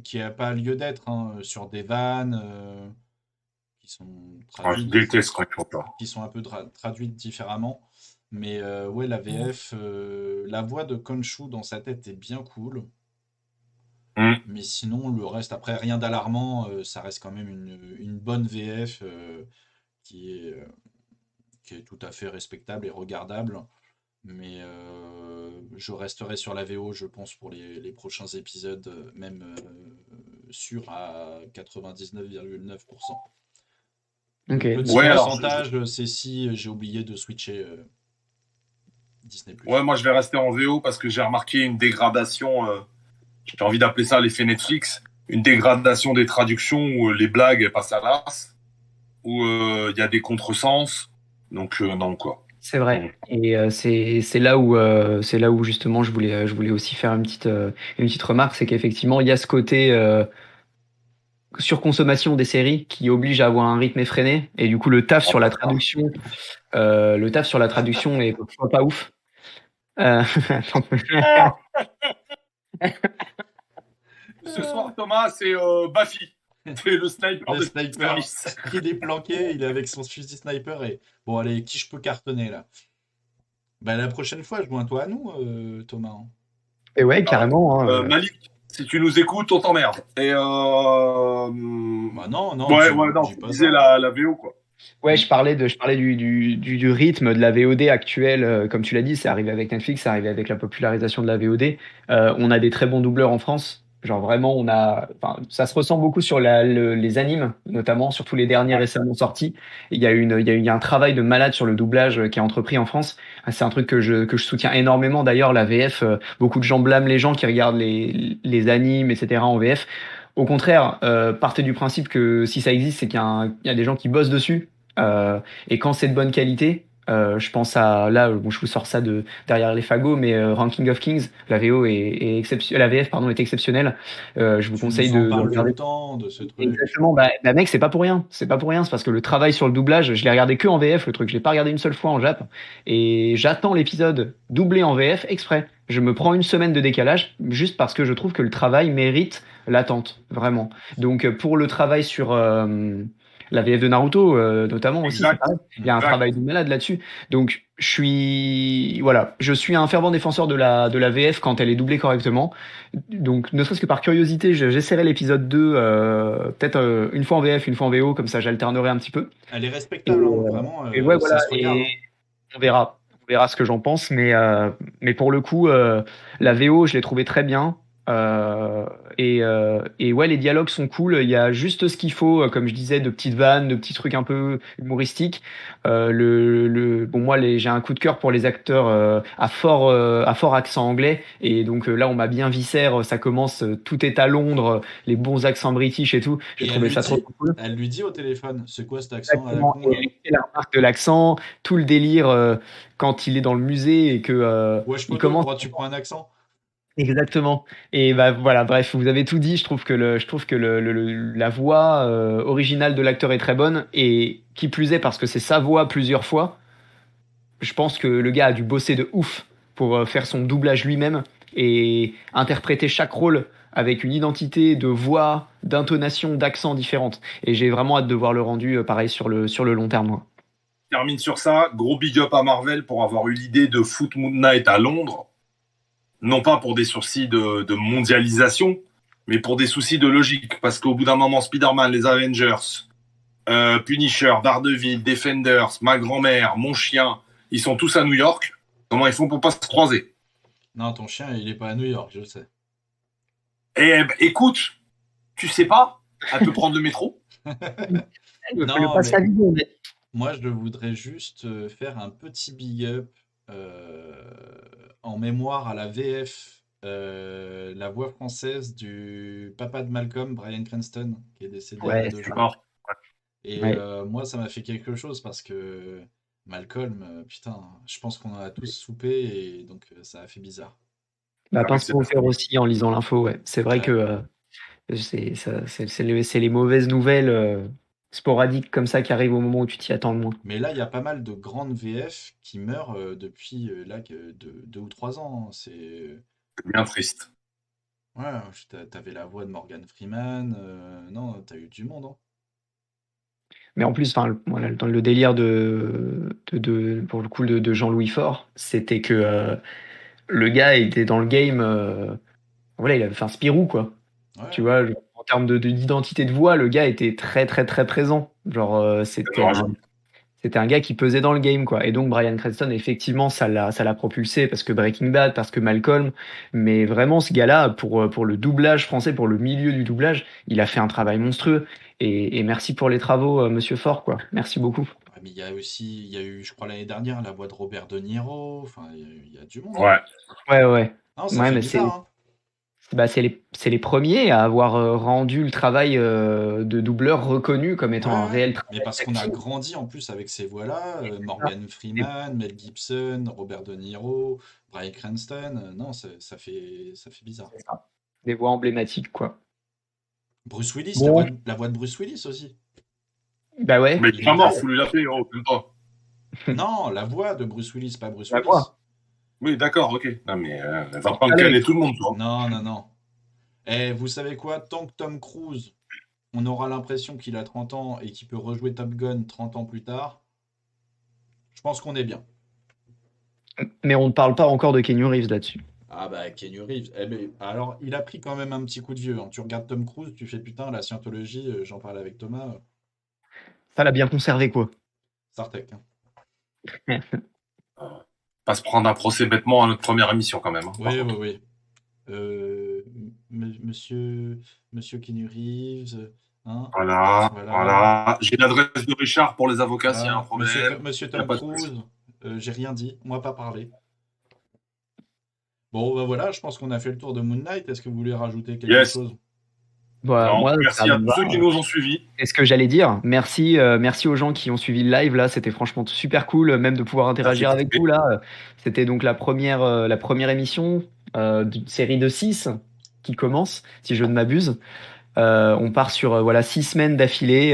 qui n'a pas lieu d'être, hein, sur des vannes qui sont Ouais, je traduites, déteste quand ils font ça. qui sont un peu traduites différemment. Mais ouais, la VF, la voix de Khonshu dans sa tête est bien cool. Hmm. Mais sinon, le reste, après, rien d'alarmant, ça reste quand même une bonne VF qui est, euh, qui est tout à fait respectable et regardable. Mais je resterai sur la VO, je pense, pour les prochains épisodes, même sûr à 99,9%. Ok. Le petit Ouais, alors, pourcentage, c'est si j'ai oublié de switcher Disney+. ouais, moi, je vais rester en VO parce que j'ai remarqué une dégradation. J'ai envie d'appeler ça l'effet Netflix. Une dégradation des traductions où les blagues elles passent à l'as, où il y a des contresens. Donc, non, quoi. C'est Mm. vrai. Et c'est là où justement je voulais aussi faire une petite remarque, c'est qu'effectivement il y a ce côté surconsommation des séries qui oblige à avoir un rythme effréné et du coup le taf sur la traduction est parfois pas ouf. Euh, Ce soir, Thomas, c'est Bafi. C'est le sniper Le de sniper, service. il est planqué, il est avec son fusil sniper et bon allez, qui je peux cartonner là? Bah la prochaine fois, joins-toi à nous, Thomas, hein. et ouais, Ah, carrément, hein. Malik, si tu nous écoutes, on t'emmerde. Et Bah non, non, ouais, ouais, non, dis tu pas disais ça. la VO, quoi. Ouais, Mm. je parlais du rythme de la VOD actuelle. Comme tu l'as dit, c'est arrivé avec Netflix, c'est arrivé avec la popularisation de la VOD. On a des très bons doubleurs en France. Genre vraiment, enfin, ça se ressent beaucoup sur les animes, notamment, surtout les derniers Ouais. récemment sortis. Il y a un travail de malade sur le doublage qui est entrepris en France. C'est un truc que je soutiens énormément. D'ailleurs, la VF, beaucoup de gens blâment les gens qui regardent les animes, etc. en VF. Au contraire, partez du principe que si ça existe, c'est qu'il y a des gens qui bossent dessus. Et quand c'est de bonne qualité, je pense à là, bon, je vous sors ça de derrière les fagots, mais Ranking of Kings, la VO la VF pardon est exceptionnelle. Je vous Tu conseille nous en de parles tout regarder. le temps de ce truc. Exactement, bah mec, c'est pas pour rien. C'est pas pour rien, c'est parce que le travail sur le doublage, je l'ai regardé que en VF, le truc, je l'ai pas regardé une seule fois en Jap. Et j'attends l'épisode doublé en VF exprès. Je me prends une semaine de décalage, juste parce que je trouve que le travail mérite l'attente, vraiment. Donc pour le travail sur la VF de Naruto, notamment aussi, c'est Exact. pareil. Il y a un Exact. travail de malade là-dessus. Donc je suis un fervent défenseur de la VF quand elle est doublée correctement. Donc, ne serait-ce que par curiosité, j'essaierai l'épisode 2, peut-être une fois en VF, une fois en VO, comme ça j'alternerai un petit peu. Elle est Et, respectable, hein, vraiment, et ouais, ça voilà, se regarde, et hein. on verra. On verra ce que j'en pense, mais pour le coup, la VO, je l'ai trouvé très bien. Euh, et ouais, les dialogues sont cool. Il y a juste ce qu'il faut, comme je disais, de petites vannes, de petits trucs un peu humoristiques. Bon, moi, j'ai un coup de cœur pour les acteurs à fort accent anglais. Et donc là, on m'a bien viscère. Ça commence, tout est à Londres, les bons accents british et tout. J'ai Et trouvé ça trop cool. elle lui dit au téléphone, c'est quoi cet accent à la Exactement. con Et là? elle fait la remarque de l'accent, tout le délire quand il est dans le musée et que Wesh il poto, commence. pourquoi tu prends un accent? Exactement. Et bah voilà, bref, vous avez tout dit. Je trouve que la voix originale de l'acteur est très bonne et qui plus est parce que c'est sa voix plusieurs fois. Je pense que le gars a dû bosser de ouf pour faire son doublage lui-même et interpréter chaque rôle avec une identité de voix, d'intonation, d'accent différente. Et j'ai vraiment hâte de voir le rendu pareil sur le long terme, moi. Termine sur ça. Gros big up à Marvel pour avoir eu l'idée de Foot Moon Knight à Londres. Non pas pour des soucis de mondialisation, mais pour des soucis de logique. Parce qu'au bout d'un moment, Spider-Man, les Avengers, Punisher, Daredevil, Defenders, ma grand-mère, mon chien, ils sont tous à New York. Comment ils font pour pas se croiser? Non, ton chien, il est pas à New York, je le sais. Et écoute, tu sais pas, elle peut prendre le métro. Le Non, passe mais à vide, moi, je voudrais juste faire un petit big up en mémoire à la VF, la voix française du papa de Malcolm, Bryan Cranston, qui est décédé il y a ouais, 2 jours. D'accord. Et ouais. moi, ça m'a fait quelque chose parce que Malcolm, putain, je pense qu'on en a tous soupé et donc ça a fait bizarre. Bah, Ah, mais pince-toi au fer aussi en lisant l'info, ouais. C'est vrai que Ouais. c'est les mauvaises nouvelles. sporadiques comme ça qui arrivent au moment où tu t'y attends le moins. Mais là, il y a pas mal de grandes VF qui meurent depuis là, 2 ou 3 ans, hein. C'est bien triste. Ouais, t'avais la voix de Morgan Freeman. Non, t'as eu du monde, hein. Mais en plus, enfin, voilà, dans le délire pour le coup, de Jean-Louis Faure, c'était que le gars était dans le game. Voilà, il avait fait un Spirou, quoi. Tu Ouais, vois, genre, en termes d'identité de voix, le gars était très, très, très présent. Genre, C'est dommage. c'était un gars qui pesait dans le game, quoi. Et donc, Bryan Cranston, effectivement, ça l'a propulsé parce que Breaking Bad, parce que Malcolm. Mais vraiment, ce gars-là, pour le doublage français, pour le milieu du doublage, il a fait un travail monstrueux. Et merci pour les travaux, Monsieur Fort, quoi. Merci beaucoup. ouais, mais il y a eu, je crois, l'année dernière, la voix de Robert De Niro. Enfin, il y a du monde, hein. Ouais. Ouais, ouais. Non, ça Ouais, fait mais bizarre, hein. c'est les premiers à avoir rendu le travail de doubleur reconnu comme Ouais, étant un ouais. réel Mais travail parce qu'on a d'acting. grandi en plus avec ces voix-là. Morgan Des, Freeman, Mel Gibson, Robert De Niro, Bryan Cranston. Non, ça fait bizarre. c'est ça. Des voix emblématiques, quoi. Bruce Willis, Bon, la voix de Bruce Willis aussi. bah ouais, Mais il Il est pas est mort, là. faut lui l'appeler, oh, même pas. Non, la voix de Bruce Willis, pas Bruce la Willis. voix. Oui, d'accord, ok. Non, mais elle va pas me Allez. canner tout le monde, toi. Non, non, non. Eh, vous savez quoi? Tant que Tom Cruise, on aura l'impression qu'il a 30 ans et qu'il peut rejouer Top Gun 30 ans plus tard, je pense qu'on est bien. Mais on ne parle pas encore de Keanu Reeves là-dessus. Ah bah, Keanu Reeves. Eh ben, alors, il a pris quand même un petit coup de vieux, hein. Tu regardes Tom Cruise, tu fais putain, la scientologie, j'en parlais avec Thomas, Ça l'a bien conservé, quoi. Sartek, hein. Pas se prendre un procès bêtement à notre première émission, quand même, hein, par Oui, oui, contre. oui. Monsieur, Monsieur Keanu Reeves, hein, Voilà, voilà. voilà. J'ai l'adresse de Richard pour les avocats s'il y a un Voilà. problème. Monsieur Il n'y a Tom pas de souci. Cruise, j'ai rien dit, moi pas parlé. Bon, bah voilà, je pense qu'on a fait le tour de Moon Knight. Est-ce que vous voulez rajouter quelque Yes. chose? Bah, Non, moi, ça merci à me tous ceux qui va. nous ont suivis. C'est ce que j'allais dire. Merci, merci aux gens qui ont suivi le live là. C'était franchement super cool, même de pouvoir Ça fait interagir avec vous kiffer. là. C'était donc la première émission d'une série de 6 qui commence, si je ne m'abuse. On part sur voilà 6 semaines d'affilée,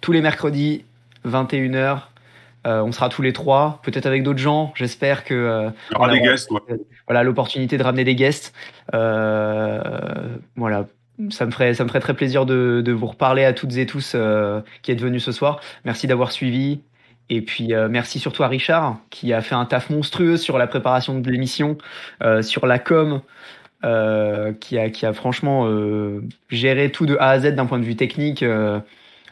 tous les mercredis, 21h. On sera tous les trois, peut-être avec d'autres gens. J'espère que Il y on aura des aura guests, ouais. voilà l'opportunité de ramener des guests. Voilà, ça me ferait très plaisir de vous reparler à toutes et tous qui êtes venus ce soir. Merci d'avoir suivi. Et puis merci surtout à Richard qui a fait un taf monstrueux sur la préparation de l'émission, sur la com, qui a franchement géré tout de A à Z d'un point de vue technique.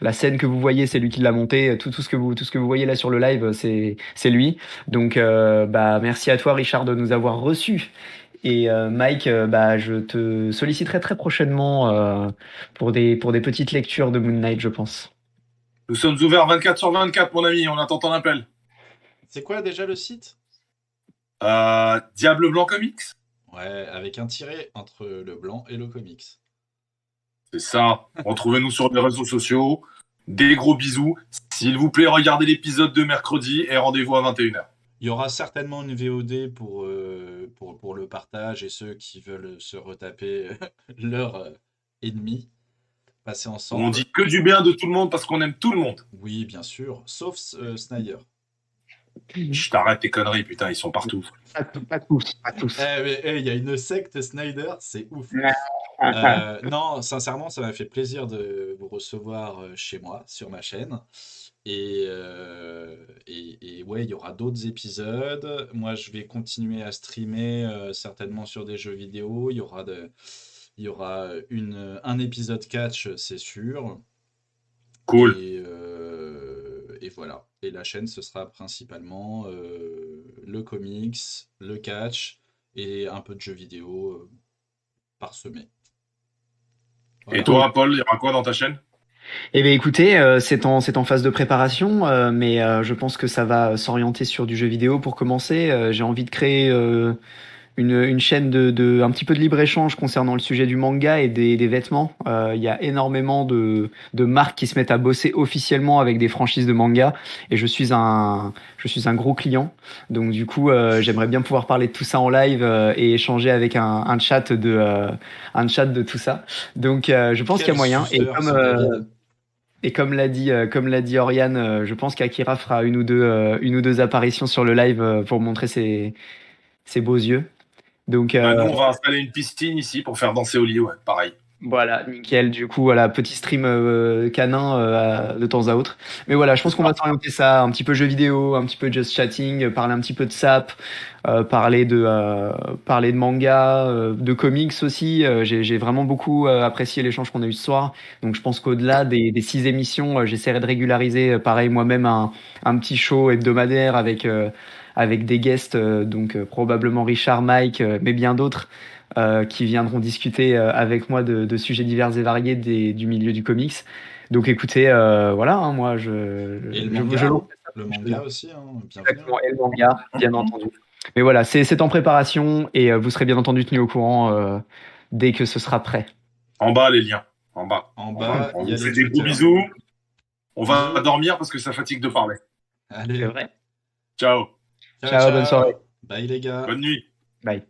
La scène que vous voyez, c'est lui qui l'a montée. Tout ce que vous voyez là sur le live, c'est lui. Donc, bah, merci à toi, Richard, de nous avoir reçus. Et Mike, bah, je te solliciterai très prochainement pour des petites lectures de Moon Knight, je pense. Nous sommes ouverts 24/24, mon ami. On attend ton appel. C'est quoi déjà le site? Diable Blanc Comics. Ouais, avec un tiret entre le blanc et le comics. C'est ça. Retrouvez-nous sur les réseaux sociaux. Des gros bisous. S'il vous plaît, regardez l'épisode de mercredi et rendez-vous à 21h. Il y aura certainement une VOD pour le partage et ceux qui veulent se retaper leur ennemi, passer On ensemble. dit que du bien de tout le monde parce qu'on aime tout le monde. Oui, bien sûr, sauf Snyder. Je t'arrête tes conneries, putain, ils sont partout. Pas tous, pas tous. Il y a une secte Snyder, c'est ouf. Non, sincèrement, ça m'a fait plaisir de vous recevoir chez moi, sur ma chaîne. Et ouais, il y aura d'autres épisodes. Moi, je vais continuer à streamer certainement sur des jeux vidéo. Il y aura un épisode catch, c'est sûr. Cool. Et voilà. Et la chaîne, ce sera principalement le comics, le catch et un peu de jeux vidéo parsemés. Voilà. Et toi, Paul, il y aura quoi dans ta chaîne? Eh bien, écoutez, c'est en phase de préparation, mais je pense que ça va s'orienter sur du jeu vidéo pour commencer. J'ai envie de créer une chaîne un petit peu de libre-échange concernant le sujet du manga et des vêtements. Il y a énormément de marques qui se mettent à bosser officiellement avec des franchises de manga et je suis un gros client. Donc du coup, j'aimerais bien pouvoir parler de tout ça en live et échanger avec un chat de tout ça. Donc je pense qu'il y a Quel moyen. Et suceur, comme ce David. Et comme l'a dit Oriane, je pense qu'Akira fera une ou deux apparitions sur le live pour montrer ses beaux yeux. Donc Bah, nous, on va installer une piscine ici pour faire danser Oli, ouais, pareil. voilà, nickel. Du coup, voilà, petit stream canin de temps à autre. Mais voilà, je pense qu'on va s'orienter ça, un petit peu jeux vidéo, un petit peu just chatting, parler un petit peu de sap, parler de manga, de comics aussi. J'ai vraiment beaucoup apprécié l'échange qu'on a eu ce soir. Donc je pense qu'au-delà des 6 émissions, j'essaierai de régulariser, pareil moi-même, un petit show hebdomadaire avec des guests, donc probablement Richard, Mike, mais bien d'autres qui viendront discuter avec moi de sujets divers et variés du milieu du comics. Donc écoutez, voilà, hein, moi Et le manga, je hein. Le manga aussi, hein, bienvenue. exactement, et le manga, bien entendu. Mais voilà, c'est en préparation et vous serez bien entendu tenu au courant dès que ce sera prêt. En bas, les liens. En bas. En bas, On il y a vous les fait des gros Twitter. bisous. On va Bisous. dormir parce que ça fatigue de parler. C'est Allez, vrai. Ciao. Ciao, bonne soirée. Bye les gars. Bonne nuit. Bye.